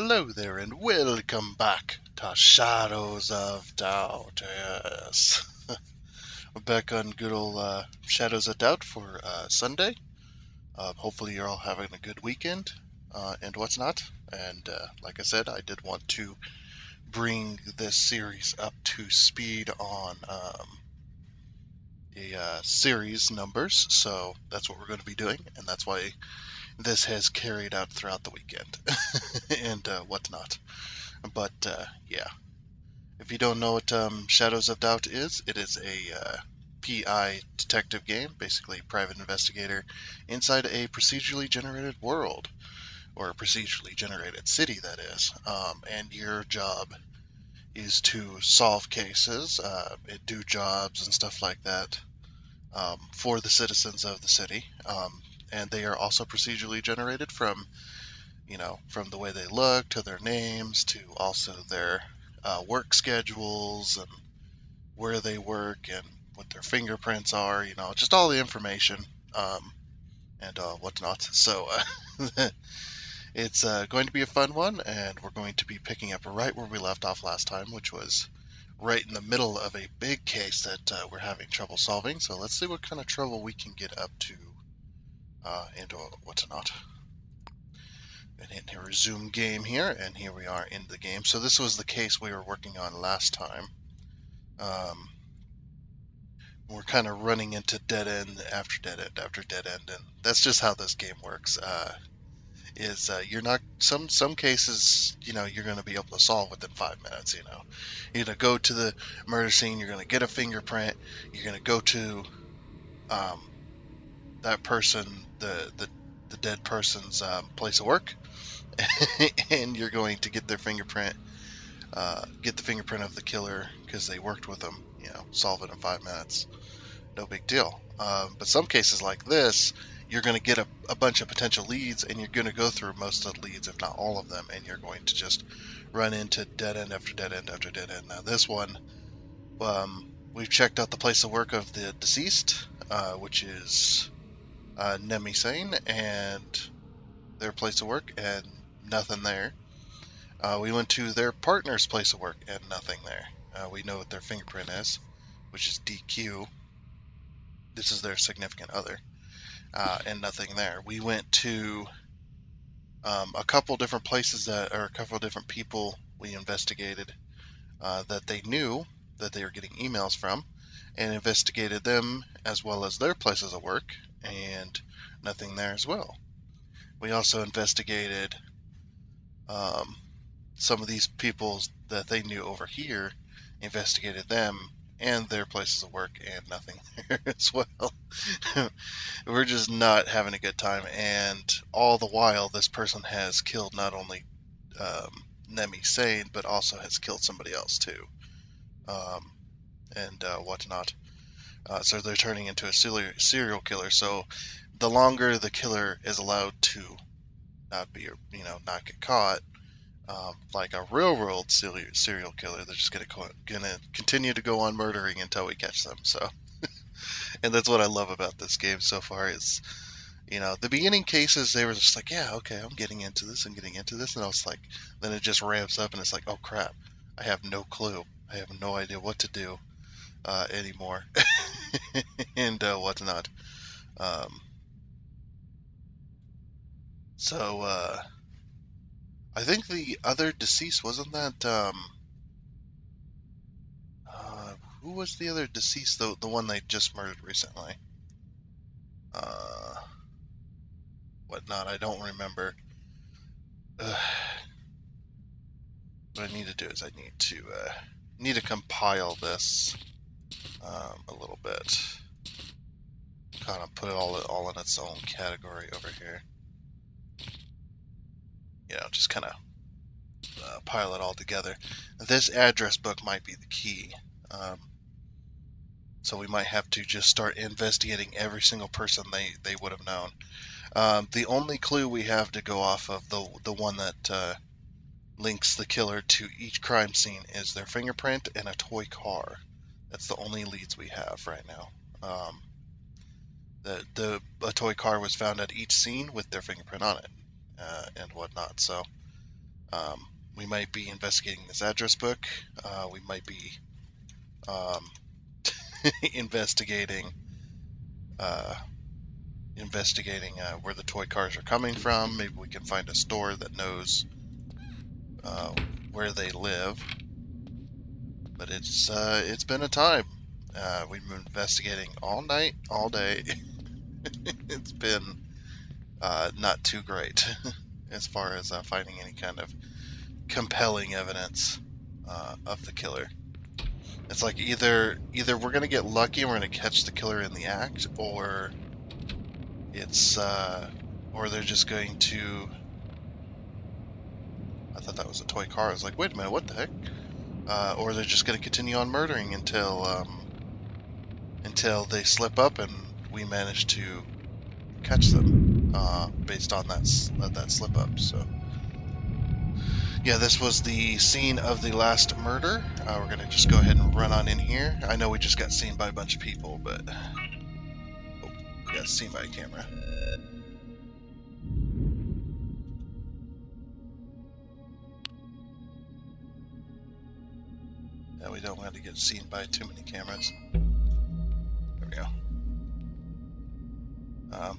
Hello there, and welcome back to Shadows of Doubt. Yes, we're back on good old Shadows of Doubt for Sunday. Hopefully, you're all having a good weekend and what's not. And like I said, I did want to bring this series up to speed on the series numbers. So that's what we're going to be doing, and that's why this has carried out throughout the weekend and whatnot. But yeah. If you don't know what Shadows of Doubt is, it is a PI detective game, basically private investigator inside a procedurally generated world, or a procedurally generated city, that is. And your job is to solve cases, do jobs and stuff like that for the citizens of the city. And they are also procedurally generated from, from the way they look to their names to also their work schedules and where they work and what their fingerprints are, just all the information and whatnot. So it's going to be a fun one, and we're going to be picking up right where we left off last time, which was right in the middle of a big case that we're having trouble solving. So let's see what kind of trouble we can get up to and whatnot. And hit resume game here, and here we are in the game. So this was the case we were working on last time. Um, we're kind of running into dead end after dead end after dead end, and that's just how this game works. You're not some cases, you're going to be able to solve within 5 minutes. You're going to go to the murder scene, you're going to get a fingerprint, you're going to go to um, that person, the dead person's place of work, and you're going to get their fingerprint, get the fingerprint of the killer because they worked with them. Solve it in 5 minutes. No big deal. But some cases like this, you're going to get a bunch of potential leads, and you're going to go through most of the leads, if not all of them, and you're going to just run into dead end after dead end after dead end. Now, this one, we've checked out the place of work of the deceased, which is Nemi Sane, and their place of work, and nothing there. We went to their partner's place of work, and nothing there. We know what their fingerprint is, which is DQ. This is their significant other. And nothing there. We went to a couple different places or a couple different people we investigated that they knew that they were getting emails from, and investigated them as well as their places of work, and nothing there as well. We also investigated some of these people that they knew over here, investigated them and their places of work, and nothing there as well. We're just not having a good time, and all the while, this person has killed not only Nemi Sane, but also has killed somebody else too, and whatnot. So they're turning into a serial killer. So the longer the killer is allowed to not be, not get caught, like a real world serial killer, they're just gonna continue to go on murdering until we catch them. So, and that's what I love about this game so far is, the beginning cases, they were just like, yeah, okay, I'm getting into this, and I was like, then it just ramps up, and it's like, oh crap, I have no clue, I have no idea what to do anymore, and whatnot. Um, so I think the other deceased wasn't that uh, who was the other deceased, the one they just murdered recently? Uh, Whatnot, I don't remember. Ugh. What I need to do is I need to compile this a little bit. Kind of put it all in its own category over here. Just kind of pile it all together. This address book might be the key. Um, so we might have to just start investigating every single person they would have known. The only clue we have to go off of, the one that links the killer to each crime scene, is their fingerprint and a toy car. That's the only leads we have right now. A toy car was found at each scene with their fingerprint on it, and whatnot. So We might be investigating this address book. We might be um, investigating uh, where the toy cars are coming from. Maybe we can find a store that knows uh, where they live. But it's been a time. We've been investigating all night, all day. It's been not too great as far as finding any kind of compelling evidence of the killer. It's like either we're gonna get lucky and we're gonna catch the killer in the act, or it's or they're just going to. I thought that was a toy car. I was like, wait a minute, what the heck? Or they're just gonna continue on murdering until they slip up and we manage to catch them based on that slip up. So yeah, this was the scene of the last murder. We're gonna just go ahead and run on in here. I know we just got seen by a bunch of people, but we got seen by a camera. Yeah, we don't want to get seen by too many cameras. There we go.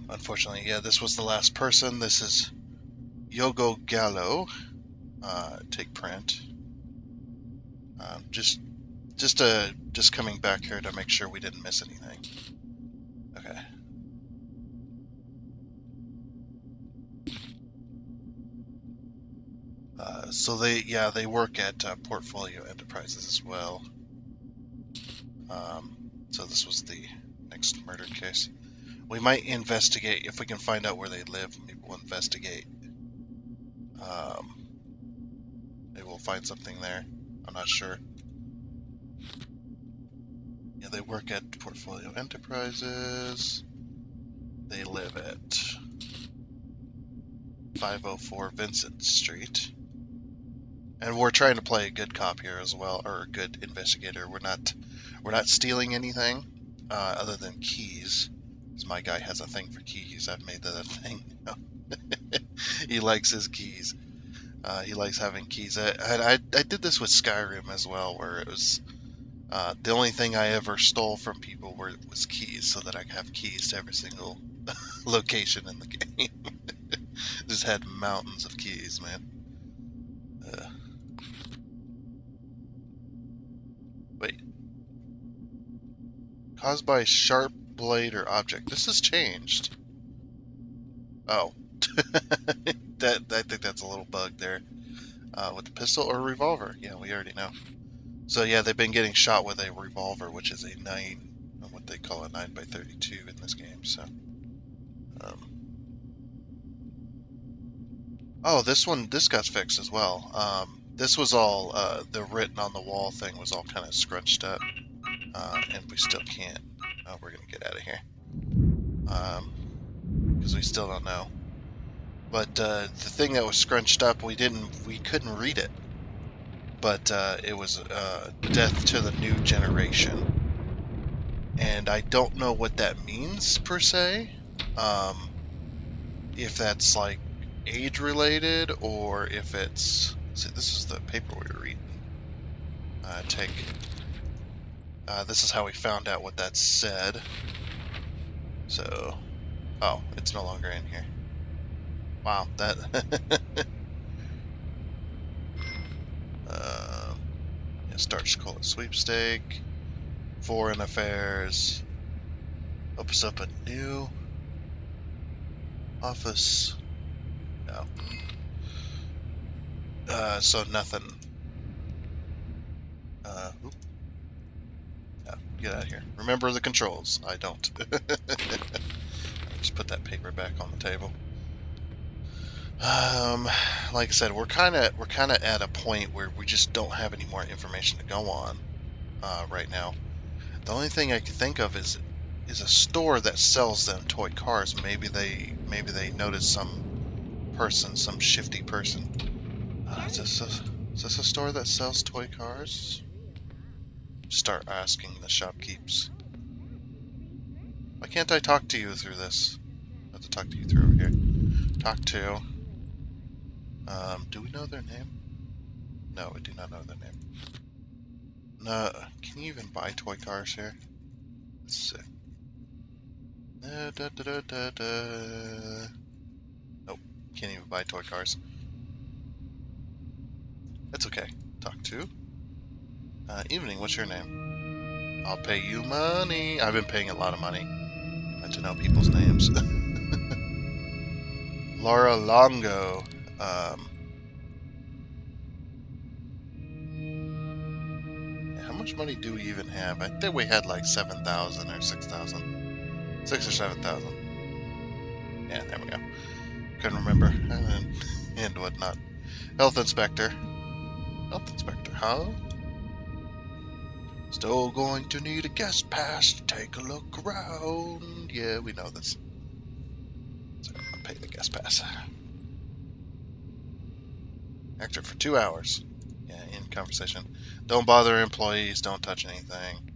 Unfortunately, yeah, this was the last person. This is Yogo Gallo. Take print. Just coming back here to make sure we didn't miss anything. Okay. So they work at Portfolio Enterprises as well. So this was the next murder case. We might investigate if we can find out where they live. Maybe we'll investigate. Maybe we'll find something there. I'm not sure. Yeah, they work at Portfolio Enterprises. They live at 504 Vincent Street. And we're trying to play a good cop here as well, or a good investigator. We're not stealing anything other than keys. Because my guy has a thing for keys. I've made that a thing. He likes his keys. He likes having keys. I did this with Skyrim as well, where it was the only thing I ever stole from people was keys, so that I could have keys to every single location in the game. Just had mountains of keys, man. Wait. Caused by sharp blade or object. This has changed. Oh. I think that's a little bug there. With the pistol or revolver. Yeah, we already know. So yeah, they've been getting shot with a revolver, which is a 9, what they call a 9x32 in this game. So, oh, this got fixed as well. This was all the written on the wall thing was all kind of scrunched up, and we still can't. Oh, we're gonna get out of here because we still don't know. But the thing that was scrunched up, we couldn't read it. But it was death to the new generation. And I don't know what that means per se. If that's like age related or if it's. See, this is the paper we were reading. This is how we found out what that said. So, oh, it's no longer in here. Wow, that. Starch Cola Sweepstake, Foreign Affairs, opens up a new office. No. So nothing. No, get out of here. Remember the controls. I don't. Just put that paper back on the table. Like I said, we're kind of at a point where we just don't have any more information to go on right now. The only thing I can think of is a store that sells them toy cars. Maybe they noticed some shifty person. Is this a store that sells toy cars? Start asking the shopkeepers. Why can't I talk to you through this? I have to talk to you through over here. Talk to. Do we know their name? No, we do not know their name. No, can you even buy toy cars here? Let's see. Nope, can't even buy toy cars. That's okay. Talk to. Evening, what's your name? I'll pay you money. I've been paying a lot of money to know people's names. Laura Longo. How much money do we even have? I think we had like 7,000 or 6,000. 6 or 7,000. Yeah, there we go. Couldn't remember. And whatnot. Health inspector. Health inspector, huh? Still going to need a guest pass to take a look around. Yeah, we know this. So I'm gonna pay the guest pass. Actor for 2 hours. Yeah, in conversation. Don't bother employees. Don't touch anything.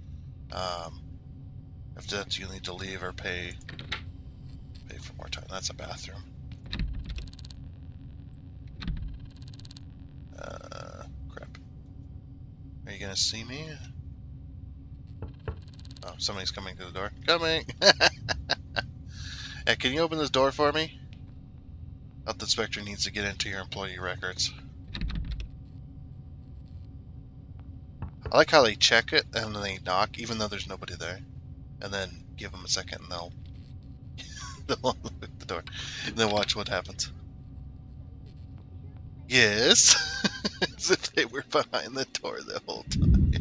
After that, you'll need to leave or pay for more time. That's a bathroom. Crap. Are you gonna see me? Oh, somebody's coming to the door. Coming! Hey, can you open this door for me? Health inspector needs to get into your employee records. I like how they check it and then they knock, even though there's nobody there. And then give them a second and they'll open the door. And then watch what happens. Yes! As if they were behind the door the whole time.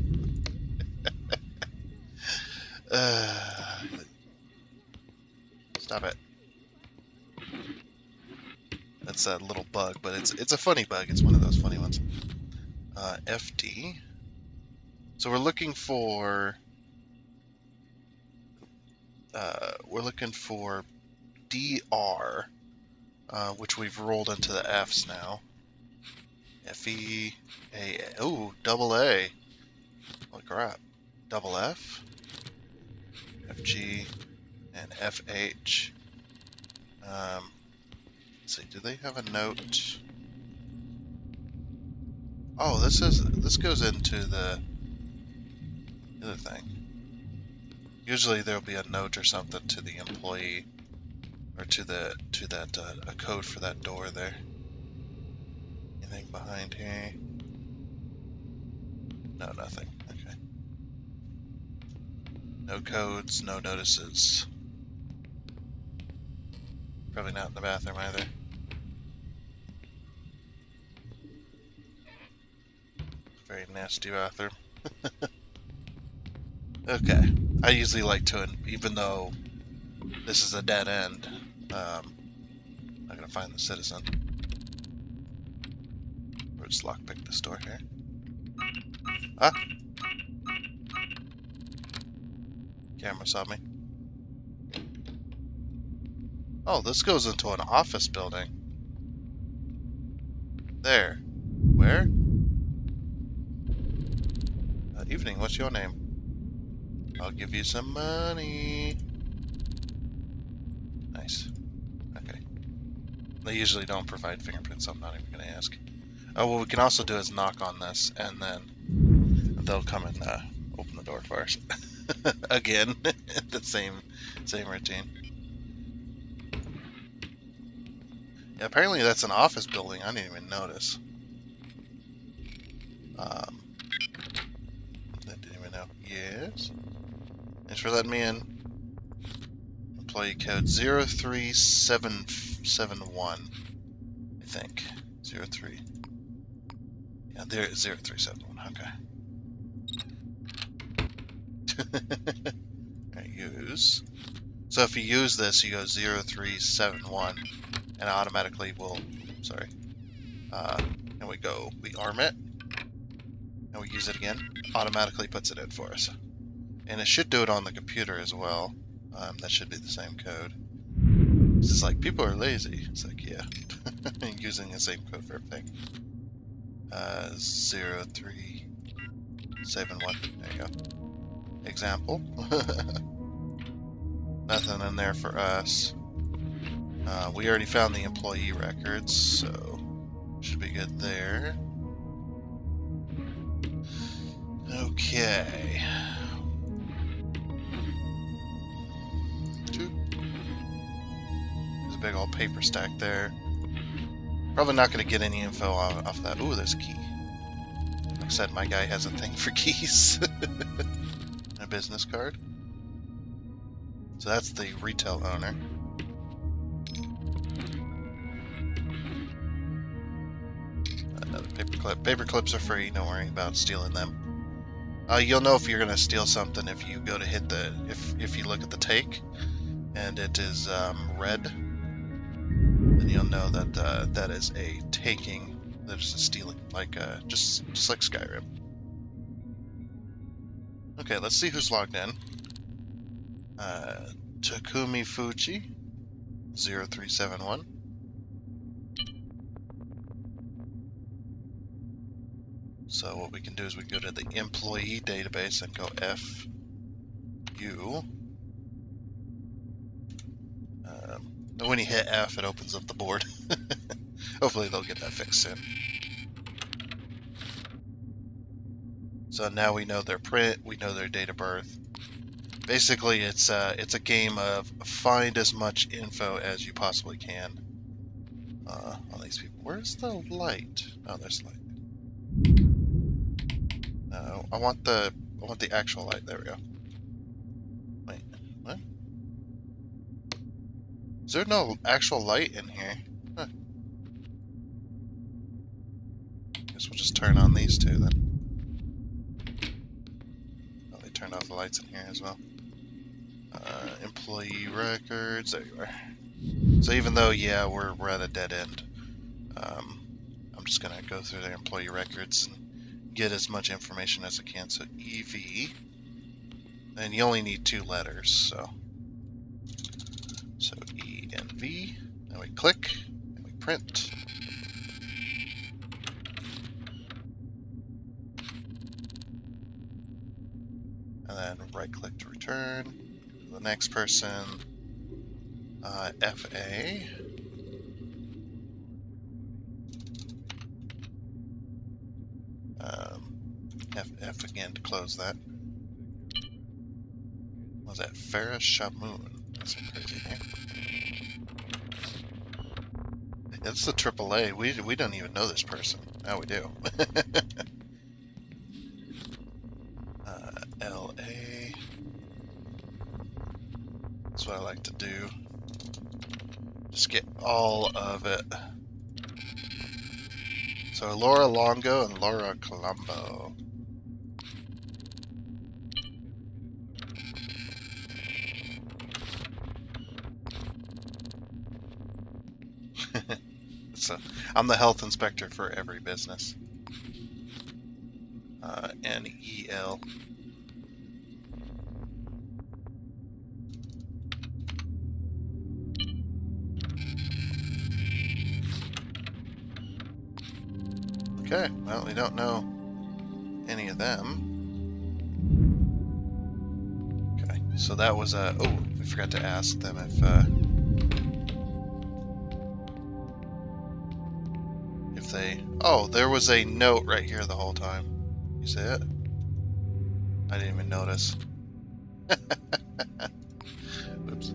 Stop it. That's that little bug, but it's a funny bug. It's one of those funny ones. FD. So we're looking for DR, which we've rolled into the F's now. FE, A, ooh, double A. Holy crap. Double F, FG, and FH. Let's see, do they have a note? Oh, this goes into the other thing. Usually there'll be a note or something to the employee, or to that a code for that door there. Anything behind here? No, nothing. Okay. No codes, no notices. Probably not in the bathroom either. Very nasty bathroom. Okay. I usually like to, even though this is a dead end, I'm not gonna find the citizen. We'll just lockpick this door here. Ah! Camera saw me. Oh, this goes into an office building. There. Where? Evening, what's your name? I'll give you some money. Nice. Okay. They usually don't provide fingerprints, so I'm not even going to ask. Oh, what we can also do is knock on this, and then they'll come and open the door for us. Again, the same routine. Yeah, apparently that's an office building. I didn't even notice. I didn't even know. Yes. Thanks for letting me in. Employee code 03771. I think 03. Yeah, there 0371. Okay. Alright, use. So if you use this, you go 0371, and automatically will. Sorry. And we arm it, and we use it again. Automatically puts it in for us, and it should do it on the computer as well. That should be the same code. It's just like people are lazy. It's like, yeah, using the same code for everything. 0371. There you go. Example. Nothing in there for us. We already found the employee records, so Should be good there. Okay. There's a big old paper stack there. Probably not going to get any info off that. Ooh, there's a key. Like I said, my guy has a thing for keys. A business card. So that's the retail owner. Another paperclip. Paperclips are free. Don't worry about stealing them. You'll know if you're going to steal something if you go to hit the... If you look at the take, and it is red, then you'll know that that is a taking. That is a stealing. Like, just like Skyrim. Okay, let's see who's logged in. Takumi Fuji, 0371. So what we can do is we go to the employee database and go FU. And when you hit F, it opens up the board. Hopefully they'll get that fixed soon. So now we know their print, we know their date of birth. Basically, it's a game of find as much info as you possibly can on these people. Where's the light? Oh, there's light. No, I want the actual light. There we go. Wait, what? Is there no actual light in here? Huh. Guess we'll just turn on these two then. Oh, they turned off the lights in here as well. Employee records. There you are. So even though, yeah, we're at a dead end, I'm just gonna go through their employee records and get as much information as I can. So EV, and you only need 2 letters. So E and V. Then we click and we print. And then right click to return. The next person, FA. F again to close that. What was that? Farah Shamoon. That's some crazy name. It's the AAA. We don't even know this person. Now we do. LA. That's what I like to do. Just get all of it. So Laura Longo and Laura Colombo. So I'm the health inspector for every business. NEL. Okay, well, we don't know any of them. Okay, so that was oh, we forgot to ask them if they... Oh, there was a note right here the whole time. You see it? I didn't even notice. Oops.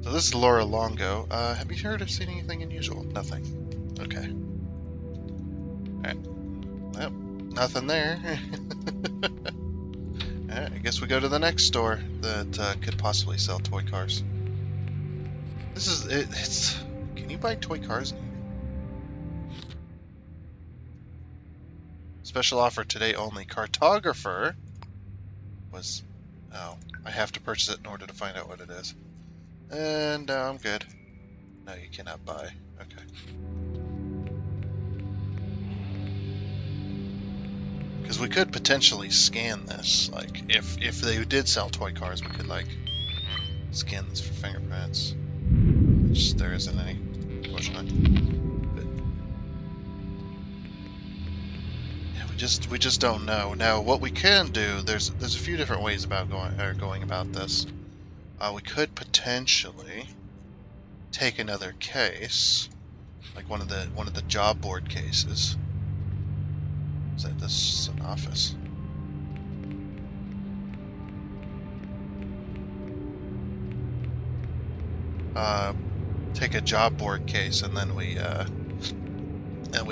So this is Laura Longo. Have you heard or seen anything unusual? Nothing. Okay. Alright. Well, nothing there. Alright, I guess we go to the next store that could possibly sell toy cars. This is... It's... Can you buy toy cars in here? Special offer today only. Cartographer was... Oh, I have to purchase it in order to find out what it is. And I'm good. No, you cannot buy. Okay. Because we could potentially scan this. Like, if they did sell toy cars, we could, like, scan this for fingerprints. Which there isn't any, unfortunately. But yeah, we just don't know. Now, what we can do, there's a few different ways about going about this. We could potentially take another case Like one of the job board cases. Is that this is an office? Take a job board case and then we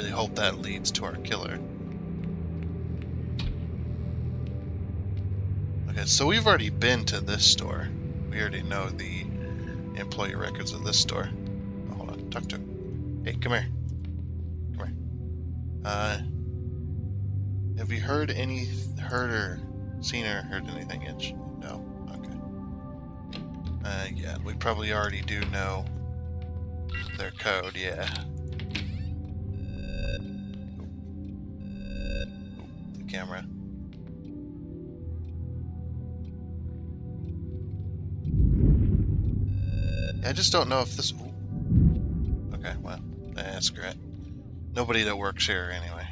hope that leads to our killer. Okay, so we've already been to this store. We already know the employee records of this store. Oh, hold on, talk to him. Hey, come here. Come here. Have you heard or seen or heard anything yet? No? Okay. Yeah, we probably already do know their code, yeah. The camera. I just don't know if this... Ooh. Okay, well, that's great. Nobody that works here, anyway.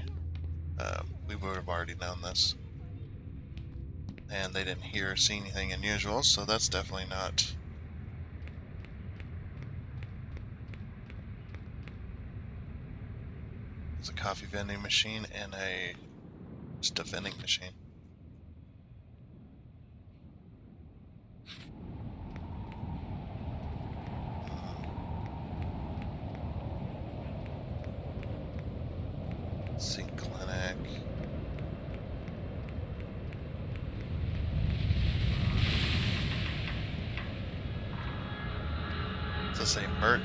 We would have already known this. And they didn't hear or see anything unusual, so that's definitely not... There's a coffee vending machine and just a vending machine. Sink clinic.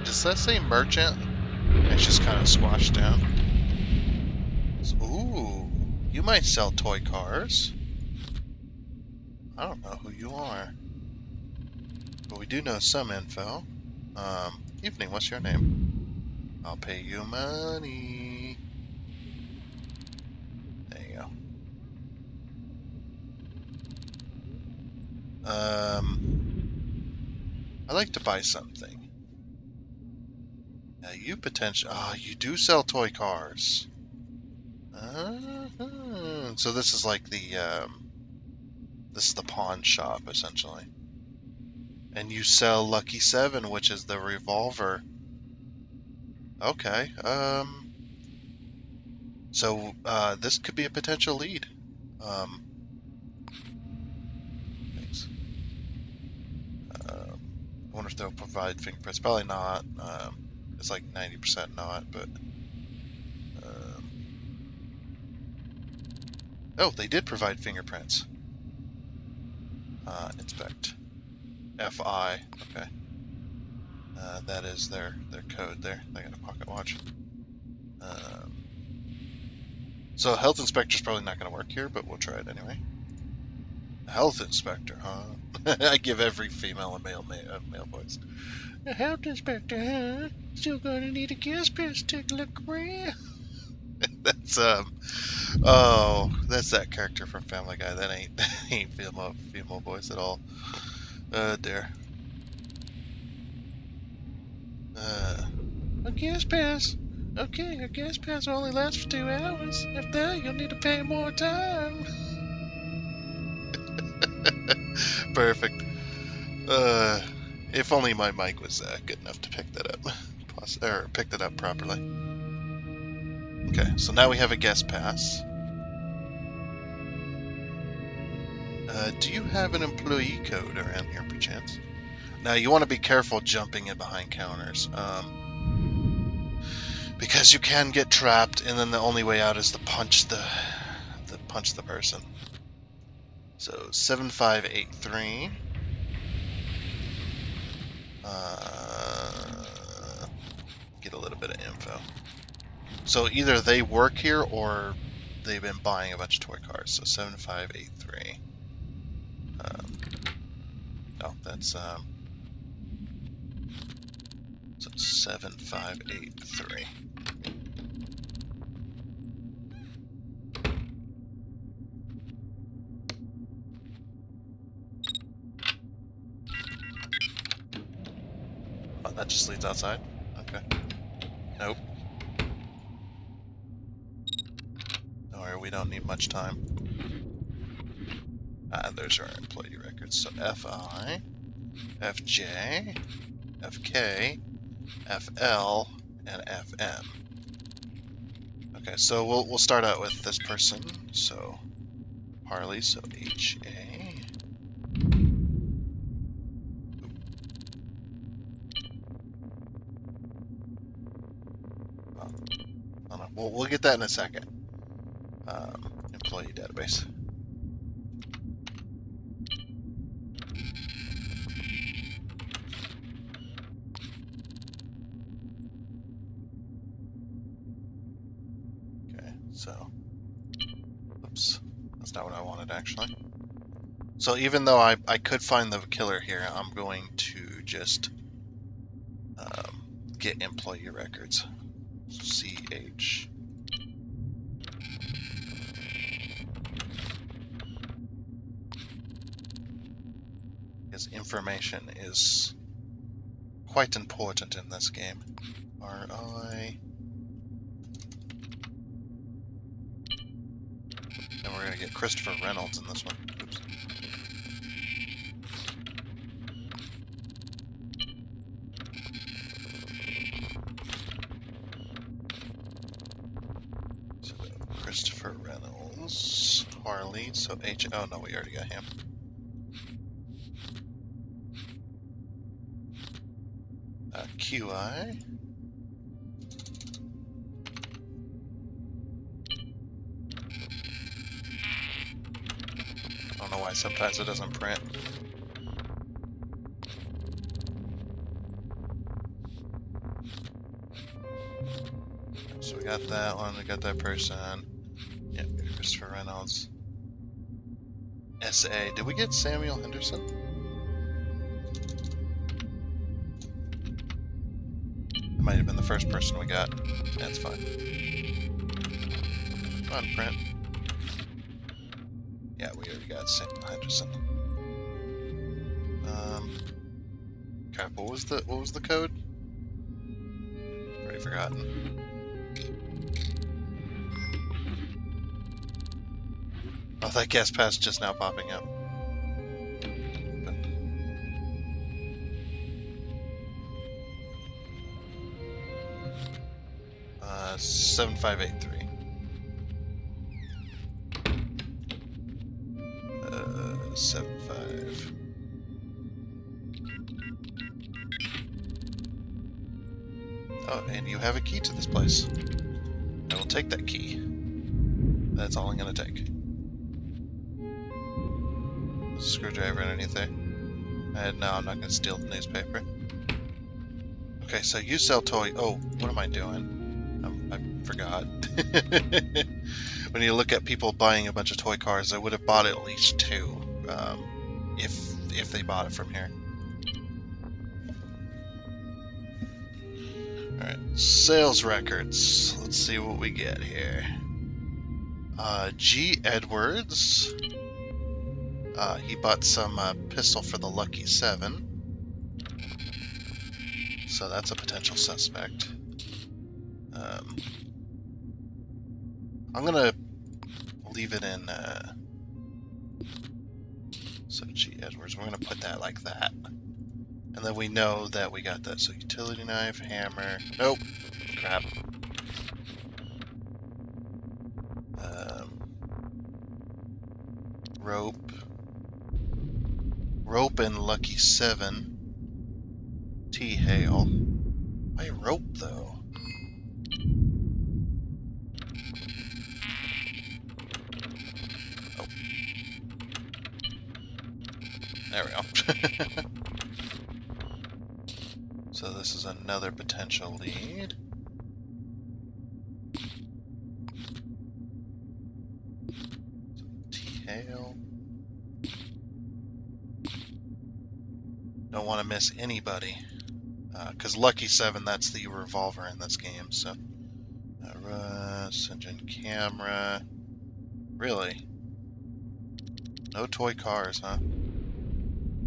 Does that say merchant? It's just kind of squashed down. Ooh, you might sell toy cars. I don't know who you are, but we do know some info. Evening, what's your name? I'll pay you money. There you go. I'd like to buy something. You you do sell toy cars. So this is like this is the pawn shop, essentially. And you sell Lucky 7, which is the revolver. Okay, so, this could be a potential lead. Thanks. I wonder if they'll provide fingerprints. Probably not. It's like 90% not, but... Oh, they did provide fingerprints. Inspect. FI. Okay. That is their code there. They got a pocket watch. So health inspector's probably not going to work here, but we'll try it anyway. Health inspector, huh? I give every female a male voice. A health inspector, huh? Still gonna need a gas pass to take a look around. That's that's that character from Family Guy. That ain't female voice at all. Dear. A gas pass. Okay, a gas pass only lasts for 2 hours. After you'll need to pay more time. Perfect. If only my mic was good enough to pick that up. Or pick that up properly. Okay, so now we have a guest pass. Do you have an employee code around here, perchance? Now, you want to be careful jumping in behind counters. Because you can get trapped, and then the only way out is to punch the person. So 7583. Get a little bit of info. So either they work here or they've been buying a bunch of toy cars. So 7583. No, that's so 7583. Oh, that just leads outside? Okay. Nope. Don't worry, we don't need much time. There's our employee records. So FI, FJ, FK, FL, and FM. Okay, so we'll start out with this person. So Harley, so HA. Oh, I don't know. We'll get that in a second. Employee database. Okay, so, oops, that's not what I wanted actually. So even though I could find the killer here, I'm going to just get employee records. CH. Because information is quite important in this game. RI. And we're going to get Christopher Reynolds in this one. Oops. So Christopher Reynolds. Harley. So H. Oh no, we already got him. QI. I don't know why sometimes it doesn't print. So we got that one, we got that person. Yeah, Christopher Reynolds. SA. Did we get Samuel Henderson? That might have been the first person we got. That's fine. Come on, print. Yeah, we already got Samuel Henderson. Crap, what was the code? Already forgotten. Oh, that gas pass just now popping up. 7583. 75. Oh, and you have a key to this place. I will take that key. That's all I'm gonna take. There's a screwdriver underneath there. No, I'm not gonna steal the newspaper. Okay, so you sell toy. Oh, what am I doing? I forgot. When you look at people buying a bunch of toy cars, they would have bought at least two, if they bought it from here. All right, sales records. Let's see what we get here. G. Edwards. He bought some pistol for the Lucky 7. So that's a potential suspect. I'm gonna leave it in. So G. Edwards, we're gonna put that like that, and then we know that we got that. So utility knife, hammer. Nope. Crap. Rope and Lucky 7. T-Hale. Why rope though? Oh. There we go. So this is another potential lead. T-Hale. Don't want to miss anybody. Because Lucky 7, that's the revolver in this game, so. Russ, engine camera. Really? No toy cars, huh?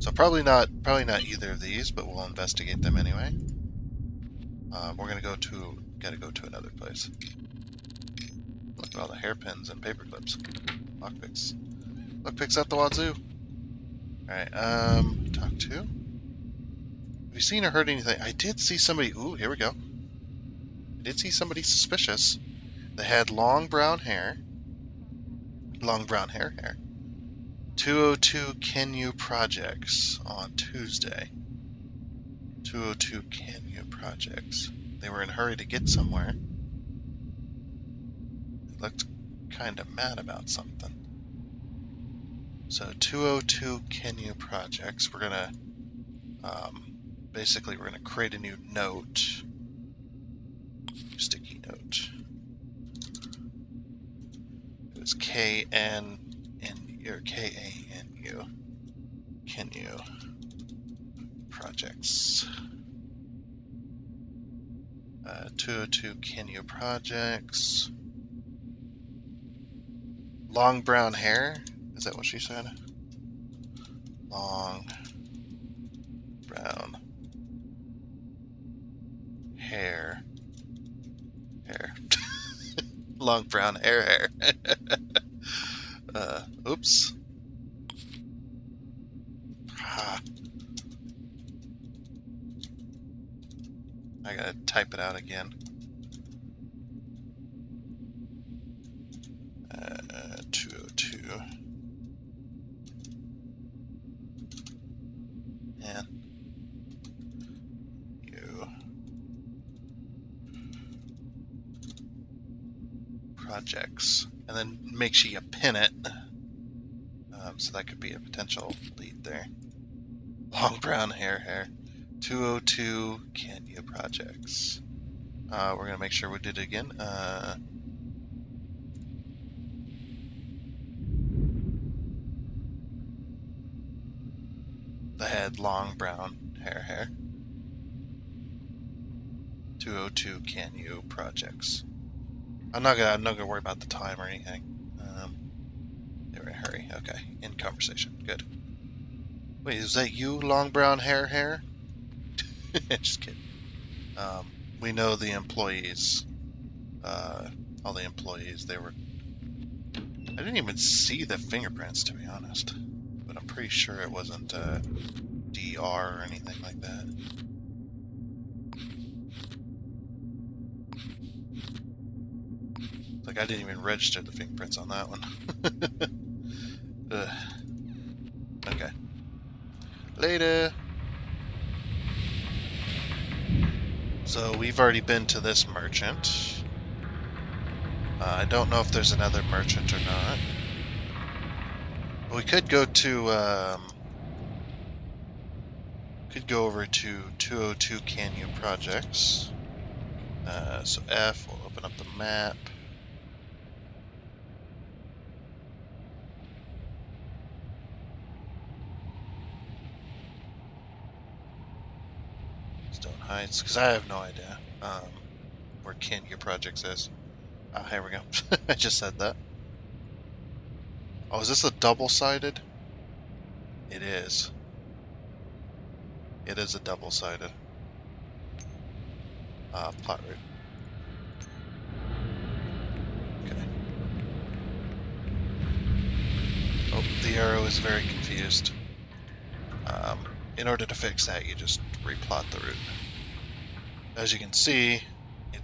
So probably not either of these, but we'll investigate them anyway. We're gonna gotta go to another place. Look at all the hairpins and paper clips. Lockpicks. Lockpicks at the wazoo. Alright, talk to. Have you seen or heard anything? I did see somebody. Ooh, here we go. did see somebody suspicious. They had long brown hair. Long brown hair. 202 Kenyu Projects on Tuesday. 202 Kenyu Projects. They were in a hurry to get somewhere. They looked kind of mad about something. So 202 Kenyu Projects. We're gonna basically we're gonna create a new note. Sticky note. It was KNN or KANU. Kenyu Projects. 202 Kenyu Projects. Long brown hair. Is that what she said? Long brown hair. Long brown hair. Oops. I gotta type it out again. 202. Yeah. You. Projects. And then make sure you pin it. So that could be a potential lead there. Long brown hair. 202 Kenyu Projects. We're going to make sure we did it again. They had long brown hair. 202 Kenyu Projects. I'm not gonna worry about the time or anything. They were in a hurry. Okay, in conversation. Good. Wait, is that you, long brown hair? Just kidding. We know the employees. All the employees. They were. I didn't even see the fingerprints, to be honest. But I'm pretty sure it wasn't DR or anything like that. Like I didn't even register the fingerprints on that one. Okay. Later. So we've already been to this merchant. I don't know if there's another merchant or not. We could go to could go over to 202 Kenyu Projects. So F, we'll open up the map. Stone Heights, because I have no idea where Kenyu Projects is. Here we go. I just said that. Oh, is this a double-sided? It is. It is a double-sided. Plot route. Okay. Oh, the arrow is very confused. In order to fix that, you just replot the route. As you can see, it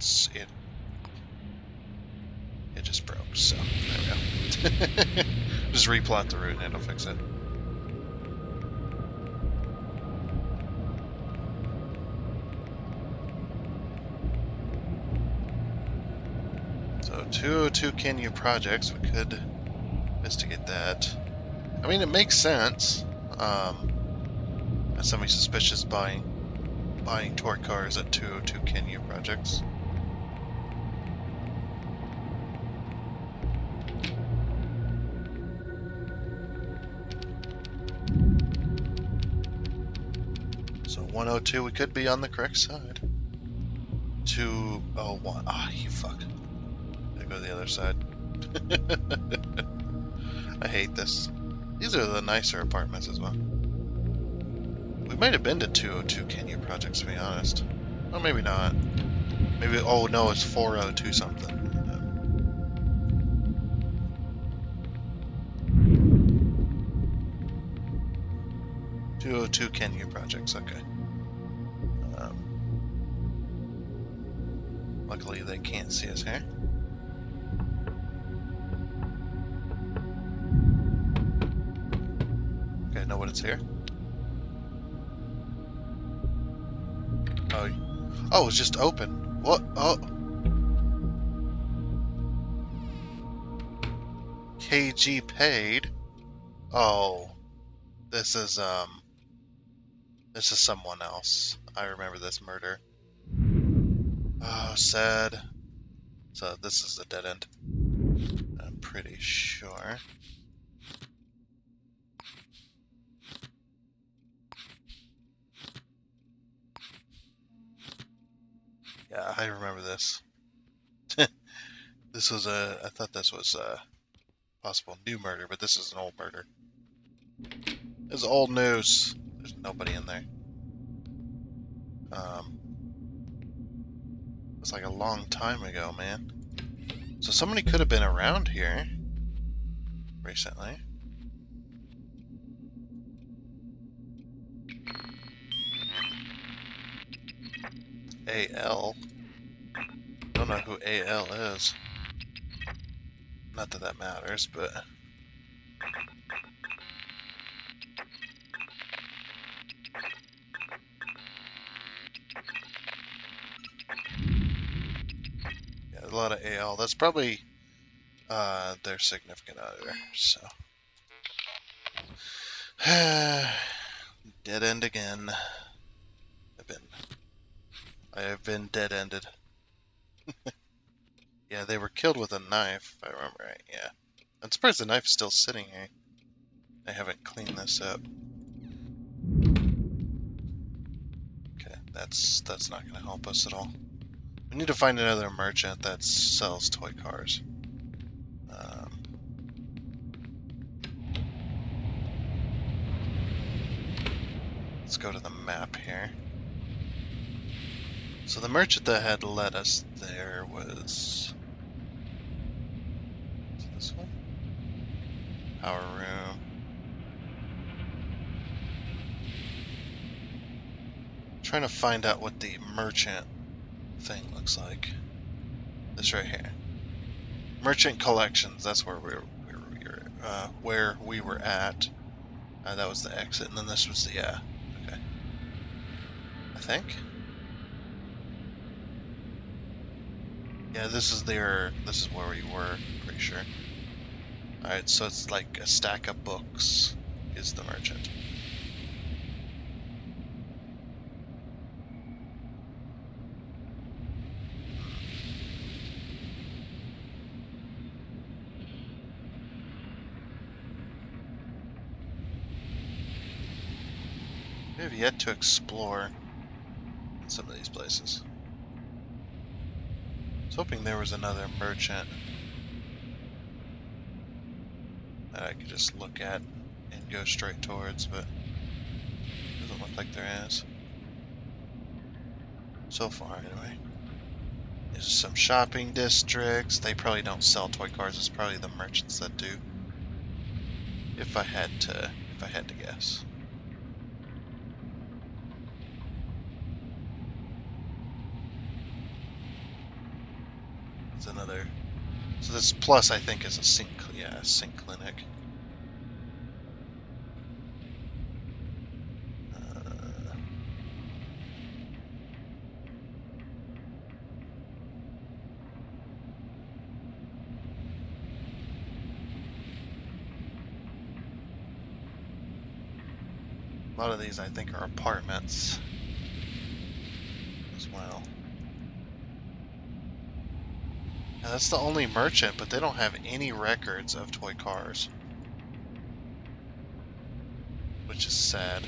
just broke, so there we go. Just replot the route and it'll fix it. So 202 Kenyu Projects, we could investigate that. I mean, it makes sense. Somebody suspicious buying toy cars at 202 Kenyu Projects. So 102, we could be on the correct side. 201. Ah, you fuck. Gotta go to the other side. I hate this. These are the nicer apartments as well. We might have been to 202 Kenyu Projects, to be honest. Well, maybe not. Maybe, oh no, it's 402 something. 202 Kenyu Projects, okay. Luckily, they can't see us here. Okay, I know what it's here. Oh, it's just open. What? Oh. KG paid. Oh. This is someone else. I remember this murder. Oh, sad. So this is a dead end. I'm pretty sure. Yeah, I remember this. This was I thought this was a possible new murder, but this is an old murder. This is old news. There's nobody in there. It's like a long time ago, man. So somebody could have been around here recently. AL. Don't know who AL is. Not that that matters, but... yeah, a lot of AL. That's probably their significant other, so... Dead end again. I have been dead-ended. Yeah, they were killed with a knife, if I remember right, yeah. I'm surprised the knife's still sitting here. I haven't cleaned this up. Okay, that's not going to help us at all. We need to find another merchant that sells toy cars. Let's go to the map here. So the merchant that had led us there was... is this one? Power room. Trying to find out what the merchant thing looks like. This right here. Merchant collections. That's where we were at. That was the exit, and then this was the okay. I think. Yeah, this is where we were. Pretty sure. All right, so it's like a stack of books is the merchant. We have yet to explore some of these places. I was hoping there was another merchant that I could just look at and go straight towards, but doesn't look like there is. So far, anyway. There's some shopping districts. They probably don't sell toy cars. It's probably the merchants that do. If I had to guess. It's another. So this plus, I think, is a sync. Yeah, a sync clinic. A lot of these, I think, are apartments as well. Now, that's the only merchant, but they don't have any records of toy cars, which is sad.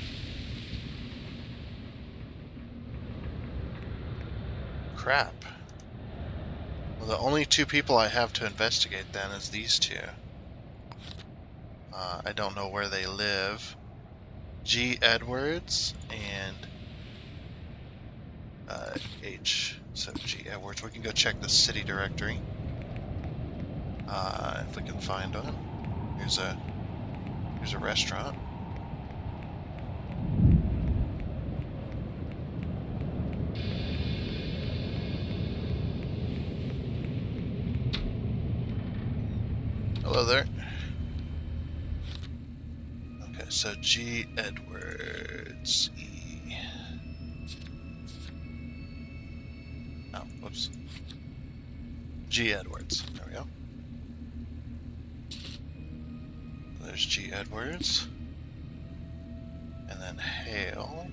Crap. Well, the only two people I have to investigate then is these two. I don't know where they live. G. Edwards and H. So G. Edwards. We can go check the city directory. If we can find one. Here's a restaurant. Hello there. Okay, so G. Edwards. E. Oh, whoops. G. Edwards. There we go. There's G. Edwards. And then Hale,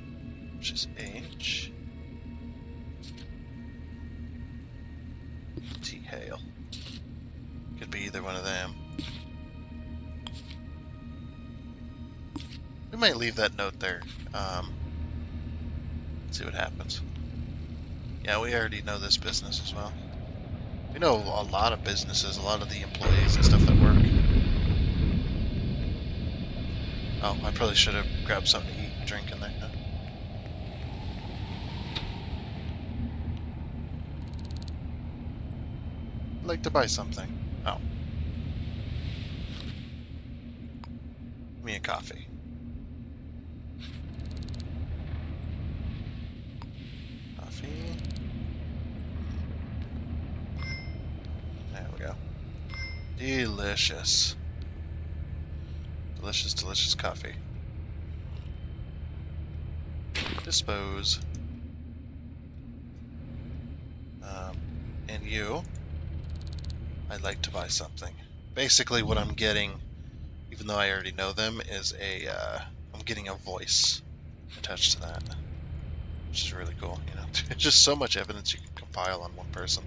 which is H. T. Hale. Could be either one of them. We might leave that note there. See what happens. Yeah, we already know this business as well. We know a lot of businesses, a lot of the employees and stuff that work. Oh, I probably should have grabbed something to eat and drink in there. Huh? I'd like to buy something. Oh. Give me a coffee. Coffee. There we go. Delicious. Delicious, delicious coffee. Dispose. And you. I'd like to buy something. Basically what I'm getting, even though I already know them, is I'm getting a voice attached to that. Which is really cool, you know. There's just so much evidence you can compile on one person.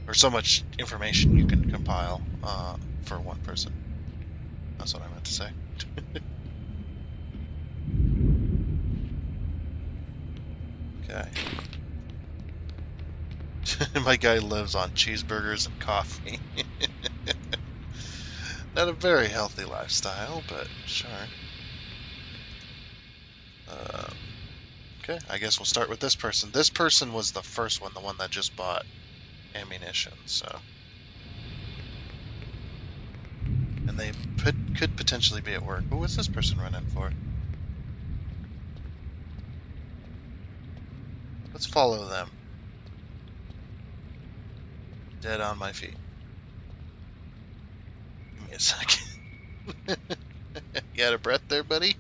Or so much information you can compile for one person. That's what I meant to say. Okay. My guy lives on cheeseburgers and coffee. Not a very healthy lifestyle, but sure. Okay, I guess we'll start with this person. This person was the first one, the one that just bought ammunition, so. And they could potentially be at work. But what's this person running for? Let's follow them. Dead on my feet. Give me a second. You out of breath there, buddy?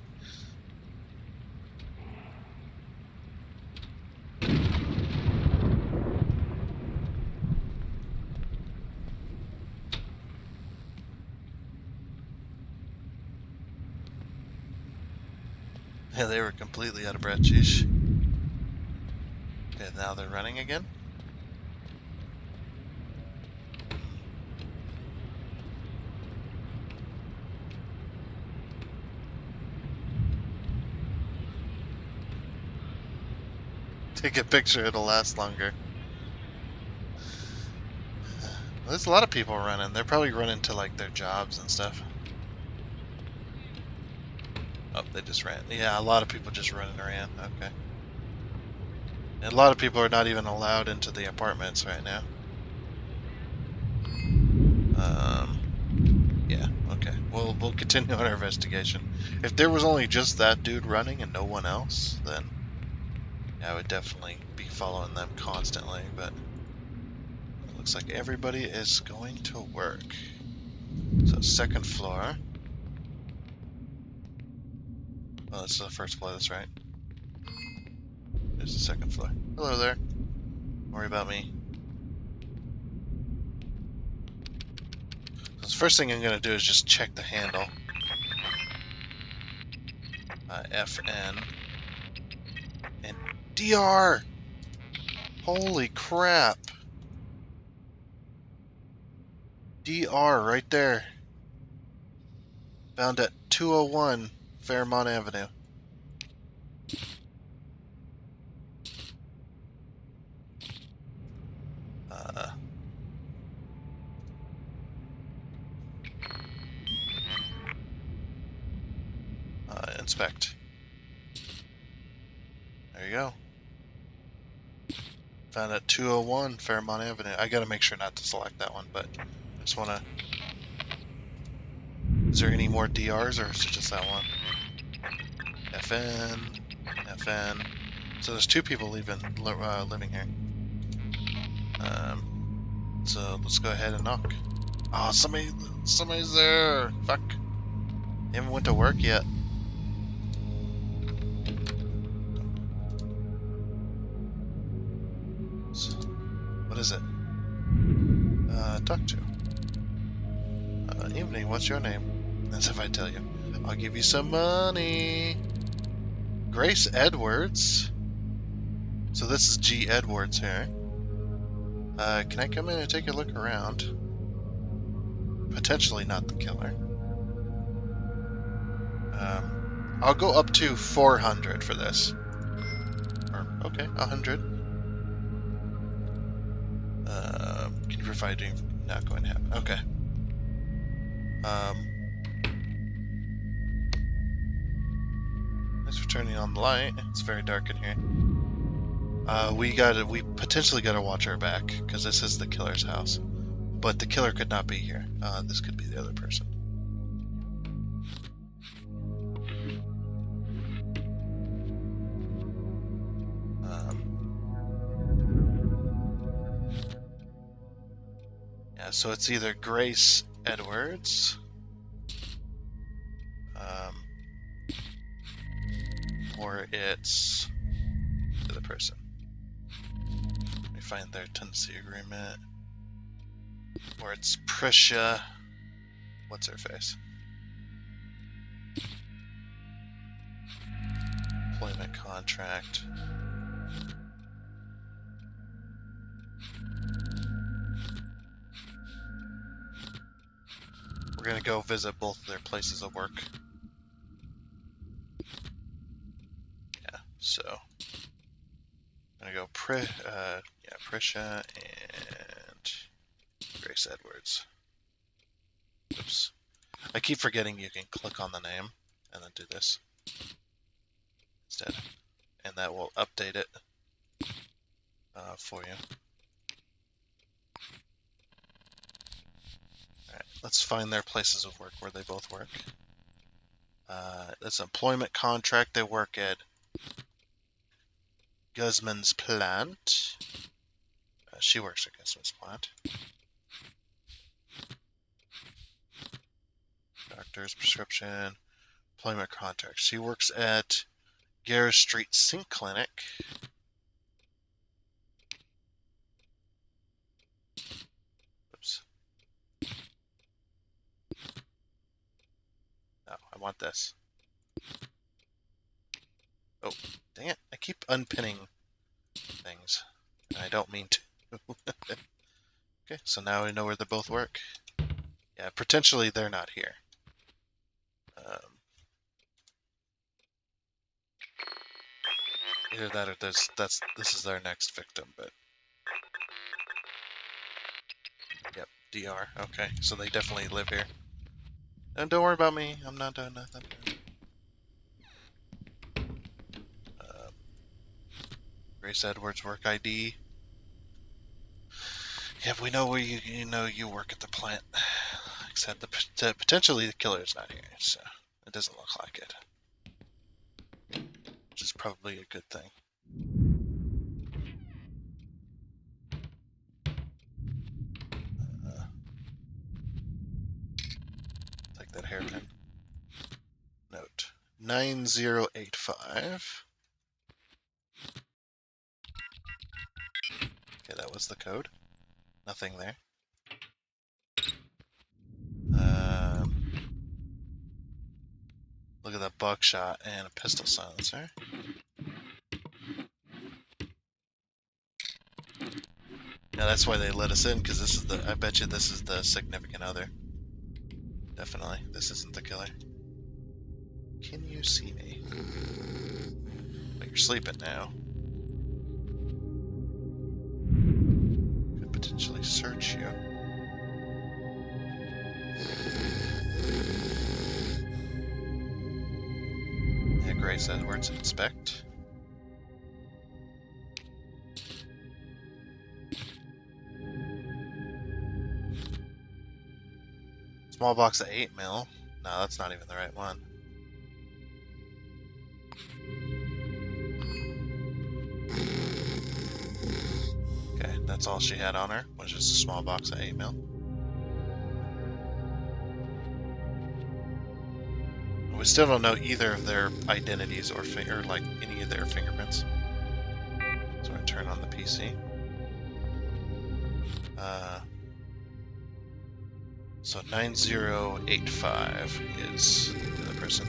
Yeah, they were completely out of breath, jeez. Okay, now they're running again? Take a picture, it'll last longer. Well, there's a lot of people running. They're probably running to like their jobs and stuff. Oh, they just ran. Yeah, a lot of people just running around. Okay. And a lot of people are not even allowed into the apartments right now. Yeah, okay. We'll continue on our investigation. If there was only just that dude running and no one else, then yeah, I would definitely be following them constantly, but it looks like everybody is going to work. So, second floor. Oh, this is the first floor, that's right. There's the second floor. Hello there. Don't worry about me. So the first thing I'm going to do is just check the handle. FN. And DR! Holy crap! DR right there. Found at 201 Fairmont Avenue. Inspect. There you go. Found at 201 Fairmont Avenue. I gotta make sure not to select that one, but I just wanna... Is there any more DRs, or is it just that one? FN, FN. So there's two people living here. So let's go ahead and knock. Oh, somebody's there. Fuck. They haven't went to work yet. What is it? Talk to. Evening, what's your name? As if I tell you. I'll give you some money. Grace Edwards. So this is G. Edwards here. Can I come in and take a look around? Potentially not the killer. I'll go up to 400 for this. Or, okay, 100. Can you provide... Not going to happen. Okay. Thanks for turning on the light. It's very dark in here. We potentially gotta watch our back, because this is the killer's house. But the killer could not be here. This could be the other person. Yeah, so it's either Grace Edwards, or it's the other person. Let me find their tenancy agreement. Or it's Prisha. What's her face? Employment contract. We're gonna go visit both of their places of work. Yeah, so I'm gonna go Prisha and Grace Edwards. Oops. I keep forgetting you can click on the name and then do this instead. And that will update it for you. Alright, let's find their places of work where they both work. This employment contract, they work at Guzman's plant. She works at Guzman's plant. Doctor's prescription, employment contract. She works at Garris Street Sink Clinic. Oops. No, I want this. Oh, dang it. I keep unpinning things. And I don't mean to. Okay, so now we know where they both work. Yeah, potentially they're not here. Either that or this is their next victim, but yep, DR. Okay, so they definitely live here. And don't worry about me, I'm not doing nothing. Grace Edwards work ID. Yep, we know where you work at the plant. Except potentially the killer is not here, so it doesn't look like it. Which is probably a good thing. Like that hairpin. Note 9085. Okay, that was the code. Nothing there. Look at that buckshot and a pistol silencer. Yeah, that's why they let us in, because this is I bet you this is the significant other. Definitely, this isn't the killer. Can you see me? But you're sleeping now. Could potentially search you. Yeah, Grace Edwards, inspect. Small box of 8 mil. No, that's not even the right one. Okay, that's all she had on her, was just a small box of 8 mil. We still don't know either of their identities or like any of their fingerprints. So I turn on the PC. So 9085 is the other person.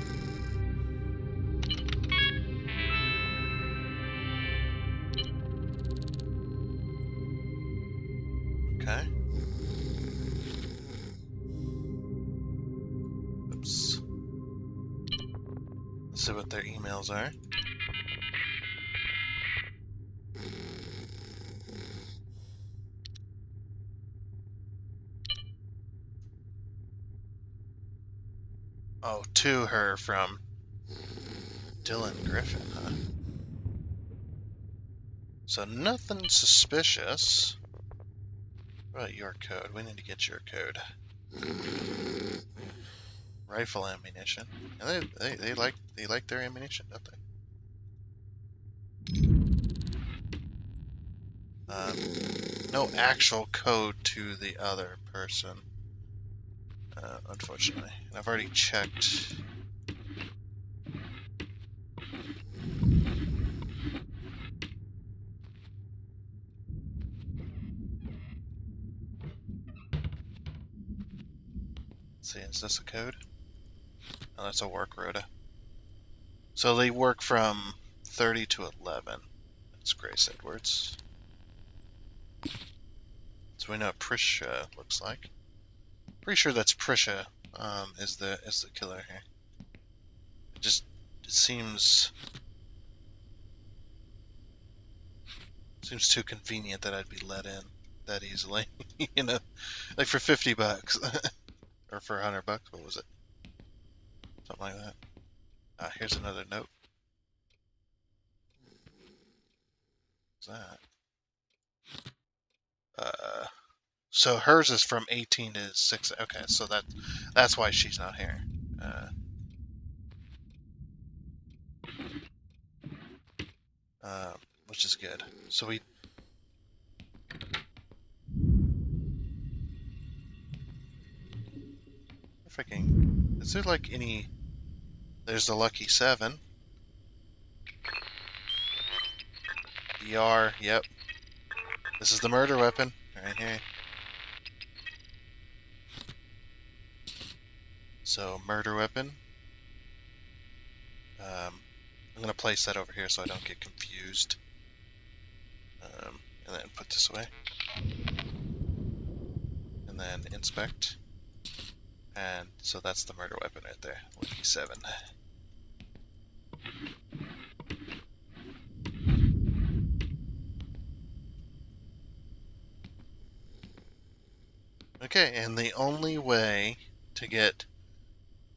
Okay. Oops. Let's see what their emails are. Oh, to her from Dylan Griffin, huh? So nothing suspicious. What about your code? We need to get your code. Rifle ammunition. And they like their ammunition, don't they? No actual code to the other person, unfortunately. And I've already checked. Let's see, is this a code? Oh, that's a work rota. So they work from 30 to 11. That's Grace Edwards. So we know what Prisha looks like. Pretty sure that's Prisha is the killer here. It seems too convenient that I'd be let in that easily. You know, like for $50 or for $100. What was it? Something like that. Here's another note. What's that? So hers is from 18 to 6. Okay, so that's why she's not here. Which is good. So we. Freaking. Is there like any. There's the Lucky 7. DR, yep. This is the murder weapon. Right here. So, murder weapon. I'm going to place that over here so I don't get confused. And then put this away. And then inspect. And so that's the murder weapon right there. Lucky 7. Okay, and the only way to get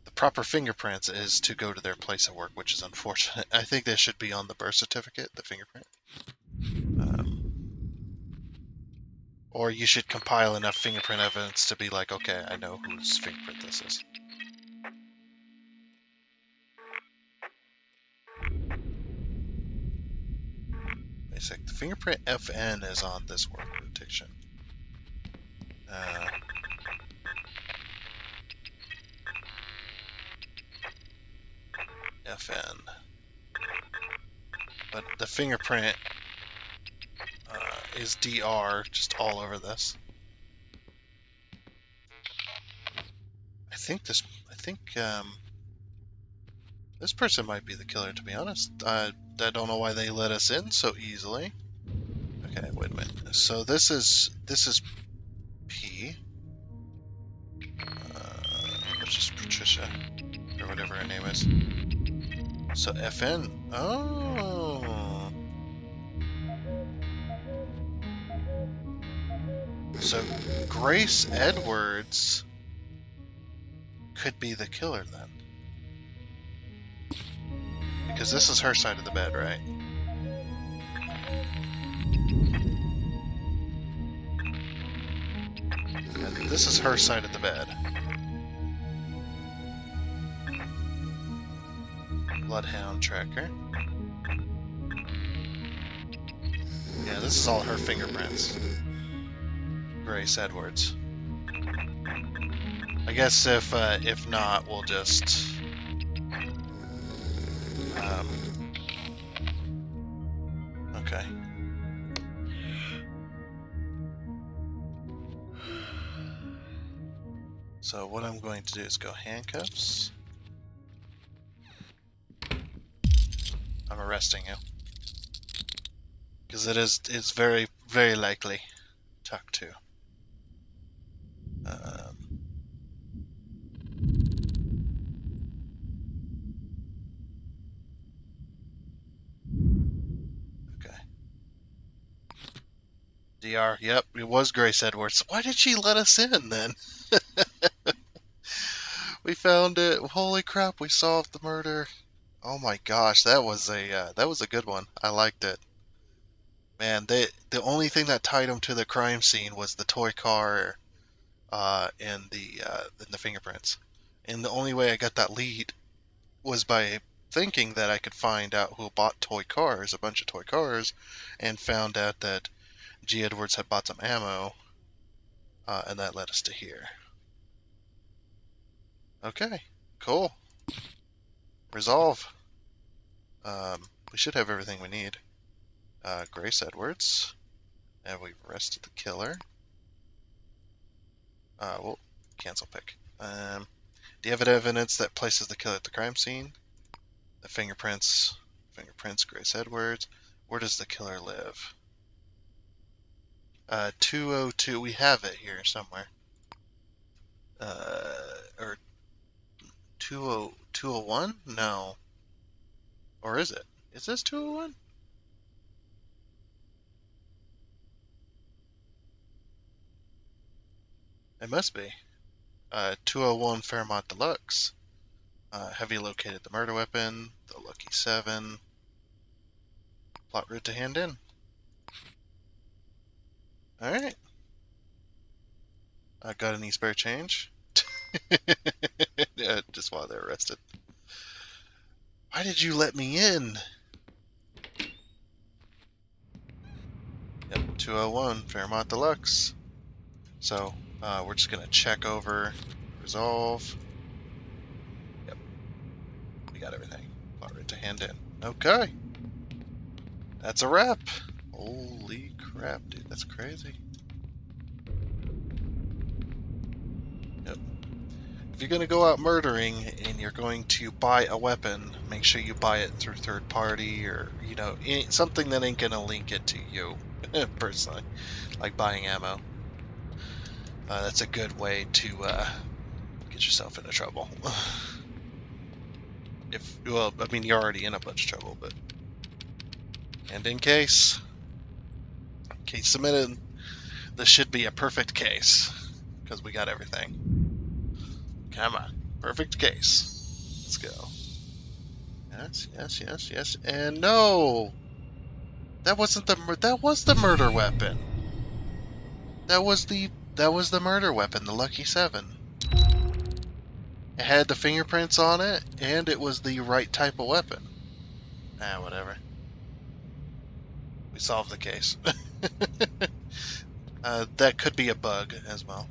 the proper fingerprints is to go to their place of work, which is unfortunate. I think they should be on the birth certificate, the fingerprint. Or you should compile enough fingerprint evidence to be like, okay, I know whose fingerprint this is. Basic. The fingerprint FN is on this work rotation. FN. But the fingerprint is DR, just all over this. I think this person might be the killer, to be honest. I don't know why they let us in so easily. Okay, wait a minute. So this is P. Which is Patricia, or whatever her name is. So FN. Oh. So Grace Edwards could be the killer then. Because this is her side of the bed, right? And this is her side of the bed. Bloodhound tracker. Yeah, this is all her fingerprints. Grace Edwards. I guess if not, we'll just Okay. So what I'm going to do is go handcuffs. I'm arresting you. Because it's very, very likely tucked to. Okay. DR, yep, it was Grace Edwards. Why did she let us in then? We found it. Holy crap, we solved the murder. Oh my gosh, that was a good one. I liked it. Man, the only thing that tied them to the crime scene was the toy car and the fingerprints. And the only way I got that lead was by thinking that I could find out who bought toy cars, a bunch of toy cars, and found out that G. Edwards had bought some ammo, and that led us to here. Okay, cool. Resolve. We should have everything we need. Grace Edwards. And we've arrested the killer. Well, cancel pick. Do you have evidence that places the killer at the crime scene? The fingerprints. Fingerprints, Grace Edwards. Where does the killer live? 202. We have it here somewhere. Or 201? No. Or is it? Is this 201? It must be. 201 Fairmont Deluxe. Have you located the murder weapon? The Lucky 7. Plot route to hand in. Alright. Got any spare change? Just while they're arrested. Why did you let me in? Yep, 201 Fairmont Deluxe. So, we're just gonna check over, resolve. Yep, we got everything. Plot route to hand in. Okay. That's a wrap. Holy crap, dude, that's crazy. Yep. If you're going to go out murdering and you're going to buy a weapon, make sure you buy it through third party or, something that ain't going to link it to you, personally, like buying ammo. That's a good way to get yourself into trouble. You're already in a bunch of trouble, but... And in case submitted, this should be a perfect case, because we got everything. Come on, perfect case. Let's go. Yes. And no! That was the murder weapon. That was the murder weapon, the Lucky 7. It had the fingerprints on it, and it was the right type of weapon. Whatever. We solved the case. That could be a bug as well,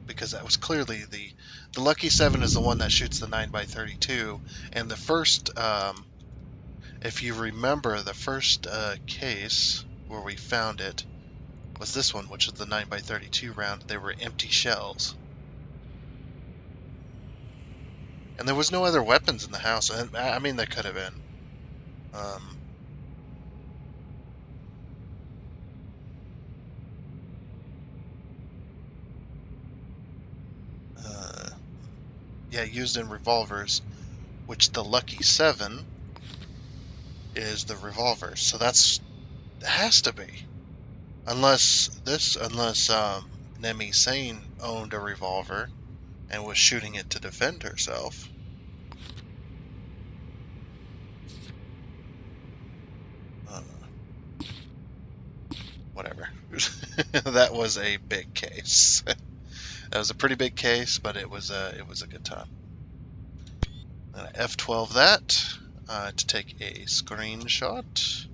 because that was clearly the Lucky 7 is the one that shoots the 9x32, and the first, if you remember, the first case where we found it was this one, which is the 9x32 round. They were empty shells. And there was no other weapons in the house. And there could have been. Used in revolvers, which the Lucky 7 is the revolver. So it has to be. Unless Nemi Sane owned a revolver and was shooting it to defend herself. Whatever. That was a big case. That was a pretty big case, but it was a good time. I'm gonna F12 that to take a screenshot,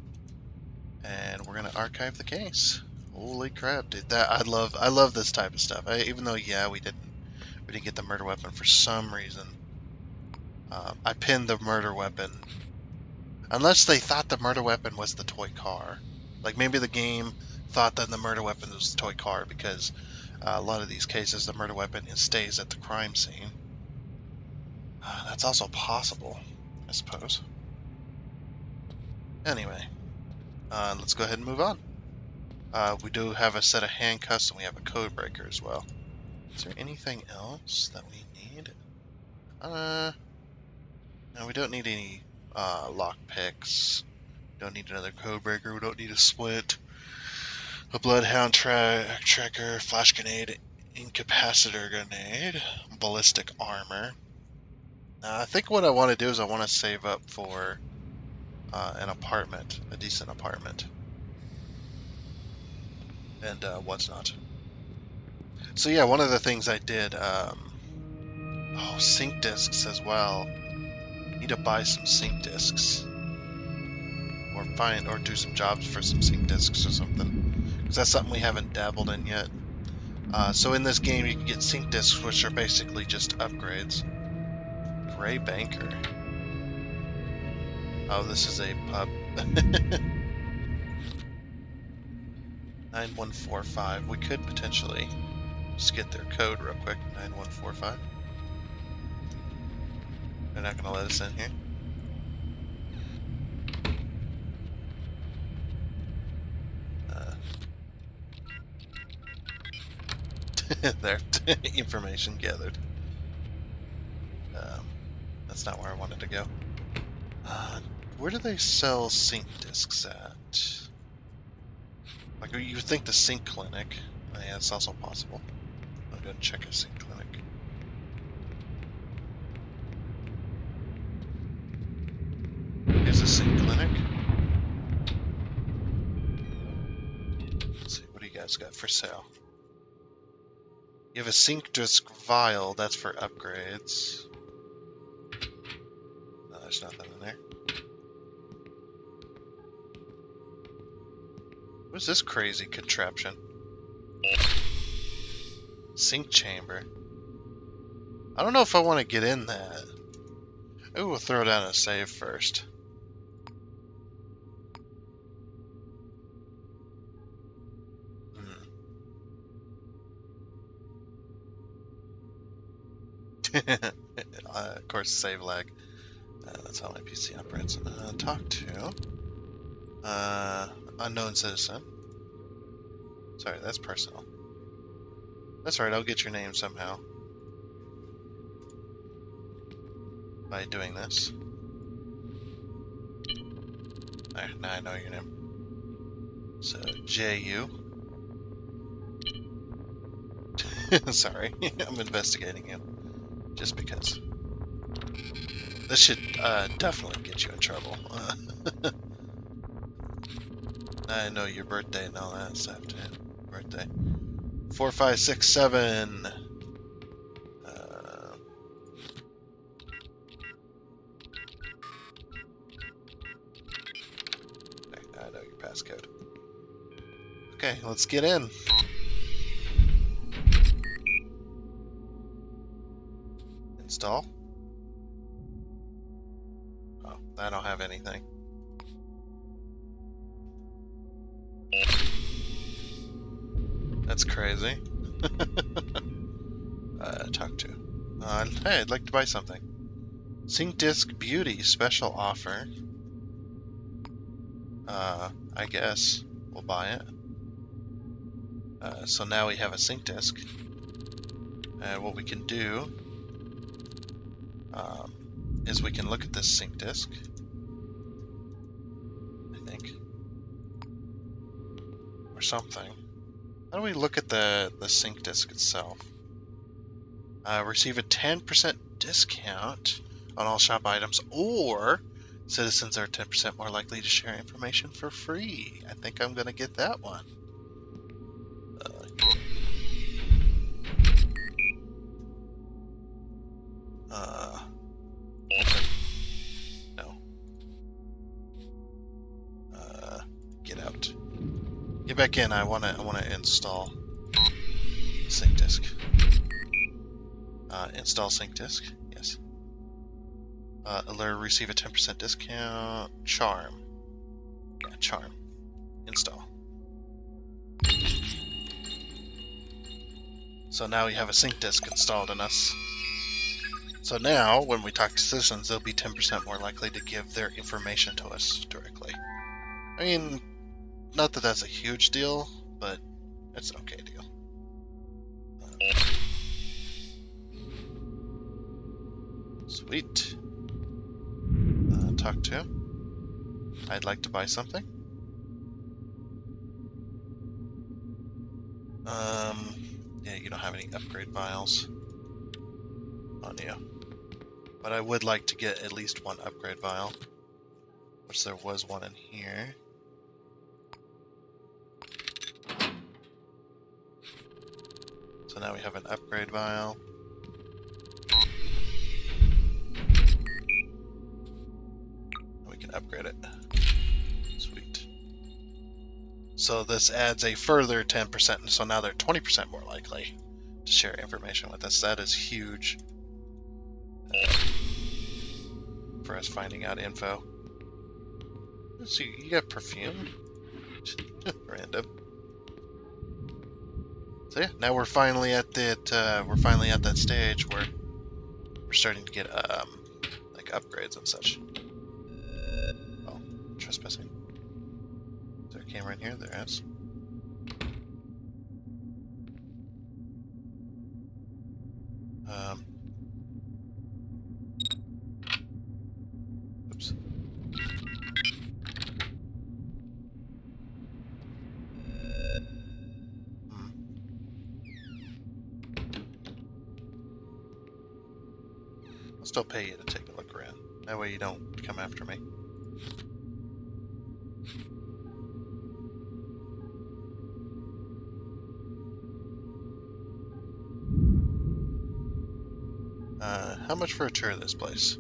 and we're gonna archive the case. Holy crap, dude! I love this type of stuff. Even though we didn't get the murder weapon for some reason. I pinned the murder weapon Unless they thought the murder weapon was the toy car. Like maybe the game thought that the murder weapon was the toy car because a lot of these cases the murder weapon stays at the crime scene. That's also possible, I suppose. Anyway, let's go ahead and move on. We do have a set of handcuffs and we have a code breaker as well. Is there anything else that we need? No, we don't need any lock picks. We don't need another code breaker. We don't need a splint, a bloodhound tracker, flash grenade, incapacitor grenade, ballistic armor. I think what I want to do is I want to save up for an apartment, a decent apartment, and what's not. So yeah, one of the things I did, sync discs as well. Need to buy some sync discs, or do some jobs for some sync discs or something, because that's something we haven't dabbled in yet. So in this game, you can get sync discs, which are basically just upgrades. Gray Banker. Oh, this is a pub. 9145. We could potentially just get their code real quick. 9145. They're not going to let us in here. There. Information gathered. That's not where I wanted to go. Where do they sell sync discs at? Like, you would think the sync clinic. Oh, yeah, it's also possible. I'll go and check a sync clinic. Here's a sync clinic. Let's see, what do you guys got for sale? You have a sync disc vial, that's for upgrades. No, there's nothing in there. What's this crazy contraption? Sync chamber. I don't know if I want to get in that. Maybe we'll throw down a save first. Of course, save lag. That's how my PC operates. Talk to unknown citizen. Sorry, that's personal. That's right, I'll get your name somehow by doing this. There, now I know your name. So, J.U. Sorry, I'm investigating you. Just because. This should definitely get you in trouble. I know your birthday and all that stuff, too. Birthday. 4567. I know your passcode. Okay, let's get in. Install. Oh, I don't have anything. That's crazy. Talk to. Hey, I'd like to buy something. Sync Disc Beauty special offer. I guess we'll buy it. So now we have a sync disc. And what we can do is we can look at this sync disc. I think. Or something. How do we look at the sync disc itself? Receive a 10% discount on all shop items, or citizens are 10% more likely to share information for free. I think I'm going to get that one. Open. No. Get out. Get back in. I wanna install sync disk. Install sync disk. Yes. Alert, receive a 10% discount. Charm. Yeah, charm. Install. So now we have a sync disk installed in us. So now, when we talk to citizens, they'll be 10% more likely to give their information to us directly. I mean, not that that's a huge deal, but it's an okay deal. Sweet. Talk to. I'd like to buy something. Yeah, you don't have any upgrade vials on you. But I would like to get at least one upgrade vial, which there was one in here. So now we have an upgrade vial. We can upgrade it. Sweet. So this adds a further 10%, so now they're 20% more likely to share information with us. That is huge for us finding out info. Let's see, you got perfume? Random. So yeah, now we're finally at that stage where we're starting to get like upgrades and such. Oh, trespassing. Is there a camera in here? There is. Oops. I'll still pay you to take a look around. That way you don't come after me. How much for a tour of this place?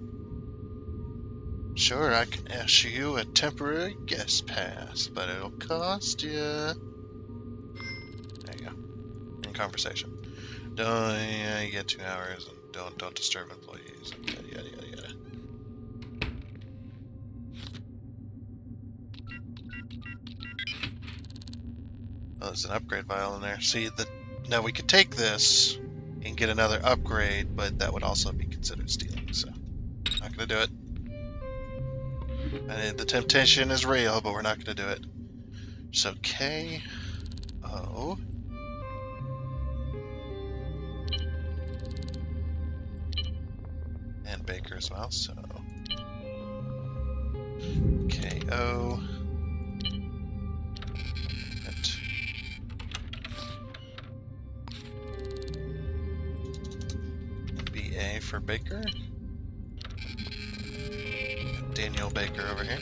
Sure, I can issue you a temporary guest pass, but it'll cost you. There you go. In conversation. You get 2 hours, and don't disturb employees, and yada yada yada yada. Oh, there's an upgrade vial in there. See, now we could take this and get another upgrade, but that would also be considered stealing, so not gonna do it. The temptation is real, but we're not gonna do it. So K-O. And Baker as well, so K-O. And B-A for Baker. Daniel Baker over here.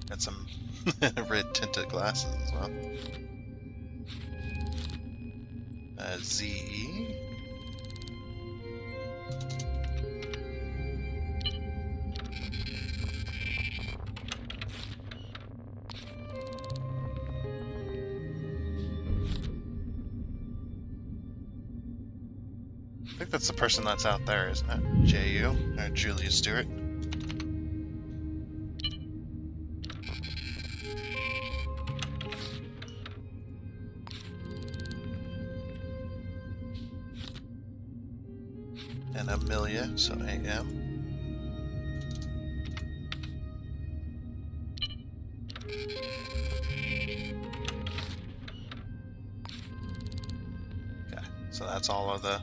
Got some red tinted glasses as well. Z-E. I think that's the person that's out there, isn't it? J-U, or Julia Stewart. And Amelia, so A-M. Okay, so that's all of the...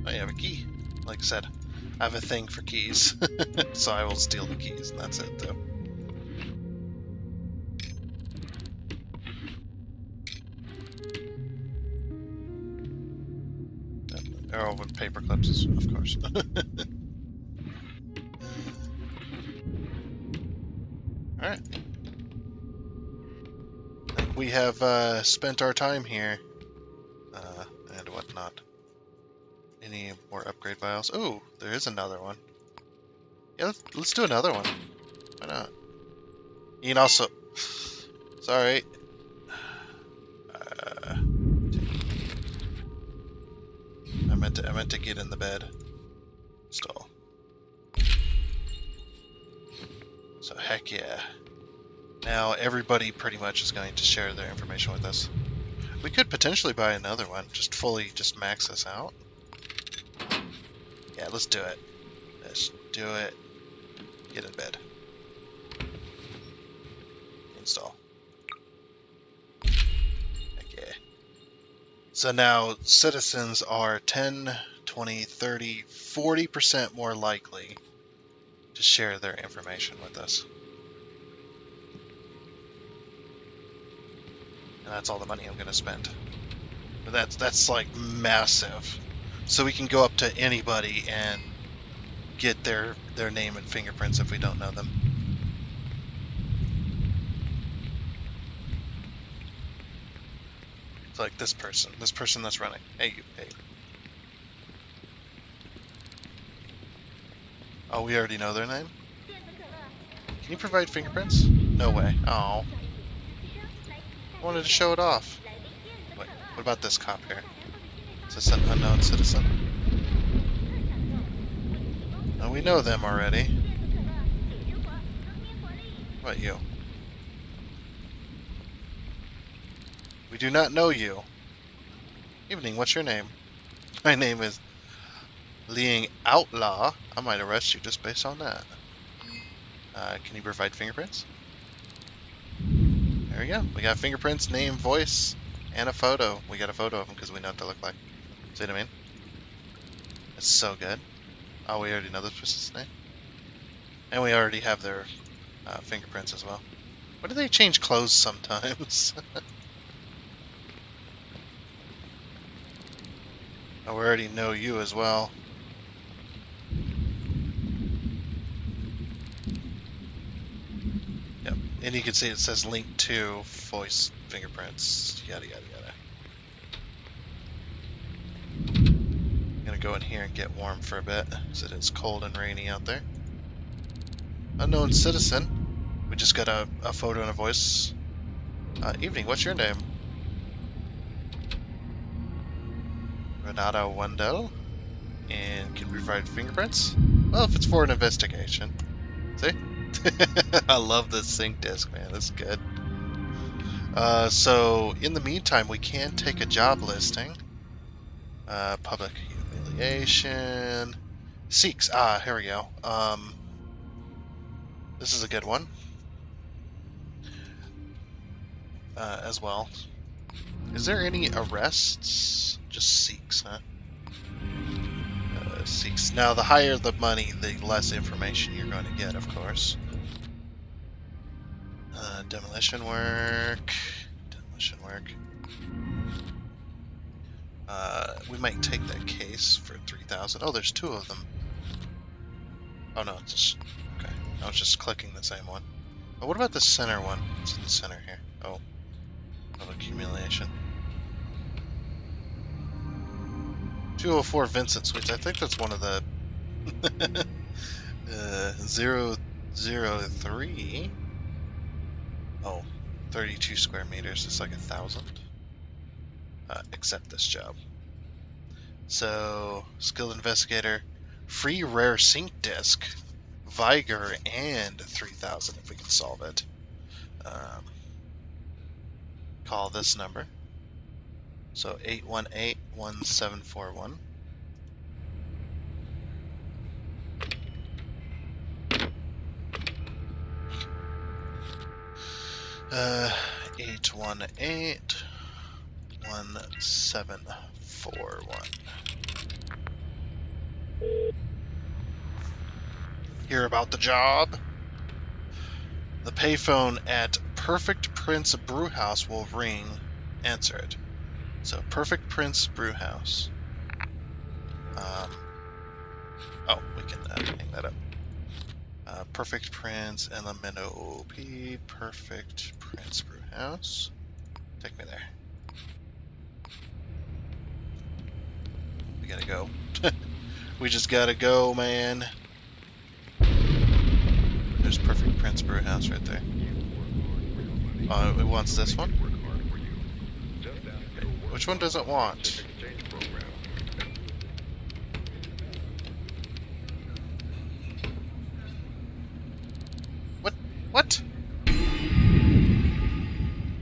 I have a key. Like I said, I have a thing for keys. So I will steal the keys, and that's it, though. Oh, with paper clips, of course. Alright. I think we have spent our time here. And whatnot. Any more upgrade vials? Oh, there is another one. Yeah, let's do another one. Why not? You can also... Sorry. meant to get in the bed. Install. So heck yeah. Now everybody pretty much is going to share their information with us. We could potentially buy another one, just max this out. Yeah, let's do it. Let's do it. Get in bed. Install. Heck yeah. So now citizens are 10, 20, 30, 40% more likely to share their information with us. And that's all the money I'm going to spend. But that's like massive. So we can go up to anybody and get their name and fingerprints if we don't know them. It's like this person that's running. Hey, you, hey. Oh, we already know their name? Can you provide fingerprints? No way. Oh. I wanted to show it off. Wait, what about this cop here? Is this an unknown citizen? Oh, we know them already. What about you? We do not know you. Evening, what's your name? My name is Liang Outlaw. I might arrest you just based on that. Can you provide fingerprints? There we go. We got fingerprints, name, voice, and a photo. We got a photo of them because we know what they look like. See what I mean? It's so good. Oh, we already know this person's name. And we already have their fingerprints as well. Why do they change clothes sometimes? Oh, we already know you as well. Yep. And you can see it says link to voice fingerprints, yada yada yada. I'm gonna go in here and get warm for a bit, because it is cold and rainy out there. Unknown citizen. We just got a photo and a voice. Evening, what's your name? Renata Wendell. And can provide fingerprints? Well, if it's for an investigation. See? I love this sync disk, man. This is good. So, in the meantime, we can take a job listing. Public humiliation. Seeks. Here we go. This is a good one. As well. Is there any arrests? Just seeks, huh? Seeks. Now, the higher the money, the less information you're going to get, of course. Demolition work. Demolition work. We might take that case for 3,000. Oh, there's two of them. Oh no, it's just okay. I was just clicking the same one. Oh, what about the center one? It's in the center here. Oh, of accumulation. 204 Vincent Suites. I think that's one of the 003. Oh, 32 square meters. It's like 1,000. Accept this job. So, skilled investigator, free rare sync disk, Vigor, and 3,000 if we can solve it. Call this number. So 818-1741. Uh, 818-1741. Hear about the job? The payphone at Perfect Prince Brewhouse will ring. Answer it. So, Perfect Prince Brewhouse. Oh, we can hang that up. Perfect Prince, LMNOP, Perfect Prince Brewhouse. Take me there. We gotta go. We just gotta go, man. There's Perfect Prince Brewhouse right there. Oh, it wants this one? Okay. Which one does it want?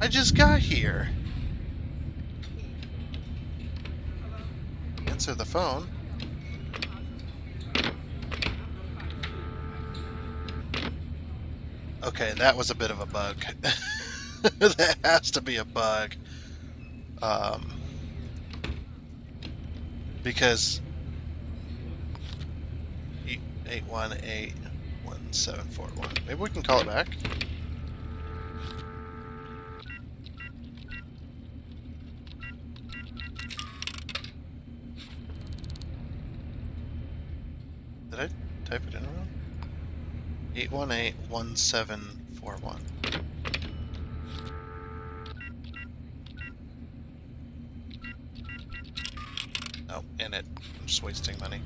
I just got here. Answer the phone. Okay, that was a bit of a bug. That has to be a bug. Because 8181741. Maybe we can call it back. Did I type it in wrong? 8181741. Oh, and I'm just wasting money.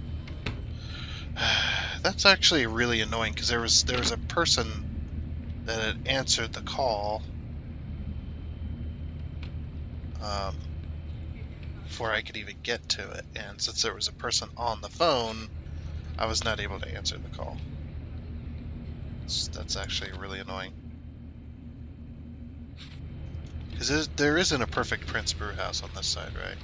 That's actually really annoying because there was a person that had answered the call before I could even get to it, and since there was a person on the phone, I was not able to answer the call. That's actually really annoying. Because there isn't a perfect Prince Brew House on this side, right?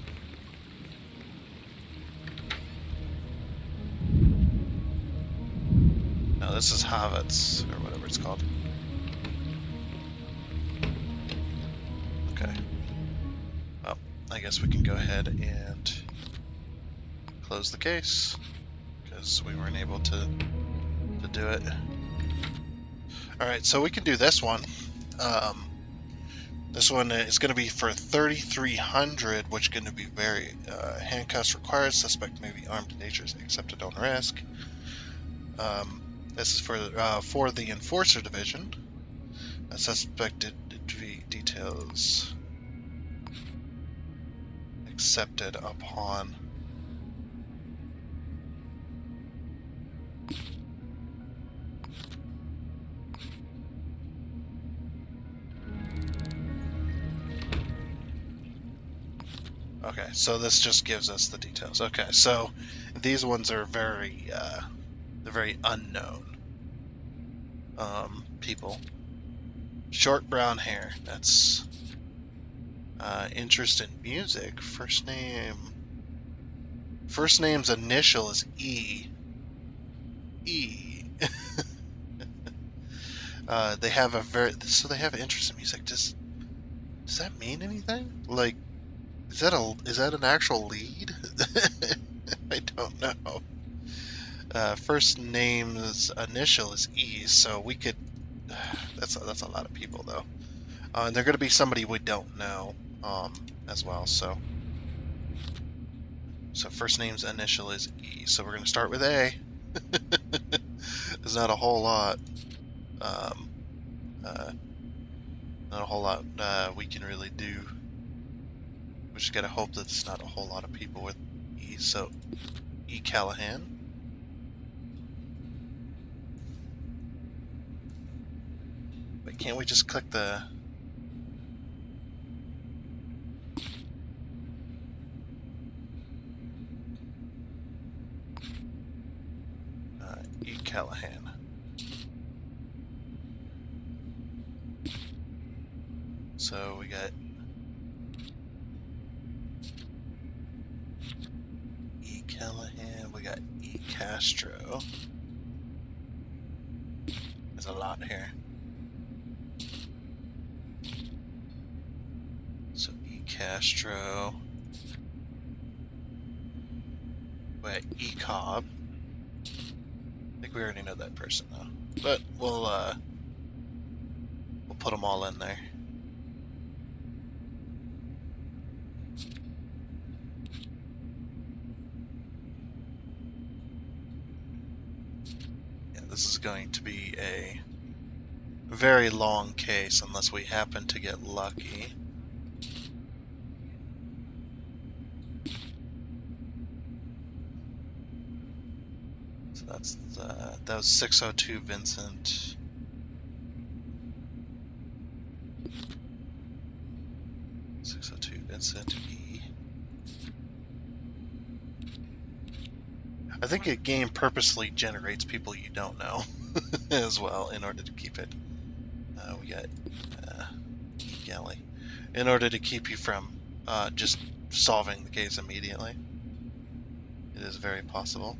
No, this is Havets, or whatever it's called. Okay. Well, I guess we can go ahead and close the case, because we weren't able to do it. Alright, so we can do this one. This one is going to be for 3,300, which is going to be very handcuffs required. Suspect may be armed and dangerous, accepted on risk. This is for the Enforcer Division. Suspected details accepted upon. Okay, so this just gives us the details. Okay, so these ones are very they're very unknown people. Short brown hair. That's interest in music. First name's initial is E. E. They have they have interest in music. Does that mean anything? Like, is that an actual lead? I don't know. First name's initial is E, so we could. That's a lot of people though, and they're going to be somebody we don't know as well. So first name's initial is E. So we're going to start with A. There's not a whole lot. Not a whole lot we can really do. We just gotta hope that it's not a whole lot of people with E. So, E. Callahan. But can't we just click the... E. Callahan. So we got E. Callahan, we got E. Castro. There's a lot here. So E. Castro. We got E. Cobb. I think we already know that person though. But we'll put them all in there. This is going to be a very long case unless we happen to get lucky. So that was 602 Vincent. Vincent E. I think a game purposely generates people you don't know as well in order to keep it. We got E. Kelly, in order to keep you from just solving the case immediately. It is very possible.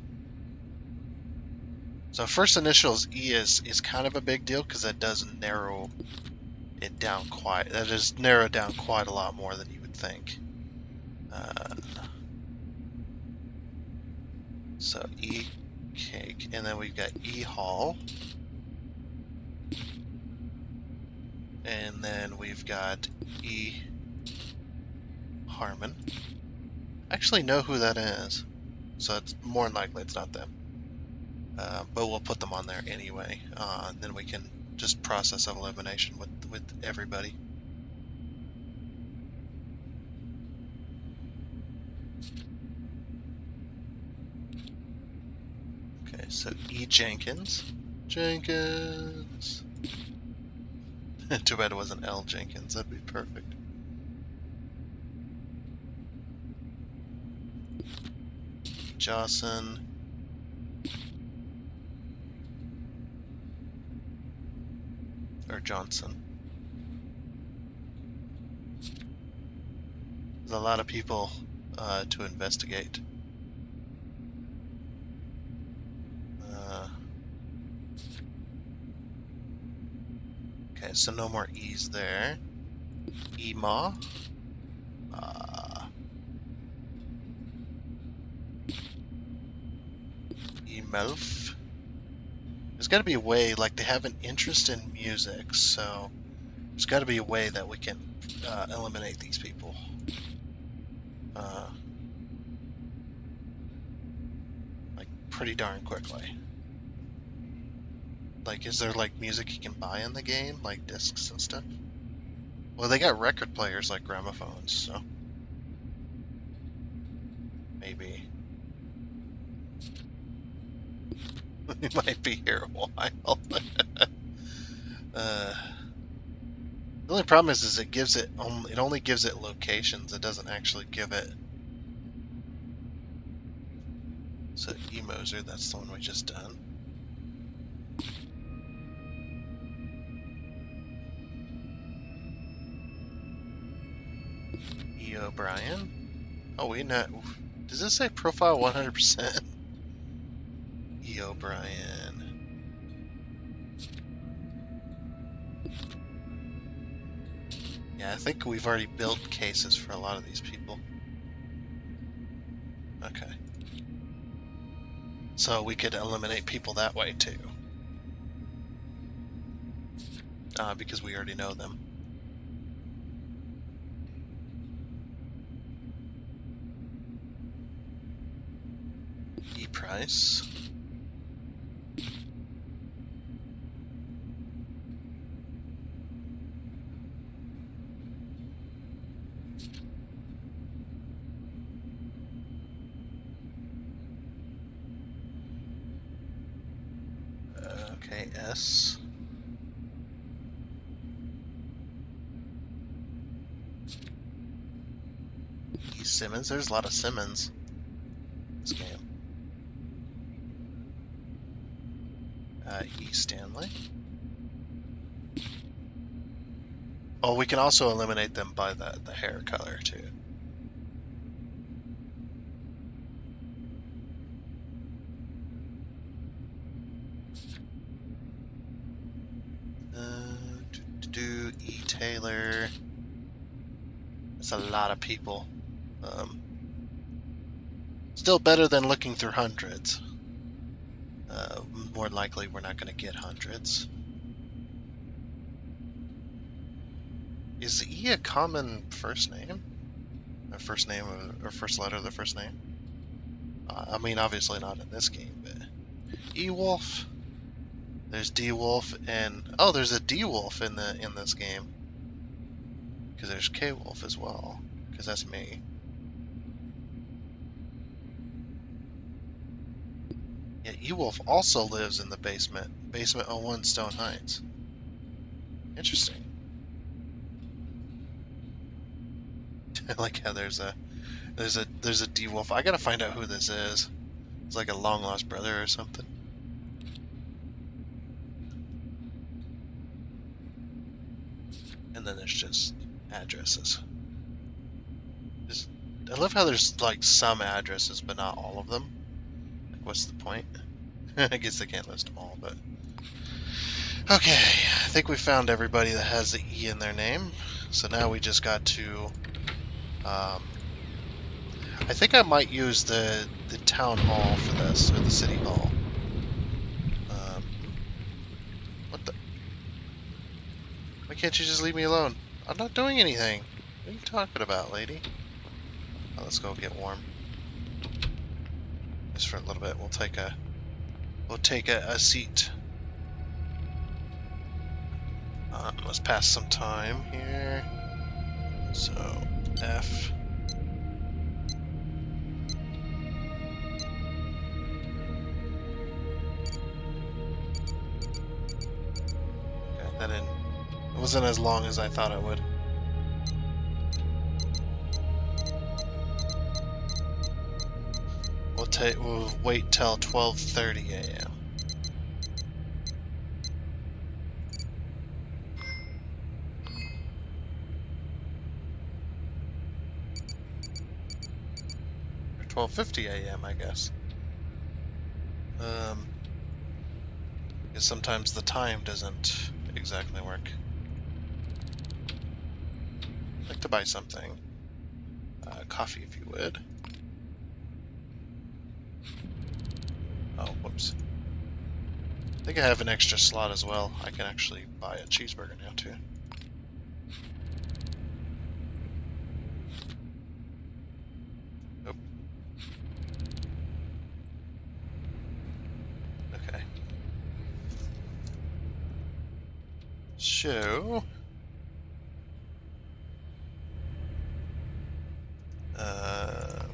So first initials E is kind of a big deal because that does narrow it down quite. That is narrowed down quite a lot more than you would think. So E cake, and then we've got E Hall, and then we've got E Harmon. I actually know who that is, so it's more than likely it's not them. But we'll put them on there anyway. And then we can just process of elimination with everybody. Okay, so E Jenkins. Jenkins. Too bad it wasn't L Jenkins. That'd be perfect. E Johnson. Or Johnson. There's a lot of people to investigate. Okay, so no more E's there. Ema. Emelf. There's got to be a way, like they have an interest in music, so there's got to be a way that we can eliminate these people. Like pretty darn quickly. Like, is there like music you can buy in the game, like discs and stuff? Well, they got record players like gramophones, so maybe we might be here a while. The only problem is it gives it only gives it locations. It doesn't actually give it. So E-Moser, that's the one we just done. E. O'Brien. Oh, we know. Does this say profile 100%? E. O'Brien. Yeah, I think we've already built cases for a lot of these people. Okay. So we could eliminate people that way too. Because we already know them. E. Price. Okay, S. E. Simmons. There's a lot of Simmons in this game. E. Stanley. Oh, we can also eliminate them by the hair color too. E. Taylor. That's a lot of people. Still better than looking through hundreds. More likely we're not going to get hundreds. Is E a common first name? Or first name or first letter of the first name? I mean, obviously not in this game, but E-Wolf. There's D-Wolf, and oh, there's a D-Wolf in this game. Because there's K-Wolf as well. Because that's me. Yeah, E-Wolf also lives in the basement. Basement 01 Stone Heights. Interesting. I like how there's a D-Wolf. I gotta find out who this is. It's like a long lost brother or something. And then there's just addresses. I love how there's like some addresses, but not all of them. Like, what's the point? I guess they can't list them all, but okay. I think we found everybody that has the E in their name. So now we just got to. I think I might use the town hall for this, or the city hall. What the? Why can't you just leave me alone? I'm not doing anything. What are you talking about, lady? Oh, let's go get warm. Just for a little bit. We'll take a seat. Let's pass some time here. So F. Okay, that didn't. It wasn't as long as I thought it would. We'll wait till 12:30 a.m. Or 12:50 a.m. I guess. Because sometimes the time doesn't exactly work. I'd like to buy something. Coffee, if you would. Oh, whoops. I think I have an extra slot as well. I can actually buy a cheeseburger now, too. Nope. Okay. So...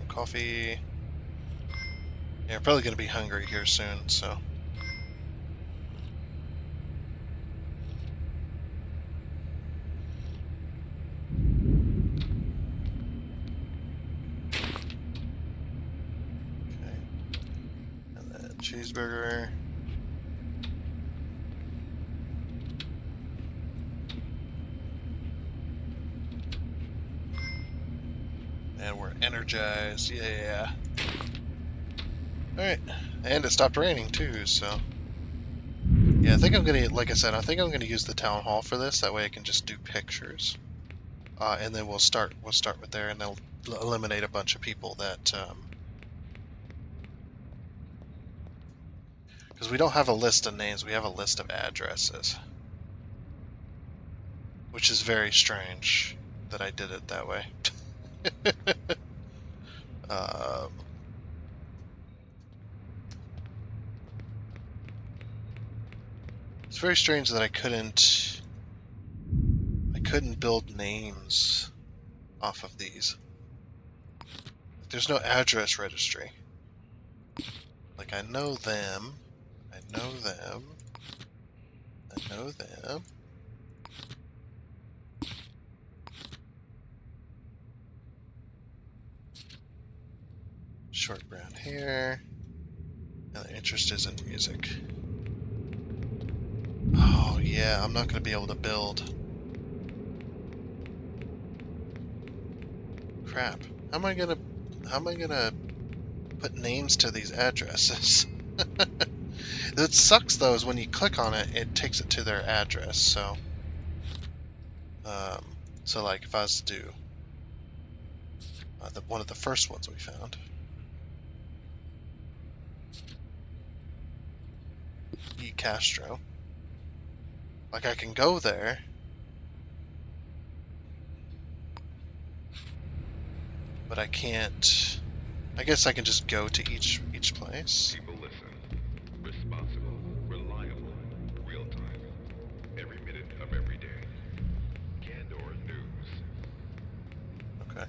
coffee... Yeah, we're probably going to be hungry here soon, so... Cheeseburger. And we're energized. Yeah. Alright. And it stopped raining too, so. Yeah, I think I'm gonna, like I said, I think I'm gonna use the town hall for this. That way I can just do pictures. And then we'll start with there, and they'll eliminate a bunch of people that, because we don't have a list of names, we have a list of addresses. Which is very strange that I did it that way. It's very strange that I couldn't build names off of these. There's no address registry. Like, I know them. I know them. I know them. Short brown hair. And the interest is in music. Oh, yeah, I'm not going to be able to build. Crap. How am I going to put names to these addresses? What sucks, though, is when you click on it, it takes it to their address, so... so, like, if I was to do one of the first ones we found. E. Castro. Like, I can go there. But I can't... I guess I can just go to each place. People listen. Responsible, reliable, real time. Every minute of every day. Candor News. Okay.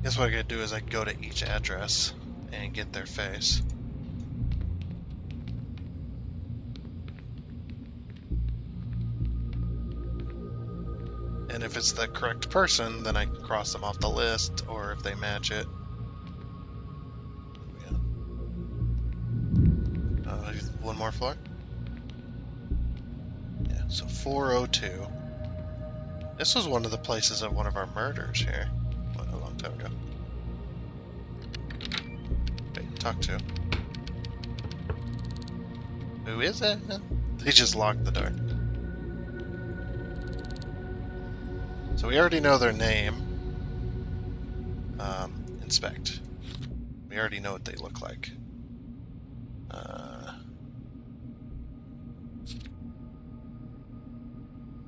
Guess what I gotta do is I can go to each address and get their face. And if it's the correct person, then I can cross them off the list, or if they match it. One more floor? Yeah, so 402. This was one of the places of one of our murders here. What, a long time ago. Wait, talk to. Who is it? They just locked the door. So we already know their name. Inspect. We already know what they look like.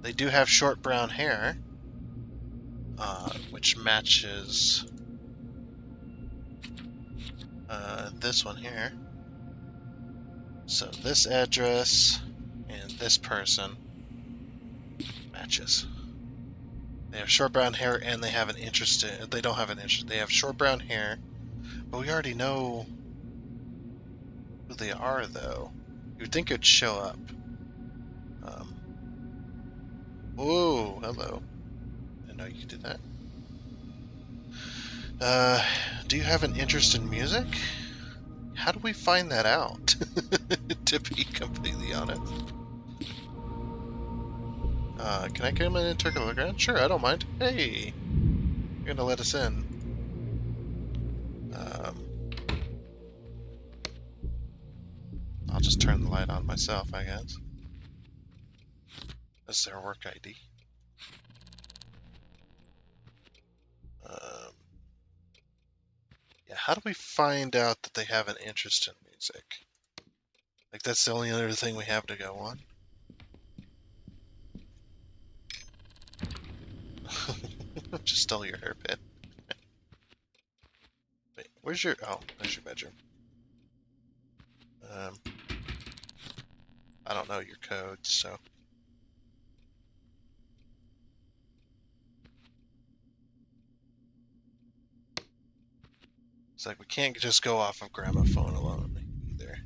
They do have short brown hair, which matches this one here. So this address and this person matches. They have short brown hair and they have an interest in, they don't have an interest. They have short brown hair, but we already know who they are though. You'd think it'd show up. Oh, hello. I know you could do that. Do you have an interest in music? How do we find that out? To be completely honest. Can I come in and take a look around? Sure, I don't mind. Hey, you're gonna let us in. I'll just turn the light on myself, I guess. That's their work ID. Yeah, how do we find out that they have an interest in music? Like, that's the only other thing we have to go on. Just stole your hairpin. Wait, where's your... Oh, there's your bedroom. I don't know your code, so... It's like we can't just go off of gramophone alone, either.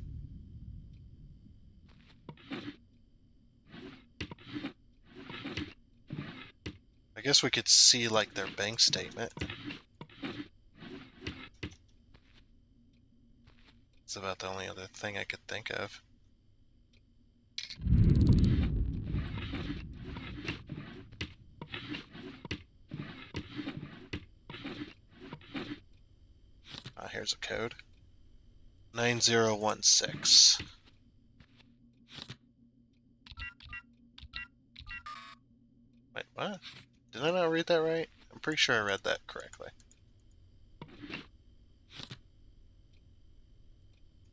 I guess we could see, like, their bank statement. It's about the only other thing I could think of. Here's a code. 9016. Wait, what? Did I not read that right? I'm pretty sure I read that correctly.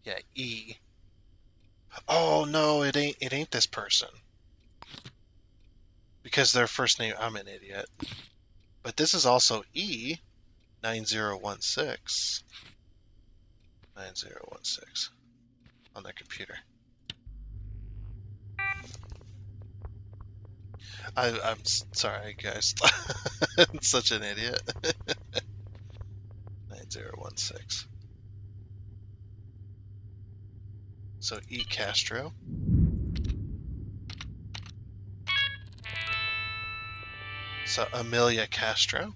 Yeah, E. Oh no, it ain't this person. Because their first name, I'm an idiot. But this is also E 9016. 9016 on their computer. I'm sorry, guys. I'm such an idiot. 9016. So E Castro. So Amelia Castro.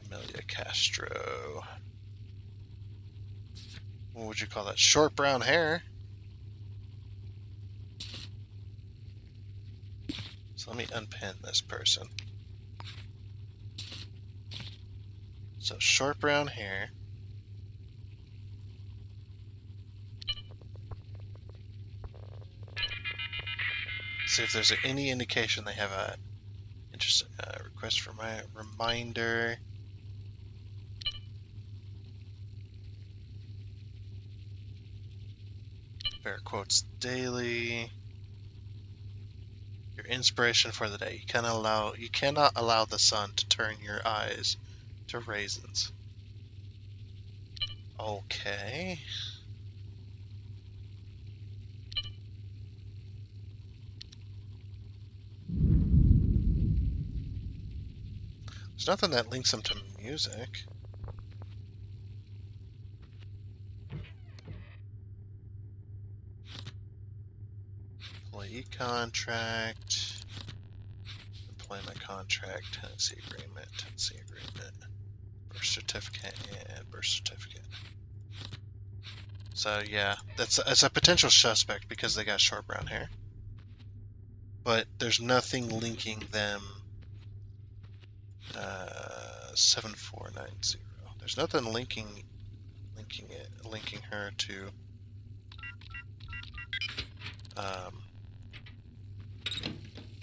Amelia Castro. What would you call that? Short brown hair. So let me unpin this person. So short brown hair. See if there's any indication they have a interesting request for my reminder. Fair quotes daily. Your inspiration for the day. You cannot allow the sun to turn your eyes to raisins. Okay. There's nothing that links them to music. Employee contract. Employment contract. Tenancy agreement. Tenancy agreement. Birth certificate and birth certificate. So yeah, that's a potential suspect because they got short brown hair. But there's nothing linking them. 7490. There's nothing linking her um,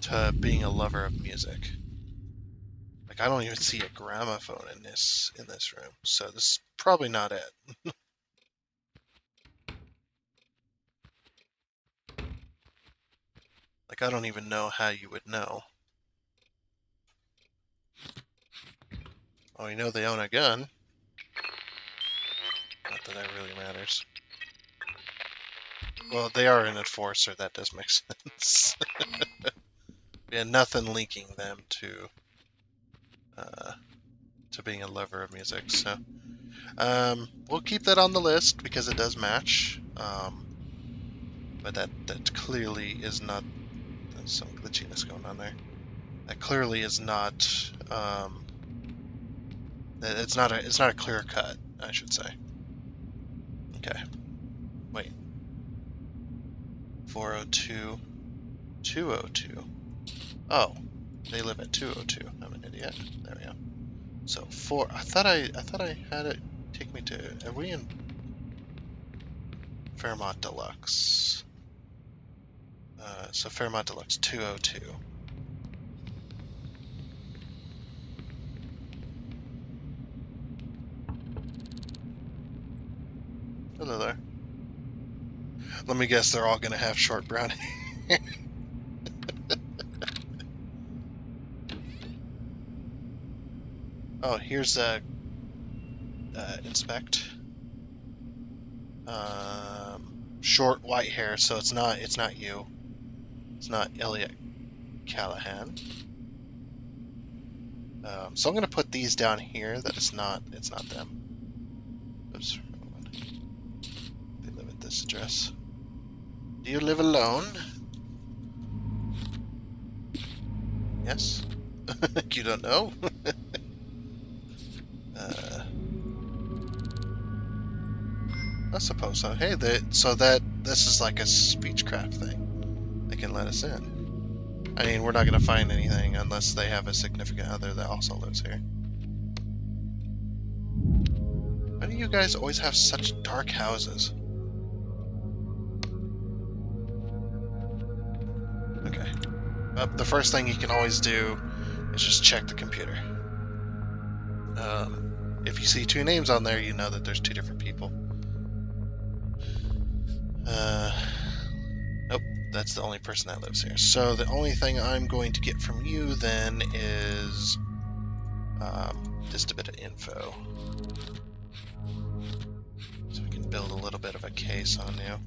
to being a lover of music. Like I don't even see a gramophone in this room, so this is probably not it. Like I don't even know how you would know. Oh, you know they own a gun. Not that that really matters. Well, they are an enforcer. That does make sense. Yeah, nothing linking them uh, to being a lover of music. So we'll keep that on the list because it does match. But that clearly is not. There's some glitchiness going on there. That clearly is not. It's not a clear cut, I should say. Okay. Wait. 402, 202. Oh, they live at 202. I'm an idiot. There we go. So four. I thought I had it take me to. Are we in Fairmont Deluxe? So Fairmont Deluxe 202. Hello there. Let me guess, they're all gonna have short brown hair. Oh, here's inspect. Short white hair, so it's not you. It's not Elliot Callahan. So I'm gonna put these down here. That it's not them. Oops. They live at this address. Do you live alone? Yes. You don't know? uh, I suppose so. Hey, so this is like a speechcraft thing. They can let us in. I mean, we're not gonna find anything unless they have a significant other that also lives here. Why do you guys always have such dark houses? Okay. The first thing you can always do is just check the computer. If you see two names on there, you know that there's two different people. Uh, nope, that's the only person that lives here. So the only thing I'm going to get from you then is just a bit of info. So we can build a little bit of a case on you.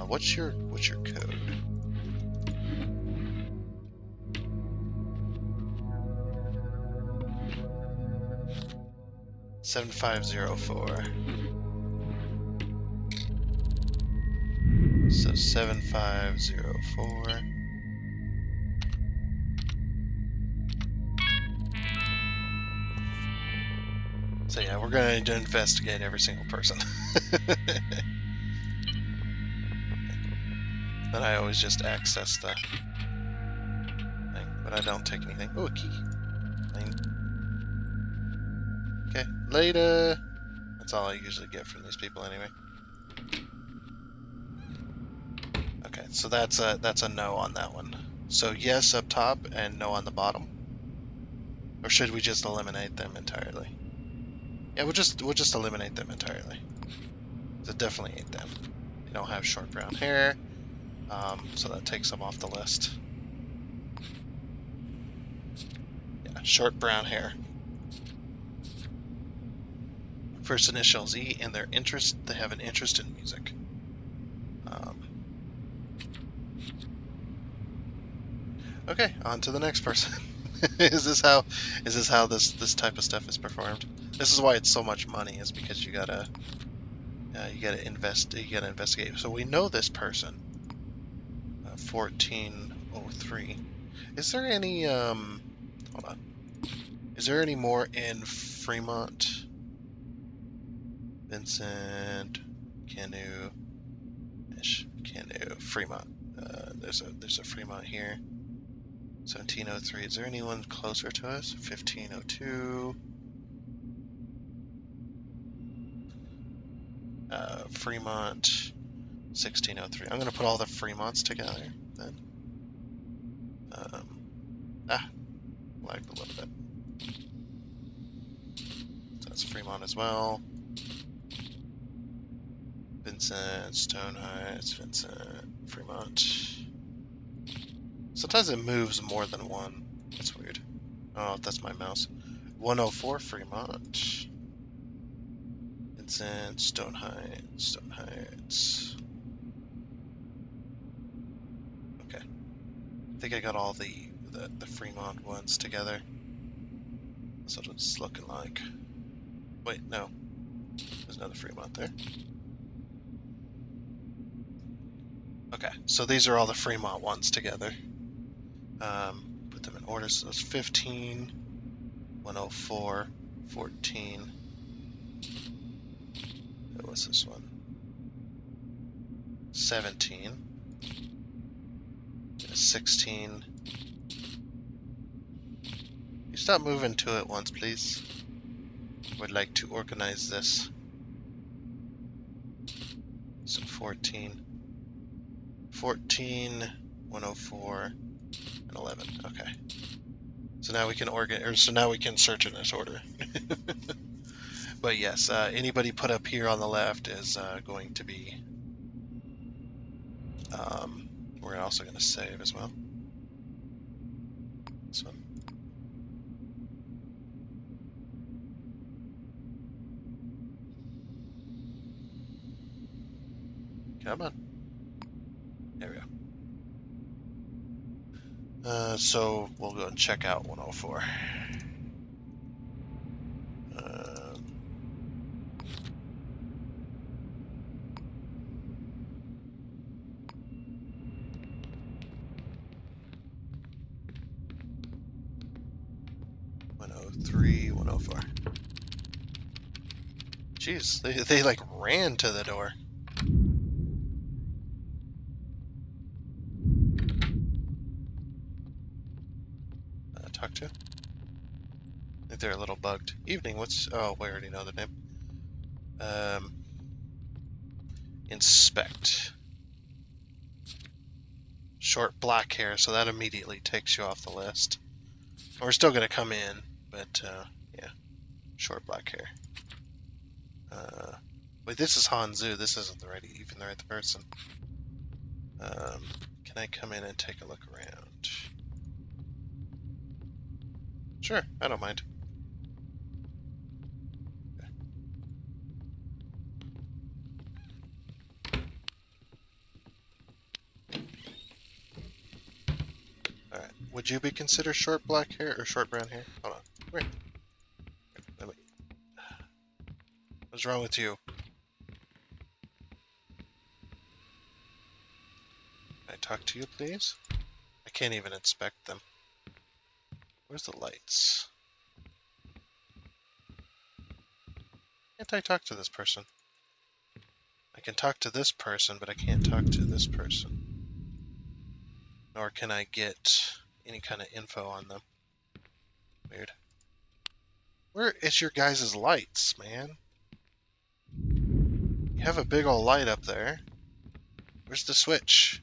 What's your code? $7504. So 7504. So yeah, we're going to investigate every single person. Then I always just access the thing, but I don't take anything. Oh, a key. Okay, later. That's all I usually get from these people anyway. Okay, so that's a no on that one. So yes up top and no on the bottom. Or should we just eliminate them entirely? Yeah, we'll just eliminate them entirely. It definitely ain't them. They don't have short brown hair, so that takes them off the list. Yeah, short brown hair. First initial Z and their interest. They have an interest in music. Okay, on to the next person. Is this how this type of stuff is performed? This is why it's so much money. Is because you gotta investigate. So we know this person. 1403. Is there any hold on? Is there any more in Fremont? Vincent, Canoe, Canoe, Fremont. There's a Fremont here. 1703. Is there anyone closer to us? 1502. Fremont. 1603. I'm going to put all the Fremonts together then. Lagged a little bit. So that's Fremont as well. Vincent, Stone Heights, Vincent, Fremont. Sometimes it moves more than one. That's weird. Oh, that's my mouse. 104 Fremont. Vincent, Stone Heights, Stone Heights. Okay. I think I got all the Fremont ones together. That's what it's looking like. Wait, no. There's another Fremont there. Okay, so these are all the Fremont ones together. Put them in order. So it's 15, 104, 14. What was this one? 17. 16. You stop moving to it once, please. Would like to organize this. So 14. 14, 104, and 11. Okay. So now we can search in this order. But yes, anybody put up here on the left is going to be. We're also going to save as well. This one. Come on. There we go. So we'll go and check out 104. 103, 104. Jeez, they like ran to the door. Talk to? I think they're a little bugged. Evening, oh, we already know the name. Inspect. Short black hair, so that immediately takes you off the list. We're still going to come in, but yeah, short black hair. Wait, this is Hanzu. This isn't even the right person. Can I come in and take a look around? Sure, I don't mind. Alright, would you be considered short black hair or short brown hair? Hold on. Wait. What's wrong with you? Can I talk to you, please? I can't even inspect them. Where's the lights? Can't I talk to this person? I can talk to this person, but I can't talk to this person. Nor can I get any kind of info on them. Weird. Where is your guys' lights, man? You have a big old light up there. Where's the switch?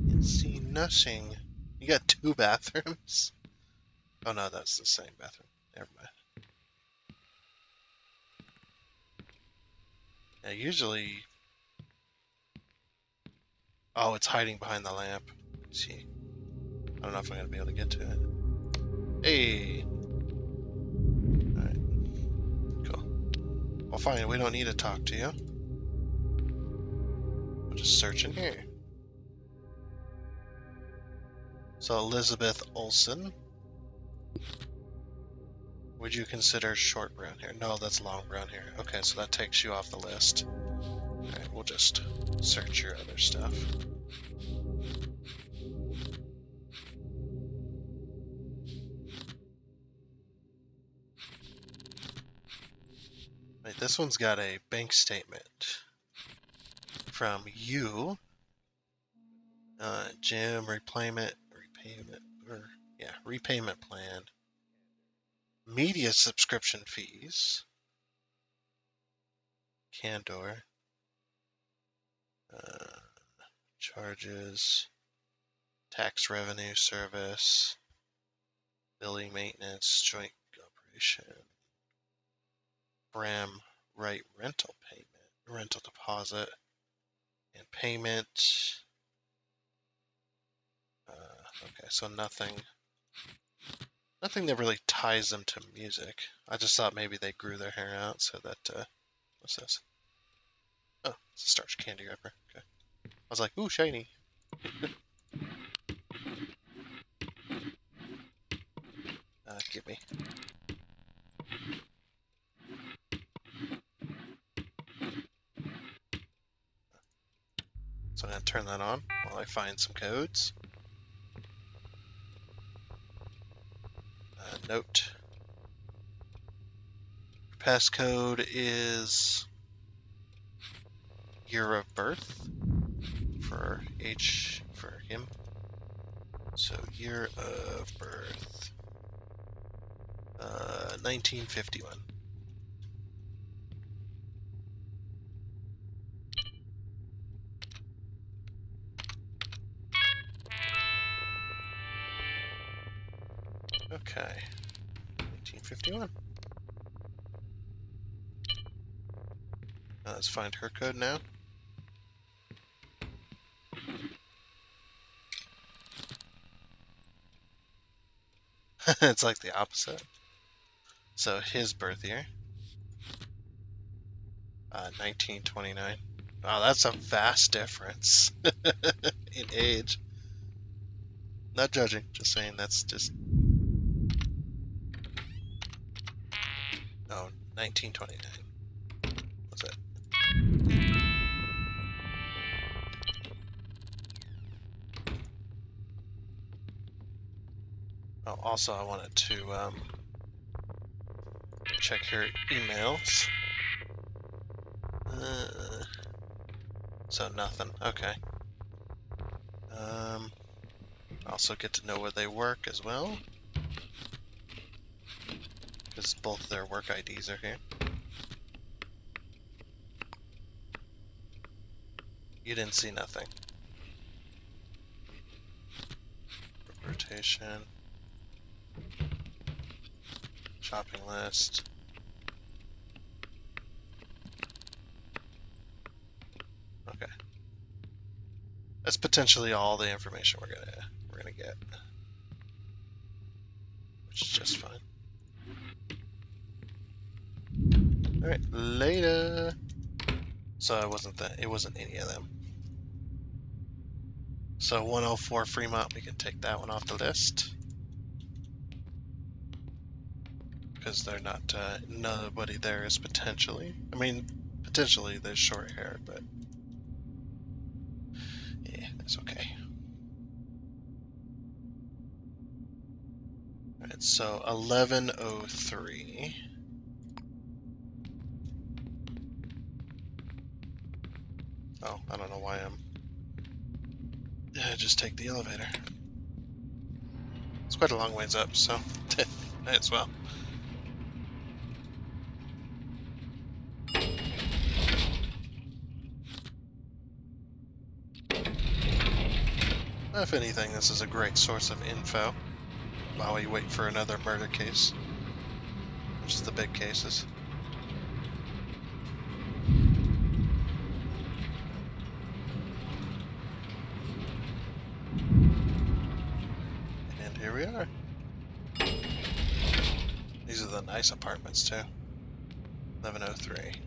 Can't see nothing. You got 2 bathrooms? Oh no, that's the same bathroom. Never mind. Yeah, usually... Oh, it's hiding behind the lamp. Let's see. I don't know if I'm going to be able to get to it. Hey! Alright. Cool. Well, fine. We don't need to talk to you. We'll just search in here. So, Elizabeth Olsen. Would you consider short brown hair? No, that's long brown hair. Okay, so that takes you off the list. Alright, we'll just search your other stuff. Right, this one's got a bank statement from you. Gym repayment, repayment plan. Media subscription fees. Candor. Charges. Tax revenue service. Billing maintenance. Joint operation. Bram right rental payment. Rental deposit. And payment. Okay, so nothing that really ties them to music. I just thought maybe they grew their hair out so that, what's this? Oh, it's a starch candy wrapper. Okay. I was like, ooh, shiny. Give me. So I'm going to turn that on while I find some codes. Note. Passcode is year of birth for him. So year of birth, 1951. Okay, 1951. Let's find her code now. It's like the opposite. So his birth year, 1929. Wow, that's a vast difference in age. Not judging, just saying that's just. Oh, 1929. What's it? Oh, also I wanted to check her emails. So nothing. Okay. Also get to know where they work as well, because both their work IDs are here. You didn't see nothing. Rotation. Shopping list. Okay. That's potentially all the information we're gonna get, which is just fine. All right, later. So it wasn't any of them. So 104 Fremont, we can take that one off the list because they're not. Nobody there is potentially. I mean, potentially there's short hair, but yeah, that's okay. All right, so 1103. Oh, I don't know why I'm. Yeah, just take the elevator. It's quite a long ways up, so might as well. If anything, this is a great source of info while we wait for another murder case, which is the big cases. And here we are. These are the nice apartments too. 1103.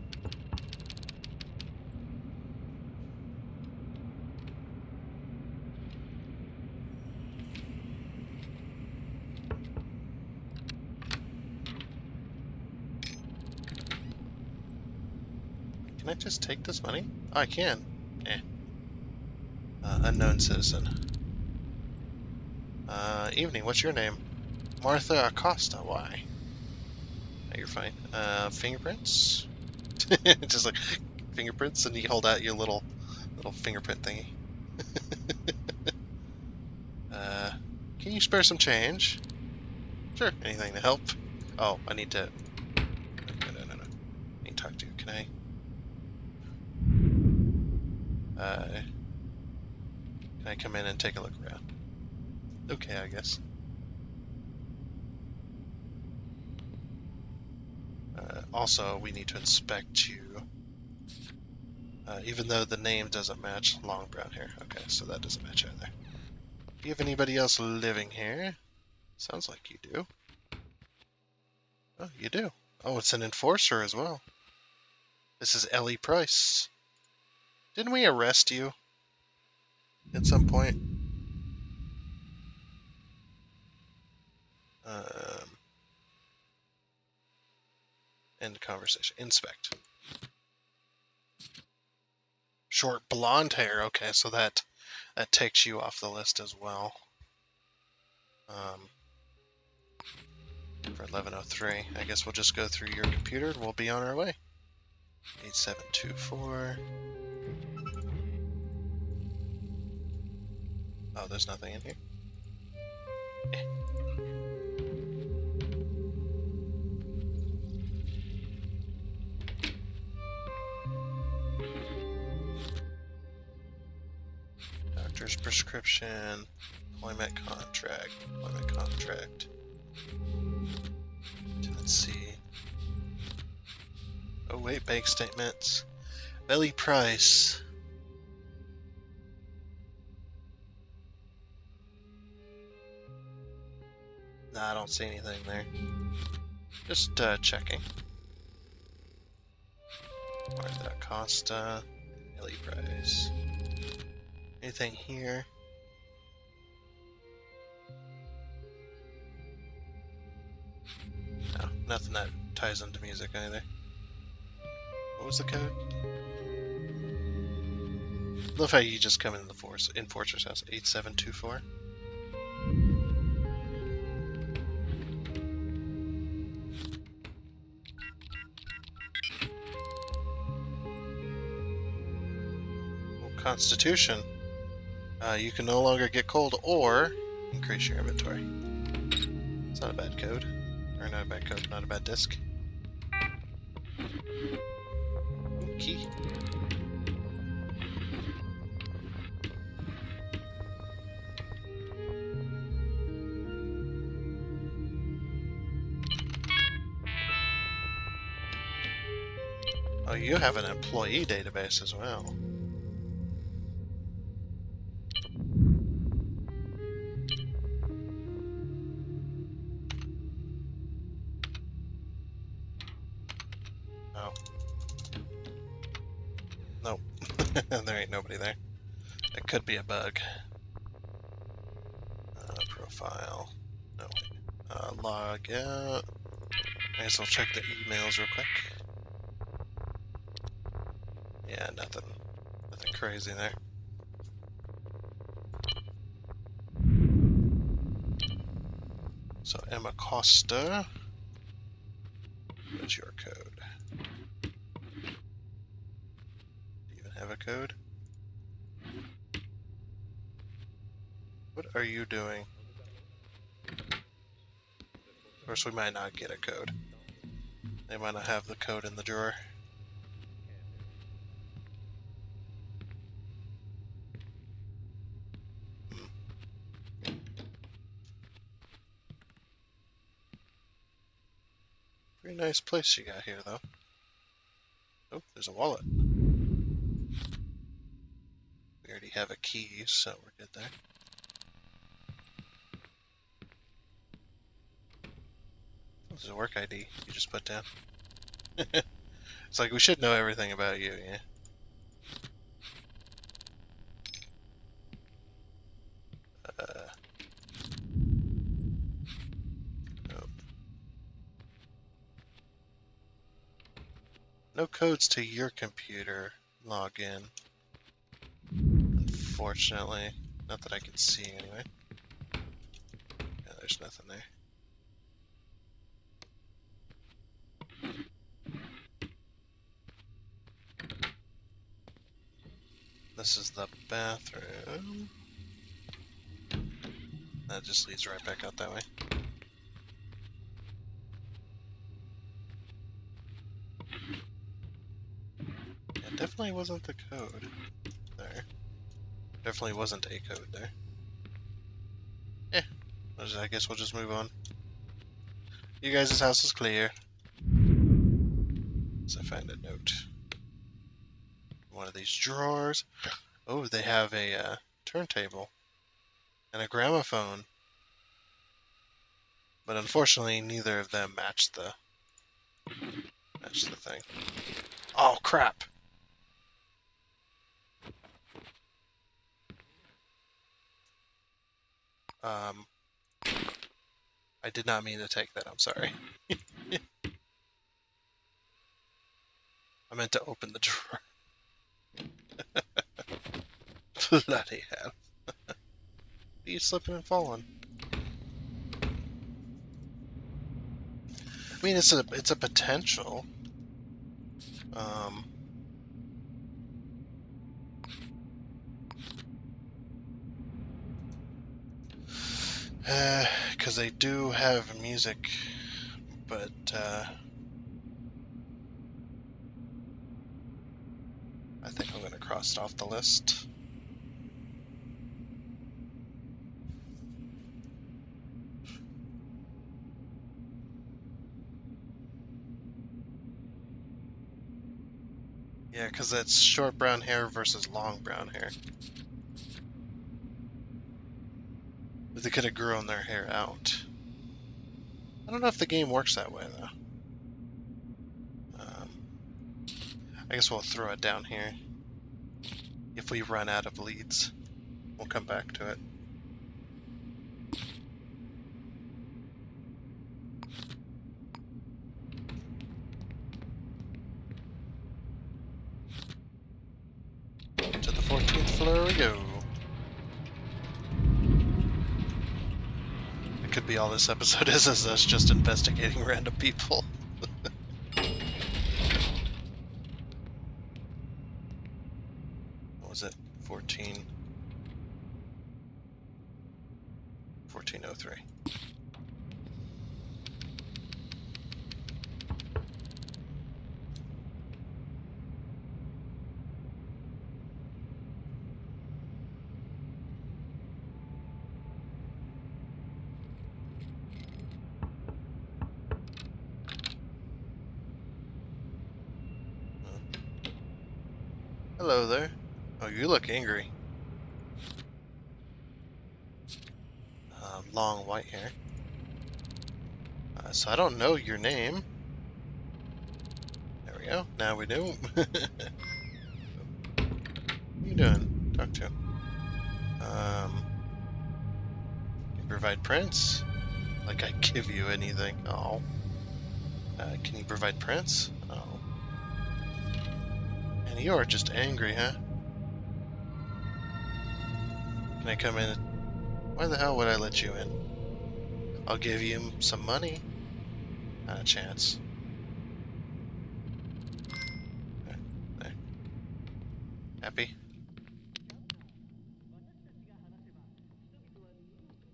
Can I just take this money? Oh, I can. Eh. Unknown citizen. Evening, what's your name? Martha Acosta, why? Oh, you're fine. Fingerprints? Just like fingerprints, and you hold out your little fingerprint thingy. Uh, can you spare some change? Sure. Anything to help? Oh, I need to. No. I need to talk to you. Can I come in and take a look around? Okay, I guess. Also, we need to inspect you. Even though the name doesn't match, long brown hair. Okay, so that doesn't match either. Do you have anybody else living here? Sounds like you do. Oh, you do. Oh, it's an enforcer as well. This is Ellie Price. Didn't we arrest you at some point? Um, End conversation. Inspect. Short blonde hair. Okay, so that takes you off the list as well. For 1103, I guess we'll just go through your computer and we'll be on our way. 8724. Oh, there's nothing in here. Doctor's prescription. Employment contract. Tenancy. Oh wait, bank statements. Belly price. Nah, I don't see anything there. Just checking. Martha Acosta. Belly price. Anything here? No, nothing that ties into music either. What was the code? Love how you just come in the Fortress House. 8724. Constitution. You can no longer get cold or increase your inventory. It's not a bad code. Or not a bad code, not a bad disc. Key. Oh, you have an employee database as well. Oh. Nope. There ain't nobody there. That could be a bug. Profile. No. Log out. I guess I'll check the emails real quick. Yeah, nothing crazy there. So Emma Costa. What's your code? Do you even have a code? What are you doing? Of course, we might not get a code. They might not have the code in the drawer. Pretty nice place you got here, though. Oh, there's a wallet. We already have a key, so we're good there. This is a work ID you just put down. It's like we should know everything about you, yeah? Nope. No codes to your computer login. Unfortunately. Not that I can see, anyway. Yeah, there's nothing there. This is the bathroom. That just leads right back out that way. It definitely wasn't the code there. Definitely wasn't a code there. Eh, I guess we'll just move on. You guys' house is clear. So I find a note. One of these drawers. Oh, they have a turntable and a gramophone. But unfortunately, neither of them match the thing. Oh crap! Um, I did not mean to take that. I'm sorry. I meant to open the drawer. Bloody hell! He's slipping and falling. I mean, it's a potential. Um, because they do have music, but I think I'm gonna cross it off the list. Yeah, because that's short brown hair versus long brown hair. But they could have grown their hair out. I don't know if the game works that way though. I guess we'll throw it down here. If we run out of leads, we'll come back to it. To the 14th floor we go. It could be all this episode is us just investigating random people. What was it? 1403. Hello there. Oh, you look angry. Long white hair. So I don't know your name. There we go. Now we do. What are you doing? Talk to him. Can you provide prints? Like I give you anything. Oh. Can you provide prints? Oh. And you are just angry, huh? Can I come in? Why the hell would I let you in? I'll give you some money. Not a chance. There. Happy?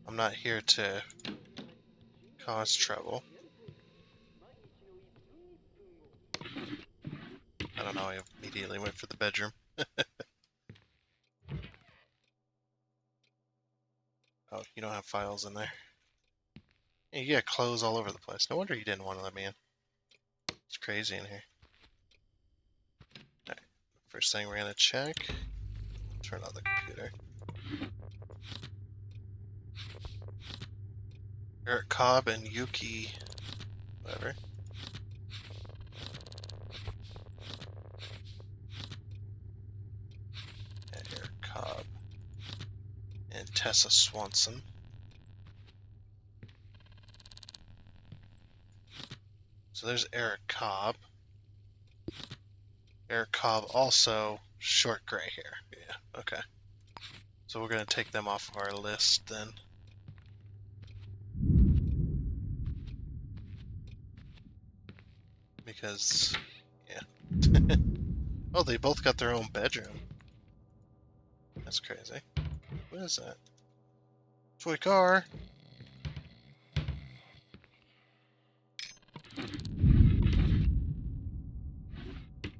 I'm not here to cause trouble. I don't know, I immediately went for the bedroom. Oh, you don't have files in there. Yeah, you got clothes all over the place. No wonder you didn't want to let me in. It's crazy in here. Alright, first thing we're gonna check. Turn on the computer. Eric Cobb and Yuki, whatever. Yeah, Eric Cobb and Tessa Swanson. So there's Eric Cobb. Eric Cobb also short gray hair. Yeah, okay. So we're gonna take them off of our list then. Because, yeah. Oh, they both got their own bedroom. That's crazy. What is that? Toy car.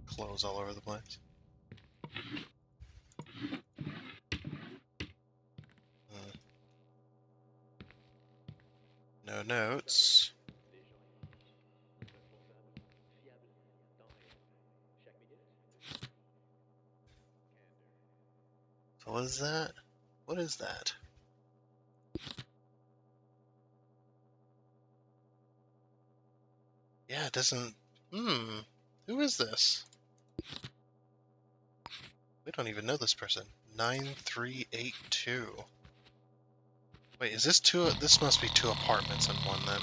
Clothes all over the place. No notes. So what is that? What is that? Yeah, it doesn't... Who is this? We don't even know this person. 9382. Wait, is this two... This must be two apartments in one, then.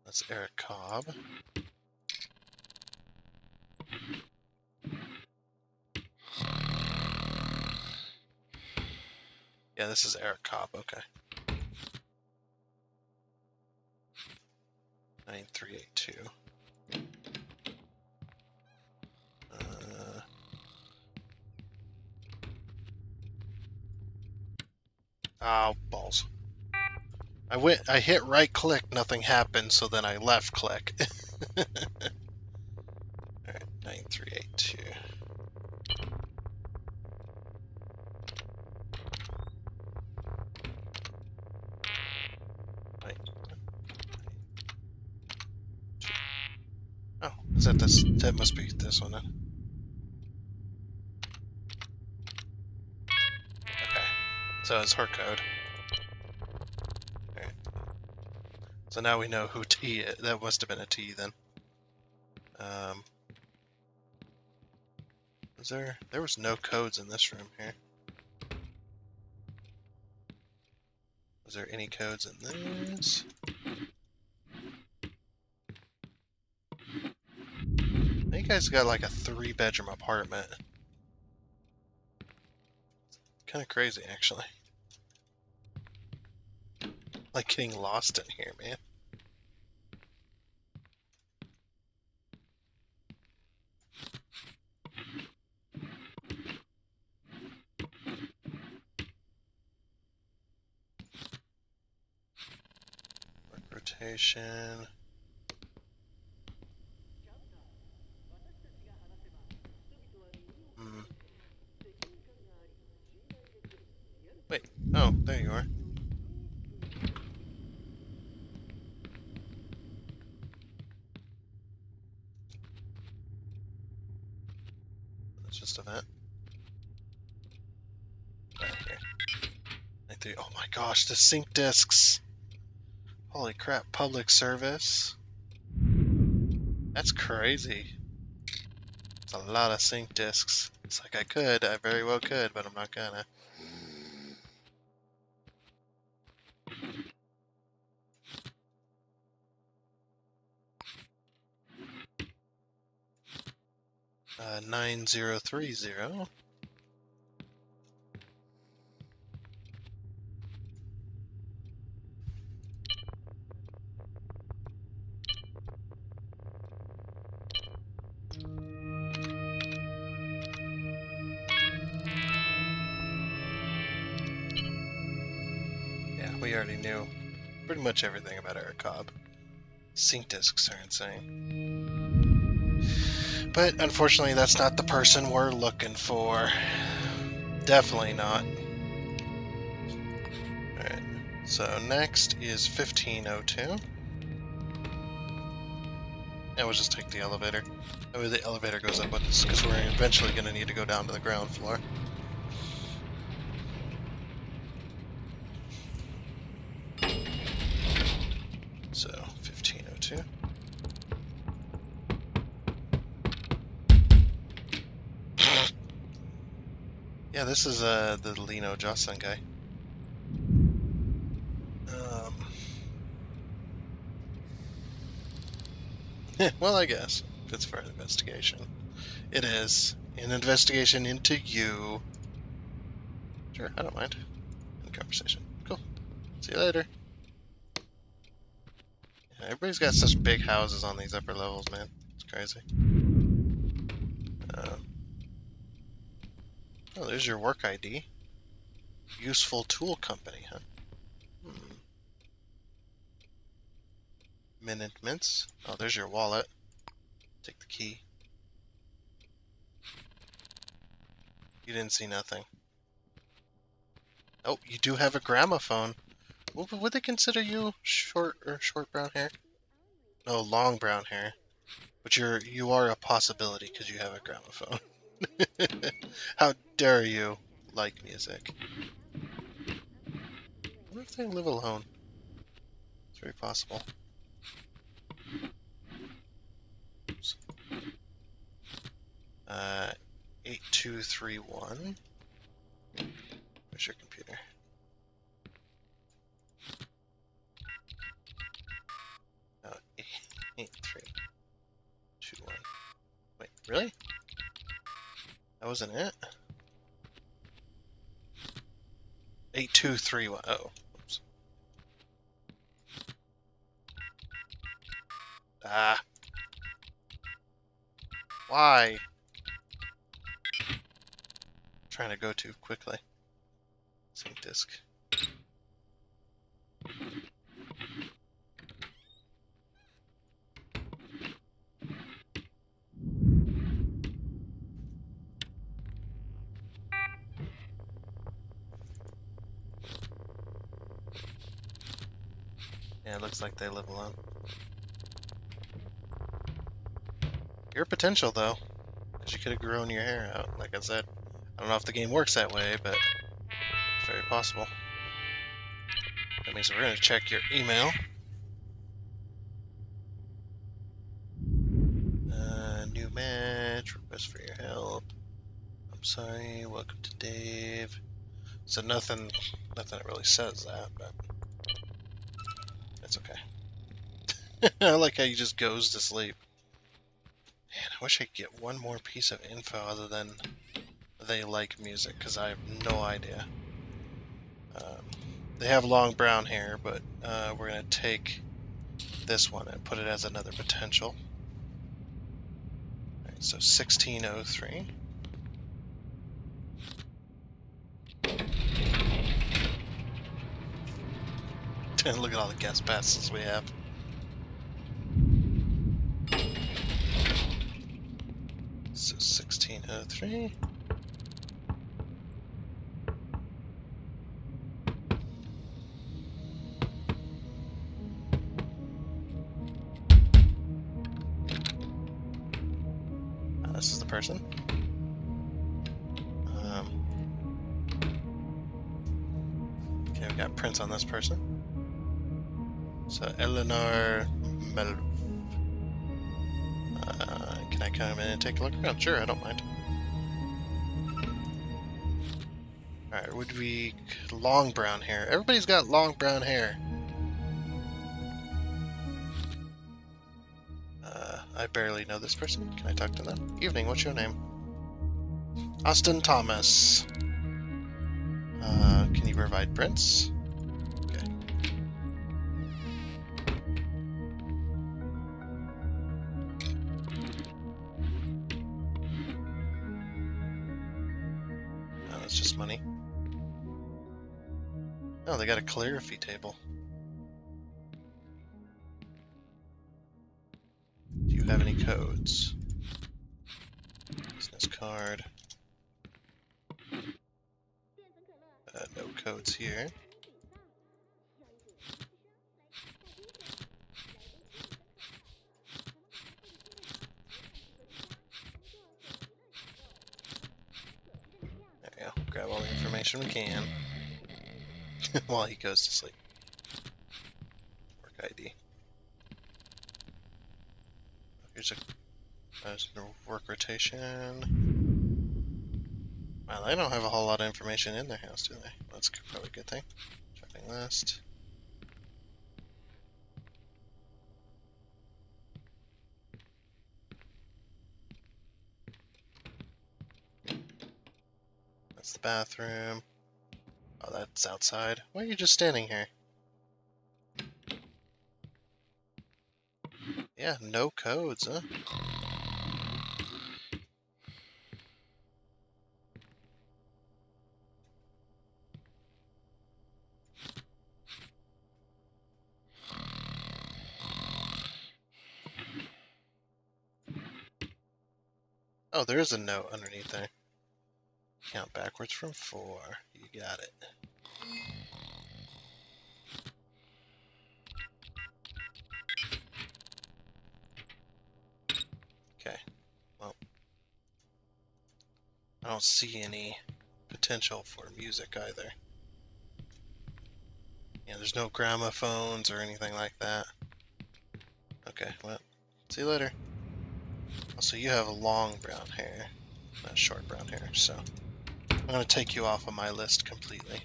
That's Eric Cobb. Yeah, this is Eric Cobb, okay. 9382. Oh, balls. I hit right click, nothing happened, so then I left click. Alright, 9382. Wait. Oh, is that this? That must be this one then. Okay. So it's her code. Alright. So now we know who T is. That must have been a T then. There was no codes in this room here. Was there any codes in this? You guys got like a 3-bedroom apartment. Kind of crazy, actually. Like getting lost in here, man. Work rotation. Wait. Oh, there you are. That's just a vent. Right here. Right there. Oh my gosh, the sync discs. Holy crap, public service. That's crazy. It's a lot of sync discs. It's like I very well could, but I'm not gonna. Uh, 9030. Yeah, we already knew pretty much everything about Eric Cobb. Sync discs are insane. But unfortunately, that's not the person we're looking for. Definitely not. Alright, so next is 1502. And we'll just take the elevator. That way the elevator goes up with us, because we're eventually going to need to go down to the ground floor. So, 1502. Yeah, this is the Lino Jocelyn guy. Well, I guess if it's for an investigation, it is an investigation into you. Sure, I don't mind. End conversation. Cool. See you later. Yeah, everybody's got such big houses on these upper levels, man. It's crazy. Oh, there's your work ID. Useful tool company, huh? Hmm. Minute mints. Oh, there's your wallet. Take the key. You didn't see nothing. Oh, you do have a gramophone. Would they consider you short or short brown hair? No, long brown hair. But you are a possibility because you have a gramophone. How dare you like music? What if they live alone? It's very possible. Oops. 8231. Where's your computer? Oh, 8321. Wait, really? That wasn't it? 8231. Oh, oops. Ah, why? Trying to go too quickly. Sync disk. Yeah, it looks like they live alone. Your potential, though, because you could have grown your hair out. Like I said, I don't know if the game works that way, but it's very possible. That means we're going to check your email. New match, request for your help. I'm sorry, welcome to Dave. So nothing that really says that, but it's okay. I like how he just goes to sleep. Man, I wish I could get one more piece of info other than they like music, because I have no idea. They have long brown hair, but we're going to take this one and put it as another potential. Alright, so 1603. Look at all the guest passes we have. So 1603. This is the person. Okay, we got prints on this person. So Eleanor Mel. Can I come in and take a look around? Sure, I don't mind. Alright, would we... long brown hair. Everybody's got long brown hair. I barely know this person. Can I talk to them? Evening, what's your name? Austin Thomas. Can you provide prints? Okay. No, that's just money. Oh, they got a calligraphy table. Do you have any codes? Business card. No codes here. There we go. Grab all the information we can while he goes to sleep. Work ID. Here's a work rotation. Well, they don't have a whole lot of information in their house, do they? That's probably a good thing. Shopping list. That's the bathroom. Oh, that's outside. Why are you just standing here? Yeah, no codes, huh? Oh, there is a note underneath there. Count backwards from 4. You got it. Okay. Well, I don't see any potential for music either. Yeah, there's no gramophones or anything like that. Okay, well, see you later. Also, you have long brown hair, not short brown hair, so I'm going to take you off of my list completely.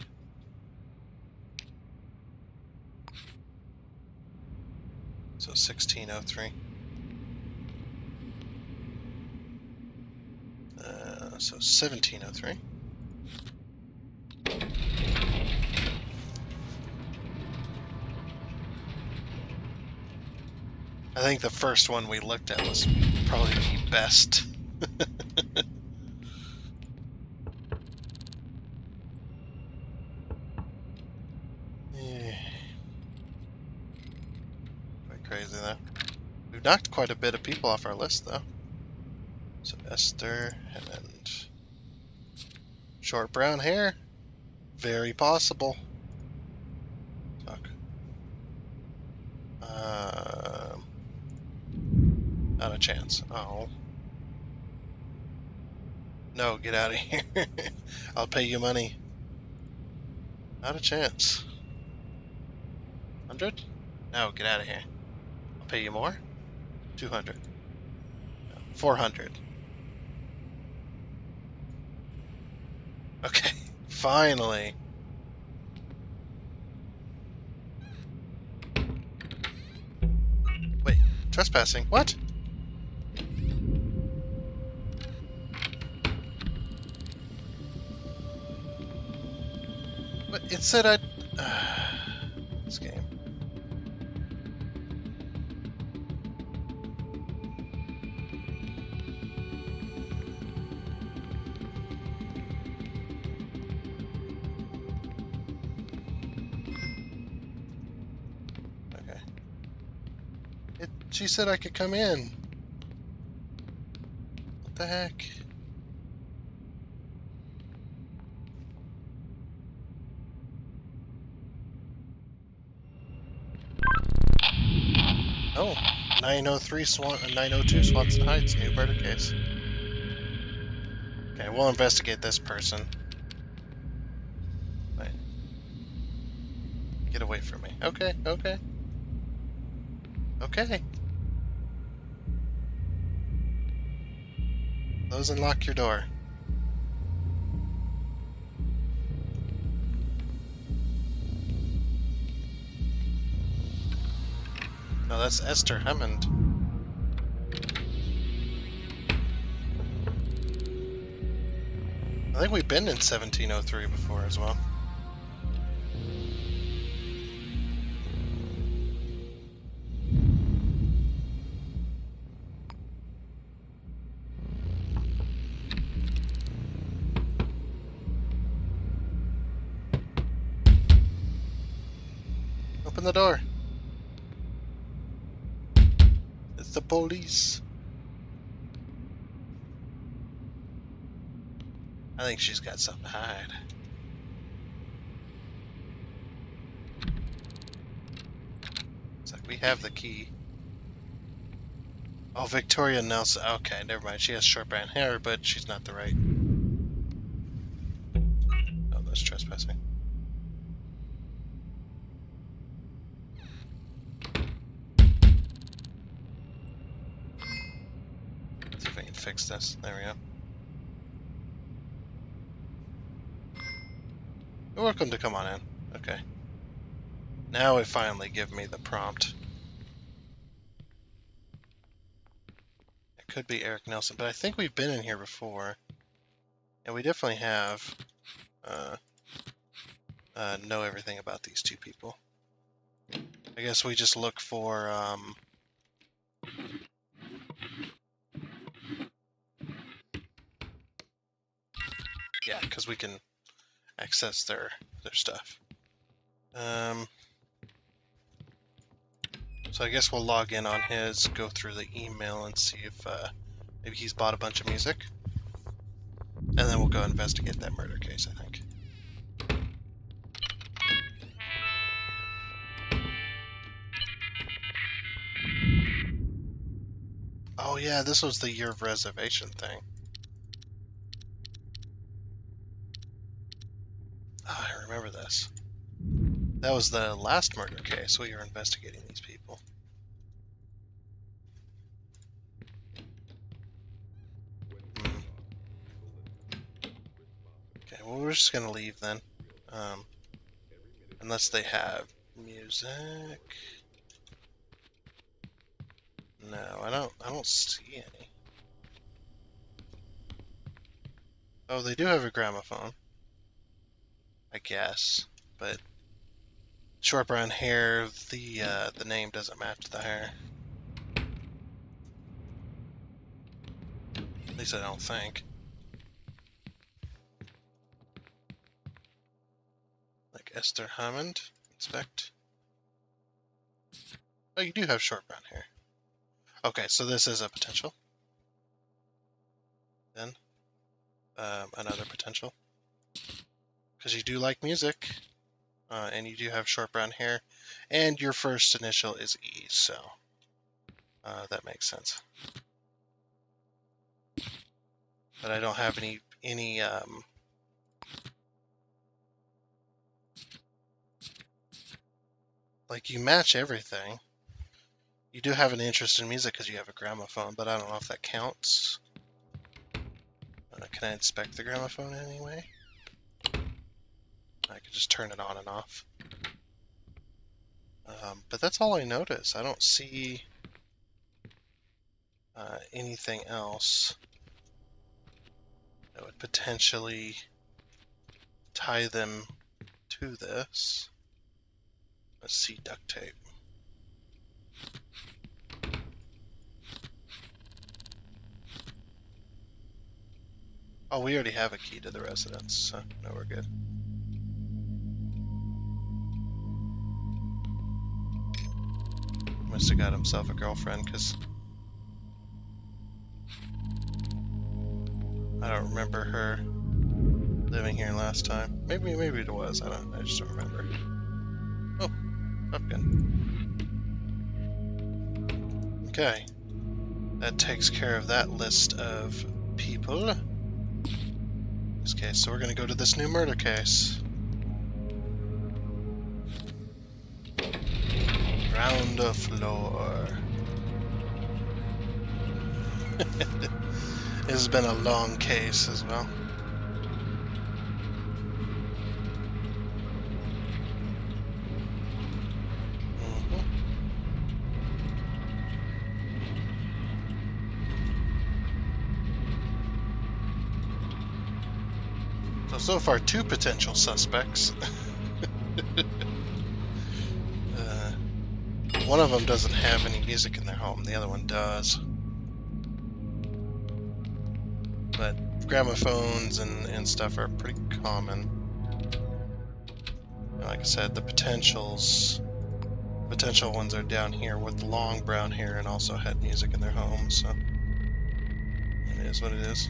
So 1603. So 1703. I think the first one we looked at was probably the best. Quite crazy though. We've knocked quite a bit of people off our list though. So Esther and short brown hair. Very possible. Fuck. Not a chance. Oh. No, get out of here. I'll pay you money. Not a chance. 100? No, get out of here. I'll pay you more? 200. 400. Okay, finally. Wait, trespassing? What? But it said I'd. This game. Okay. She said I could come in. What the heck? Oh, 903 902 Swanson Heights, new murder case. Okay, we'll investigate this person. Wait. Get away from me. Okay, okay. Okay. Close and lock your door. No, that's Esther Hammond. I think we've been in 1703 before as well. Open the door. It's the police. I think she's got something to hide. It's like we have the key. Oh, Victoria Nelson. Okay, never mind. She has short brown hair, but she's not the right. Oh, that's trespassing. Let's see if I can fix this. There we go. You're welcome to come on in. Okay. Now it finally give me the prompt. It could be Eric Nelson, but I think we've been in here before. And we definitely have know everything about these two people. I guess we just look for yeah, because we can access their stuff. So I guess we'll log in on his, go through the email, and see if Maybe he's bought a bunch of music. And then we'll go investigate that murder case, I think. Oh yeah, this was the year of reservation thing. Oh, I remember this. That was the last murder case. We were investigating these people. Okay, well, we're just gonna leave then. Unless they have music. No, I don't see any. Oh, they do have a gramophone. I guess, but short brown hair. The name doesn't match the hair. At least I don't think. Like Esther Hammond. Inspect. Oh, you do have short brown hair. Okay, so this is a potential. Then, another potential. Because you do like music, and you do have short brown hair, and your first initial is E, so that makes sense. But I don't have any like, you match everything. You do have an interest in music because you have a gramophone, but I don't know if that counts. Can I inspect the gramophone anyway? I could just turn it on and off. But that's all I notice. I don't see anything else that would potentially tie them to this. Let's see, duct tape. Oh, we already have a key to the residence, so no, we're good. Must have got himself a girlfriend, because I don't remember her living here last time. Maybe it was. I just don't remember. Oh, Pumpkin. Okay. That takes care of that list of people. In this case, so we're gonna go to this new murder case. Round the floor. This has been a long case as well. So far, 2 potential suspects. One of them doesn't have any music in their home, the other one does. But gramophones and stuff are pretty common. And like I said, the potential ones are down here with long brown hair and also had music in their home, so it is what it is.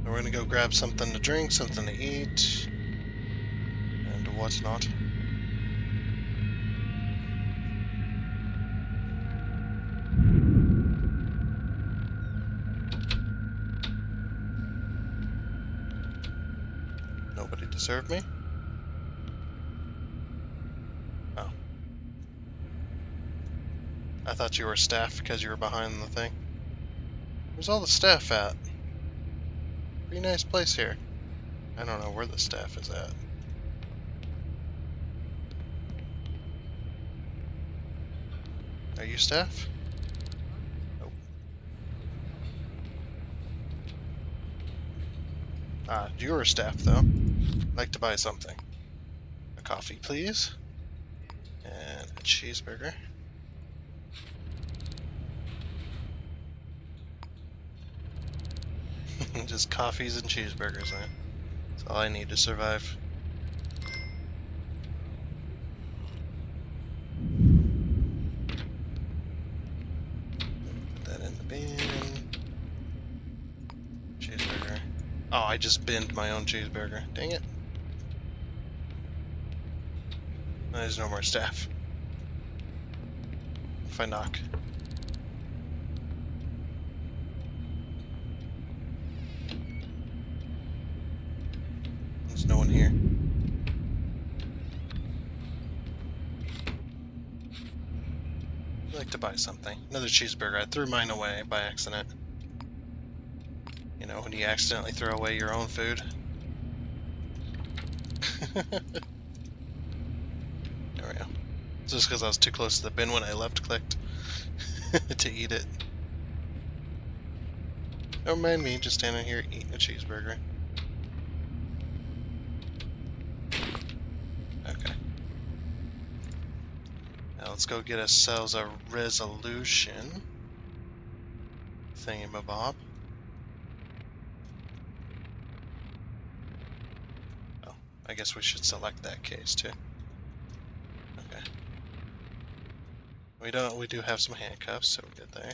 We're gonna go grab something to drink, something to eat, and whatnot. Nobody deserved me? Oh. I thought you were staff because you were behind the thing. Where's all the staff at? Pretty nice place here. I don't know where the staff is at. Are you staff? Nope. Ah, you're a staff though. I'd like to buy something. A coffee, please. And a cheeseburger. Just coffees and cheeseburgers, man. That's all I need to survive. I just binned my own cheeseburger. Dang it. There's no more staff. If I knock. There's no one here. I'd like to buy something. Another cheeseburger. I threw mine away by accident. You know, when you accidentally throw away your own food. There we go. Just because I was too close to the bin when I left-clicked to eat it. Don't mind me just standing here eating a cheeseburger. Okay. Now let's go get ourselves a resolution thingamabob. Oh, I guess we should select that case too. Okay. We do have some handcuffs, so we're good there.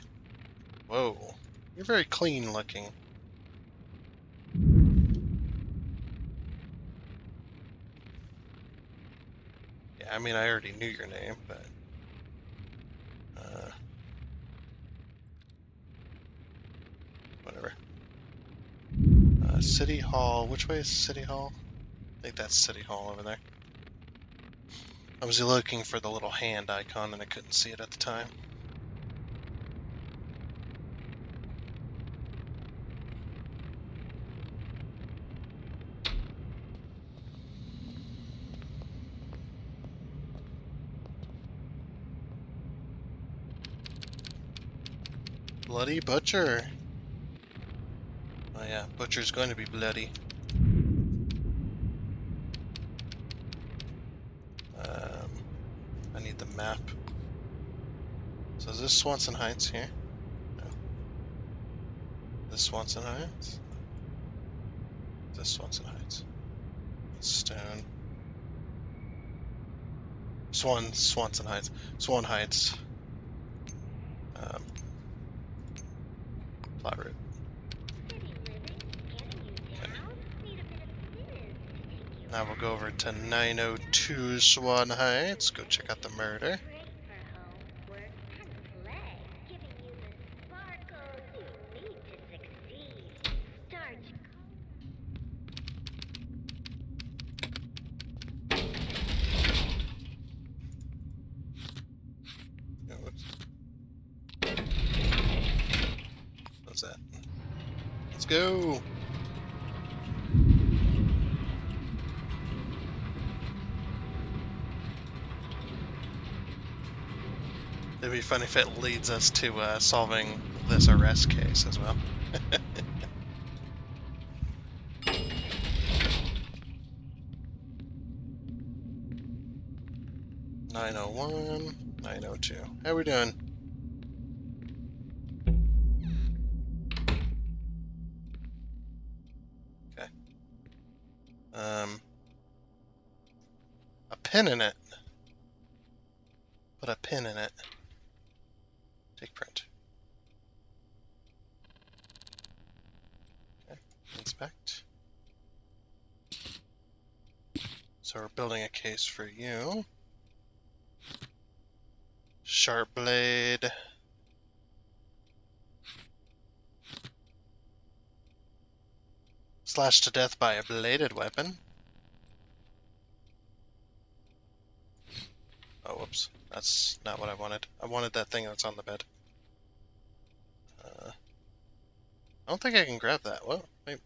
Whoa. You're very clean looking. Yeah, I mean, I already knew your name, but... whatever. City Hall. Which way is City Hall? I think that's City Hall over there. I was looking for the little hand icon and I couldn't see it at the time. Bloody Butcher. Oh yeah, Butcher's going to be bloody. I need the map. So is this Swanson Heights here? No. This Swanson Heights? This Swanson Heights. Stone. Swanson Heights. Swan Heights. Plot route. Now we'll go over to 902 Swan Heights, go check out the murder. What's that? Let's go! It'd be funny if it leads us to solving this arrest case as well. 901, 902. How we doing? Okay. A pin in it. Put a pin in it. Take print. Okay. Inspect. So we're building a case for you. Sharp blade. Slashed to death by a bladed weapon. Oh, whoops. That's not what I wanted. I wanted that thing that's on the bed. I don't think I can grab that. Whoa, wait.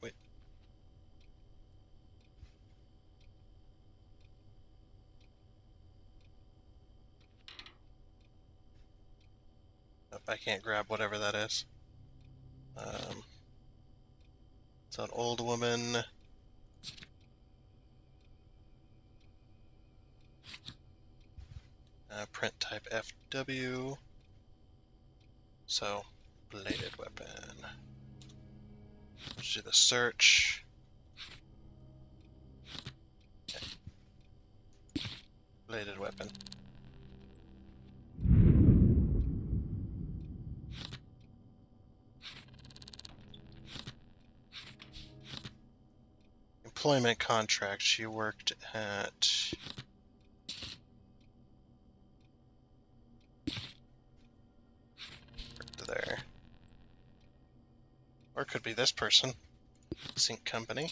Nope, I can't grab whatever that is. It's an old woman. Print type FW. So, bladed weapon. Let's do the search. Okay. Bladed weapon. employment contract. She worked at... there. Or it could be this person. Sync company.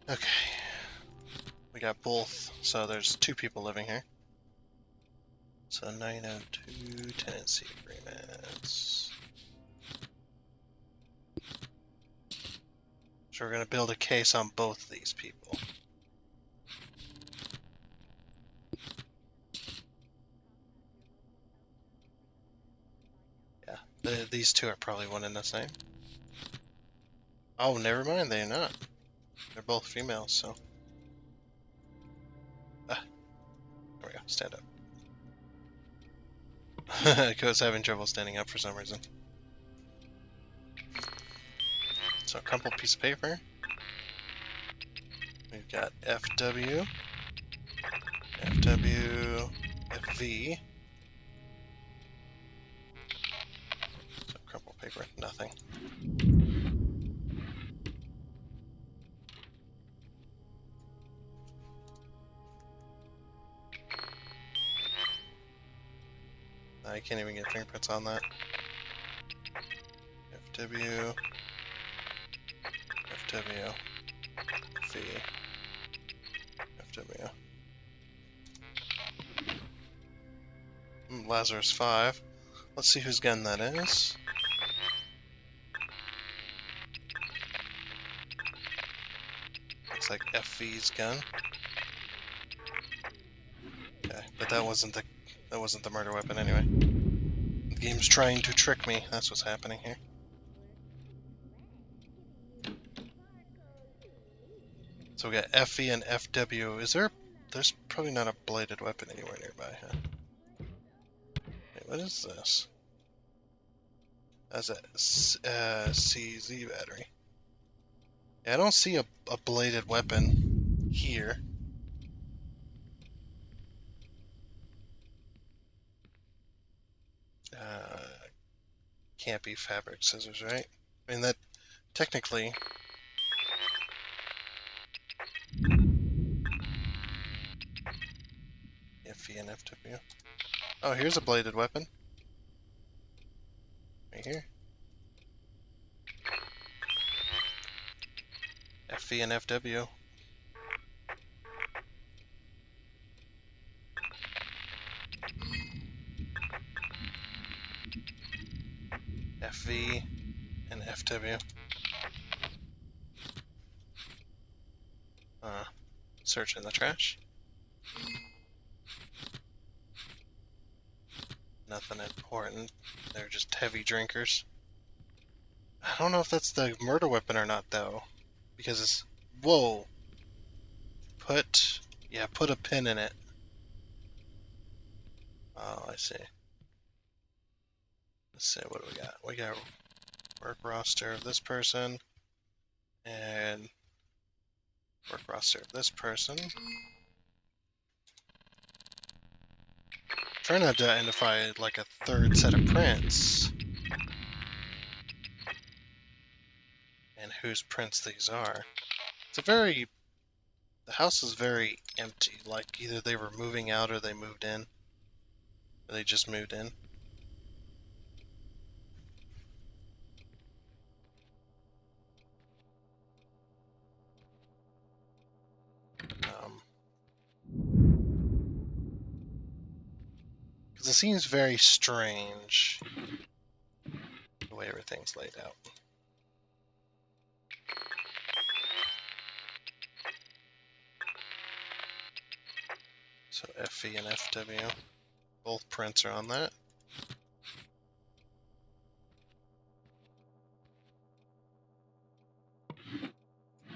Okay. We got both, so there's 2 people living here. So 902 tenancy agreements. So we're going to build a case on both of these people. Yeah, these 2 are probably one and the same. Oh, never mind, they're not. They're both females, so... there we go, stand up. Co's having trouble standing up for some reason. So a crumpled piece of paper. We've got FW, FW, FV. So crumpled paper, nothing. I can't even get fingerprints on that. FW, FW, V, FW. Lazarus 5. Let's see whose gun that is. Looks like FV's gun. Okay, but that wasn't the murder weapon anyway. The game's trying to trick me. That's what's happening here. So we got FV and FW. There's probably not a bladed weapon anywhere nearby, huh? Wait, what is this? That's a CZ battery. Yeah, I don't see a bladed weapon here. Can't be fabric scissors, right? I mean, that technically... FV and FW. Oh, here's a bladed weapon. Right here. FV and FW. FV and FW. Search in the trash. Nothing important. They're just heavy drinkers. I don't know if that's the murder weapon or not, though. Because it's... Whoa! Put a pin in it. Oh, I see. Let's see, what do we got? We got work roster of this person. And work roster of this person. Trying to identify like a third set of prints. And whose prints these are. The house is very empty, like either they were moving out or they moved in. Or they just moved in. Because it seems very strange the way everything's laid out. So FV and FW, both prints are on that.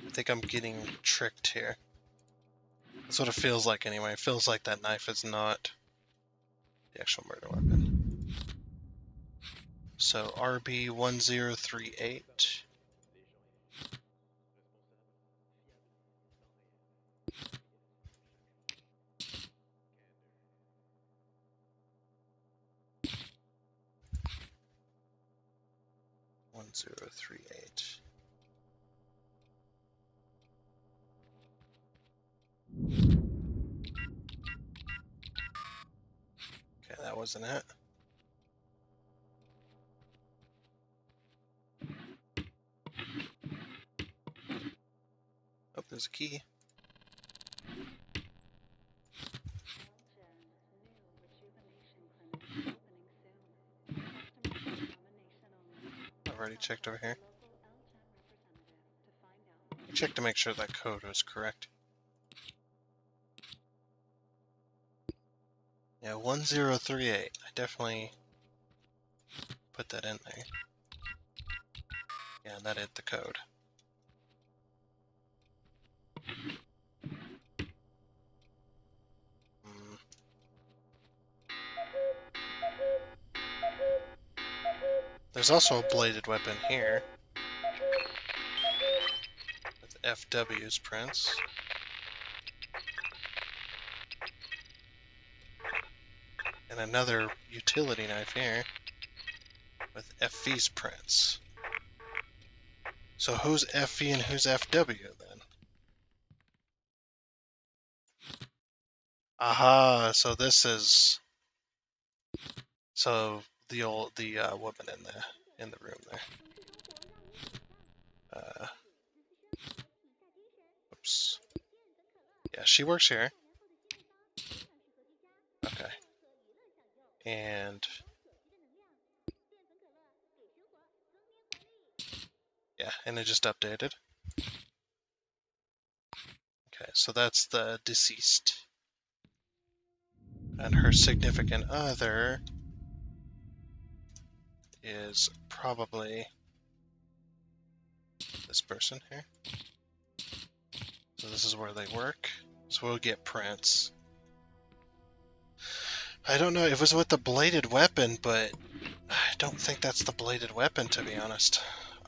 I think I'm getting tricked here. That's what it feels like anyway. It feels like that knife is not the actual murder weapon. So RB1038. 1038. Okay, that wasn't it. Oh, there's a key. I've already checked over here. I checked to make sure that code was correct. Yeah, 1038. I definitely put that in there. Yeah, that hit the code. Mm. There's also a bladed weapon here with FW's prints. And another utility knife here with FV's prints. So who's FV and who's FW then? Aha, so this is the woman in the room there. Oops. Yeah, she works here. Okay. And yeah, and it just updated. Okay, so that's the deceased. And her significant other is probably this person here. So this is where they work. So we'll get prints. I don't know, it was with the bladed weapon, but I don't think that's the bladed weapon, to be honest.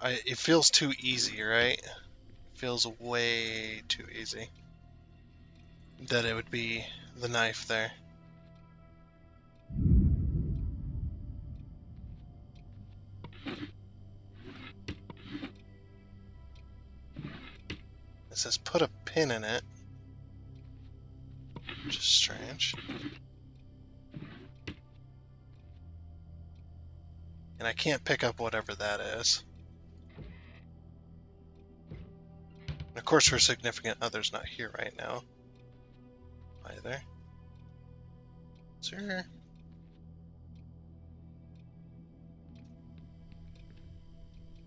It feels too easy, right? It feels way too easy that it would be the knife there. It says put a pin in it, which is strange. And I can't pick up whatever that is. And of course her significant other's not here right now either. Sure.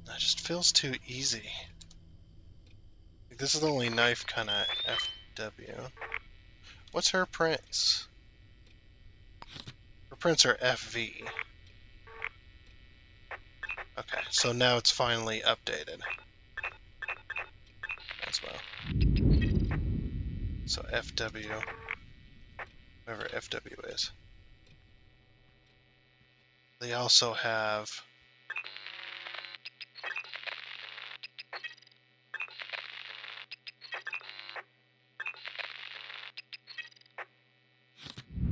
That just feels too easy. Like, this is the only knife kind of FW. What's her prints? Her prints are FV. Okay, so now it's finally updated as well. So FW, whoever FW is. They also have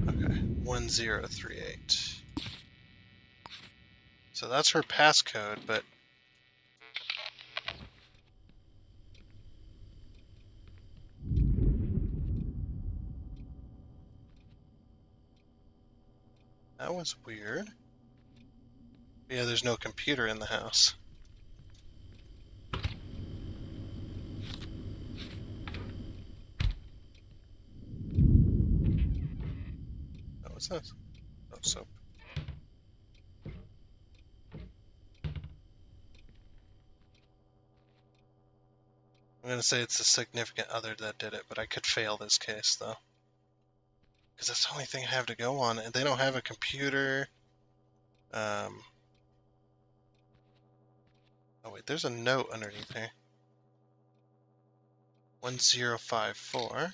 okay, 1038. So that's her passcode, but that was weird. Yeah, there's no computer in the house. Oh, what's this? Oh, soap. I'm gonna say it's a significant other that did it, but I could fail this case though. Because that's the only thing I have to go on, and they don't have a computer. Oh wait, there's a note underneath here. 1054.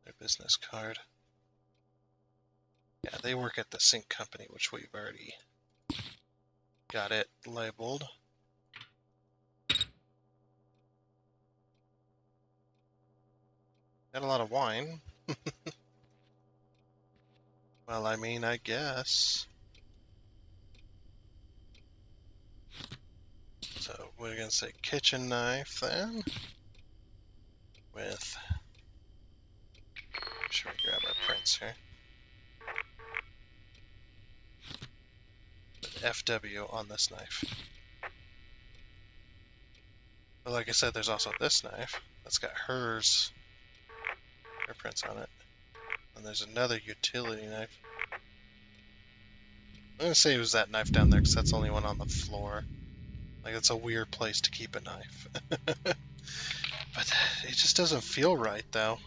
Their business card. Yeah, they work at the sync company, which we've already got it labeled. Got a lot of wine. Well, I mean, I guess. So we're gonna say kitchen knife then. With, should we grab our prints here? With FW on this knife. But like I said, there's also this knife that's got her prints on it. And there's another utility knife. I'm gonna say it was that knife down there because that's the only one on the floor. Like, it's a weird place to keep a knife. But it just doesn't feel right, though.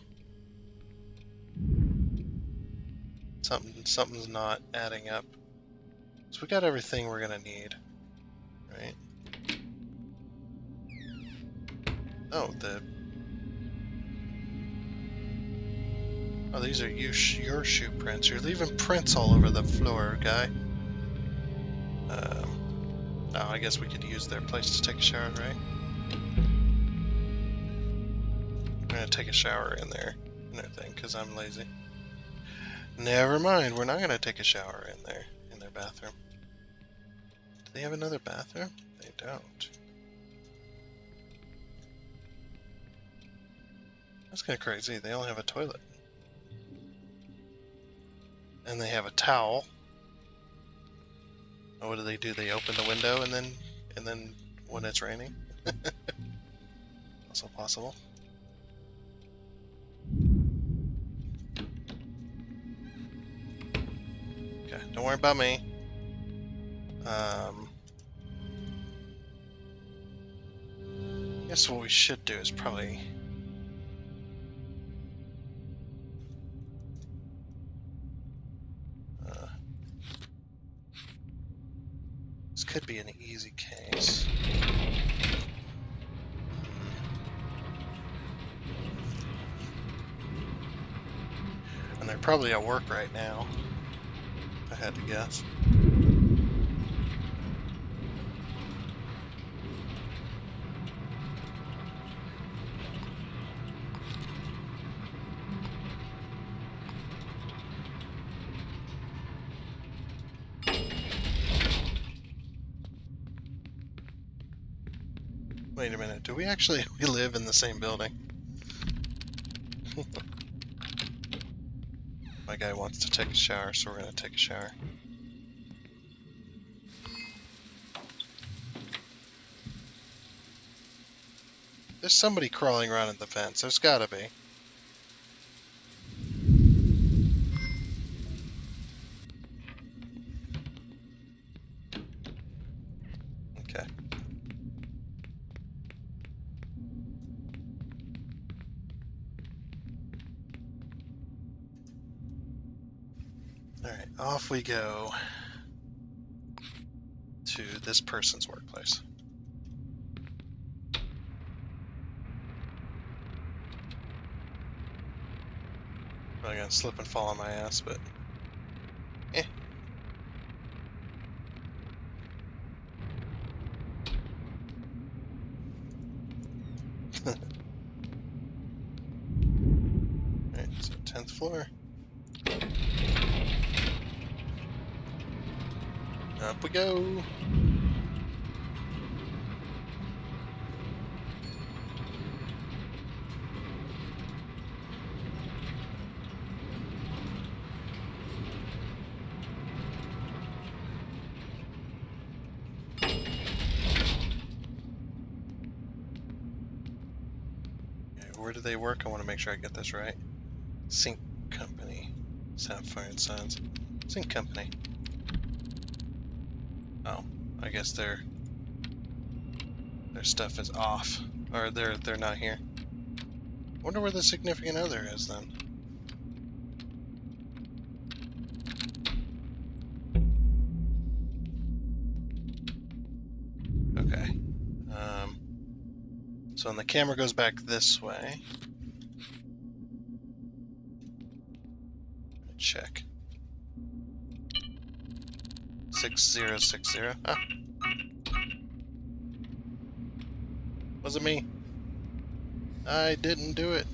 Something's not adding up. So we got everything we're gonna need, right? Oh, these are your shoe prints. You're leaving prints all over the floor, guy. Oh, I guess we could use their place to take a shower, right? I'm gonna take a shower in their thing because I'm lazy. Never mind, we're not gonna take a shower in their bathroom. Do they have another bathroom? They don't. That's kind of crazy. They only have a toilet. And they have a towel. Oh, what do? They open the window and then when it's raining? Also possible. Okay, don't worry about me. I guess what we should do is probably this could be an easy case. And they're probably at work right now, if I had to guess. Wait a minute, do we actually live in the same building? My guy wants to take a shower, so we're gonna take a shower. There's somebody crawling around in the fence. There's gotta be. Okay. Alright, off we go to this person's workplace. Probably gonna slip and fall on my ass, but eh. Alright, so 10th floor. Up we go. Where do they work? I want to make sure I get this right. Sync Company. Sapphire and Sons. Sync Company. Oh, I guess their stuff is off. Or they're not here. Wonder where the significant other is then. Okay. So when the camera goes back this way, check. 6060. Ah, wasn't me. I didn't do it.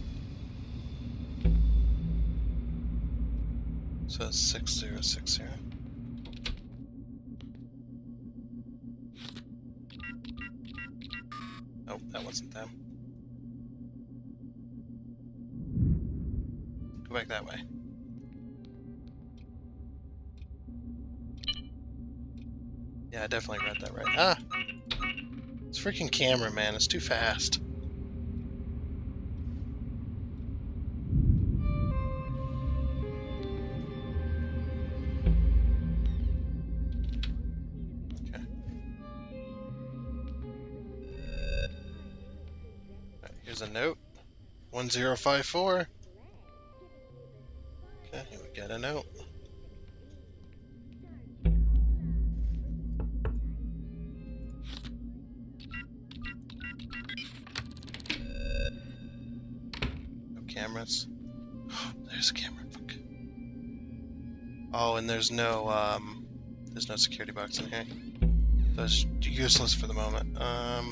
So it's 6060. Oh, that wasn't them. Go back that way. Yeah, I definitely read that right. Ah! This freaking camera, man, it's too fast. Okay. Right, here's a note. 1054. Okay, we got a note. No cameras. There's a camera. Fuck. Oh, and there's no security box in here. That's useless for the moment. I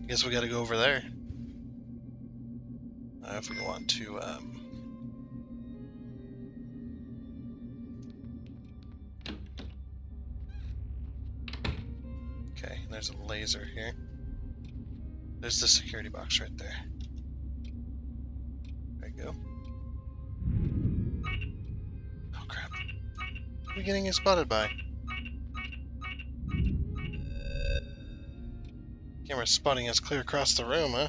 guess we gotta go over there. If we want to, Okay, there's a laser here. There's the security box right there. There you go. Oh crap. What are we getting spotted by? Camera's spotting us clear across the room, huh?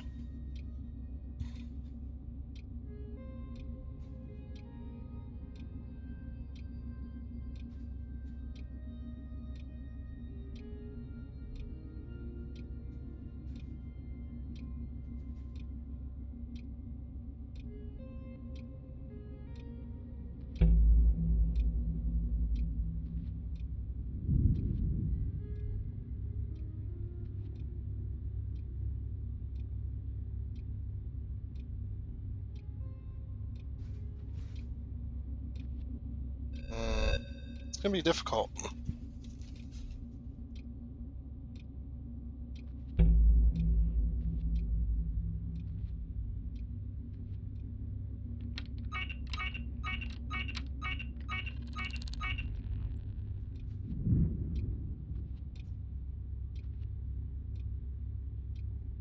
It's gonna be difficult.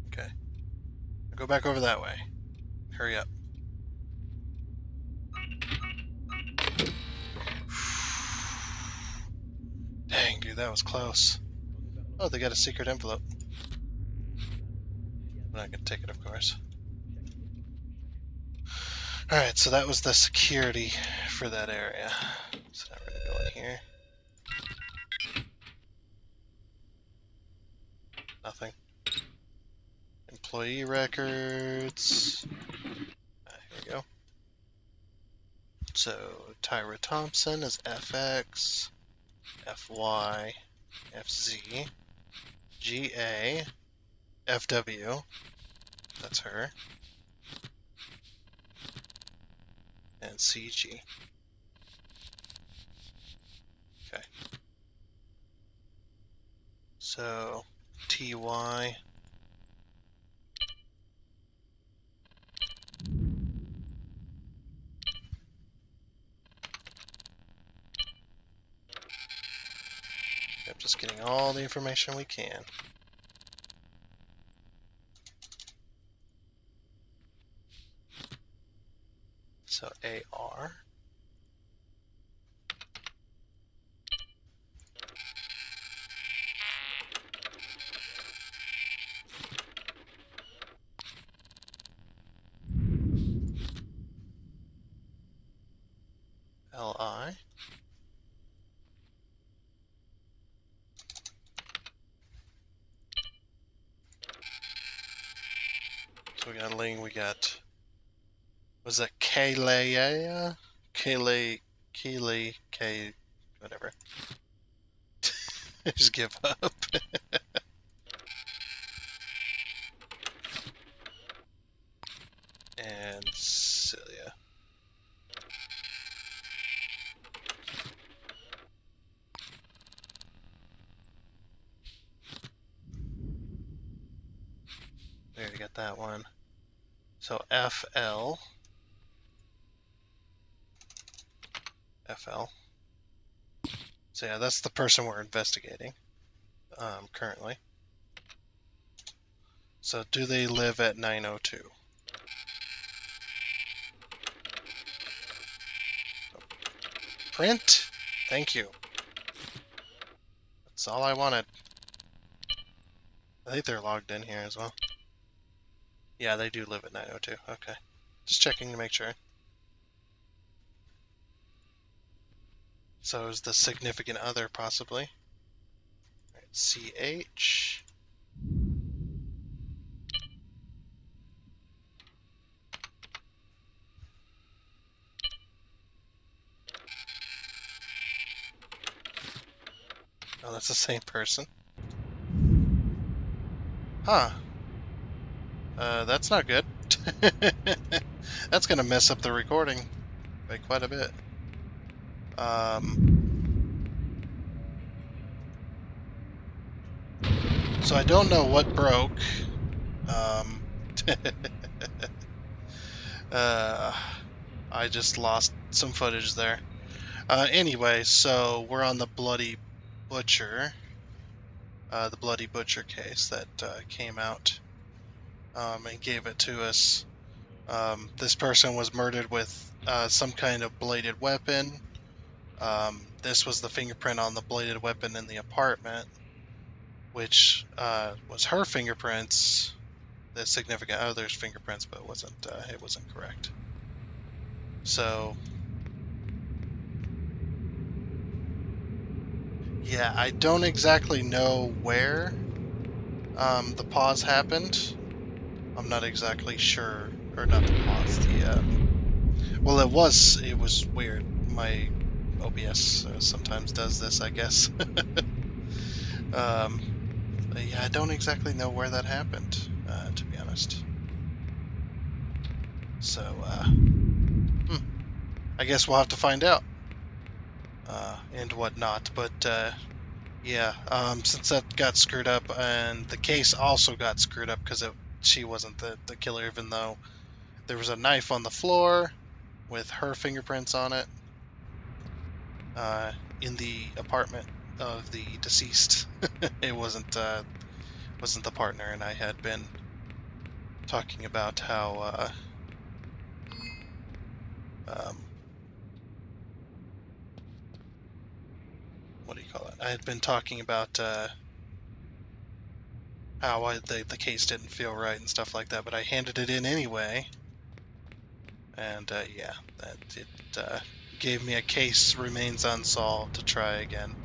Okay. I'll go back over that way. Hurry up. Dang, dude, that was close. Oh, they got a secret envelope. I'm not gonna take it, of course. Alright, so that was the security for that area. So now we're gonna go in here. Nothing. Employee records. Here we go. So Tyra Thompson is FX, FY, FZ, GA, FW. That's her. And CG. Okay. So TY. Yep, just getting all the information we can. So AR. LI. So we got Ling, we got, was that Kalea? Kaylee, K, whatever. Just give up. And Celia. We already got that one. So FL, FL. So yeah, that's the person we're investigating currently. So do they live at 902? Print? Thank you. That's all I wanted. I think they're logged in here as well. Yeah, they do live at 902. Okay. Just checking to make sure. So is the significant other possibly? Right, CH. Oh, that's the same person. Huh. That's not good. That's gonna mess up the recording by quite a bit. So I don't know what broke. Um, I just lost some footage there. Anyway, so we're on the Bloody Butcher. The Bloody Butcher case that came out and gave it to us. This person was murdered with some kind of bladed weapon. This was the fingerprint on the bladed weapon in the apartment, which was her fingerprints, the significant other's fingerprints, but it wasn't correct. So yeah, I don't exactly know where the pause happened. I'm not exactly sure, or not the pause. Well, it was weird. My OBS sometimes does this, I guess. Yeah, I don't exactly know where that happened, to be honest. So, I guess we'll have to find out, and whatnot. But yeah, since that got screwed up, and the case also got screwed up because she wasn't the killer, even though there was a knife on the floor with her fingerprints on it, in the apartment of the deceased. It wasn't the partner, and I had been talking about how what do you call it? I had been talking about how the case didn't feel right and stuff like that, but I handed it in anyway, and yeah, that it gave me a case remains unsolved to try again.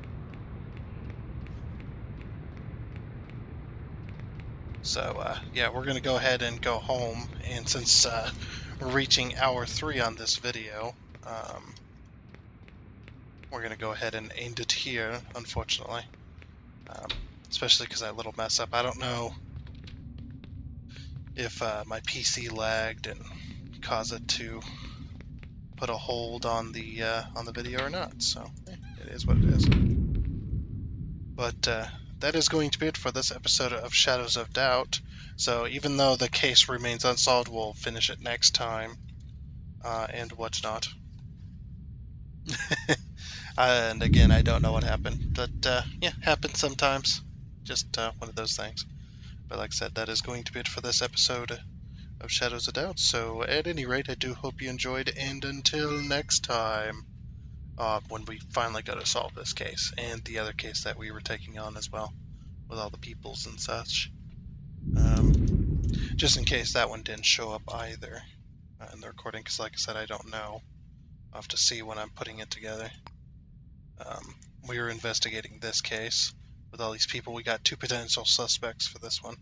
So yeah, we're gonna go ahead and go home, and since we're reaching hour 3 on this video, we're gonna go ahead and end it here, unfortunately. Especially because that little mess up. I don't know if my PC lagged and caused it to put a hold on the video or not. So it is what it is. But that is going to be it for this episode of Shadows of Doubt. So even though the case remains unsolved, we'll finish it next time, and whatnot. And again, I don't know what happened, but yeah, happens sometimes. Just one of those things. But like I said, that is going to be it for this episode of Shadows of Doubt. So at any rate, I do hope you enjoyed, and until next time, when we finally go to solve this case, and the other case that we were taking on as well, with all the peoples and such. Just in case that one didn't show up either in the recording, because like I said, I don't know. I'll have to see when I'm putting it together. We were investigating this case with all these people. We got 2 potential suspects for this one.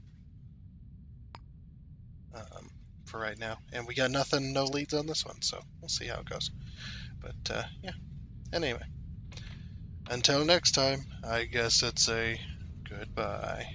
For right now, and we got no leads on this one, so we'll see how it goes. But yeah, anyway, until next time, I guess it's a goodbye.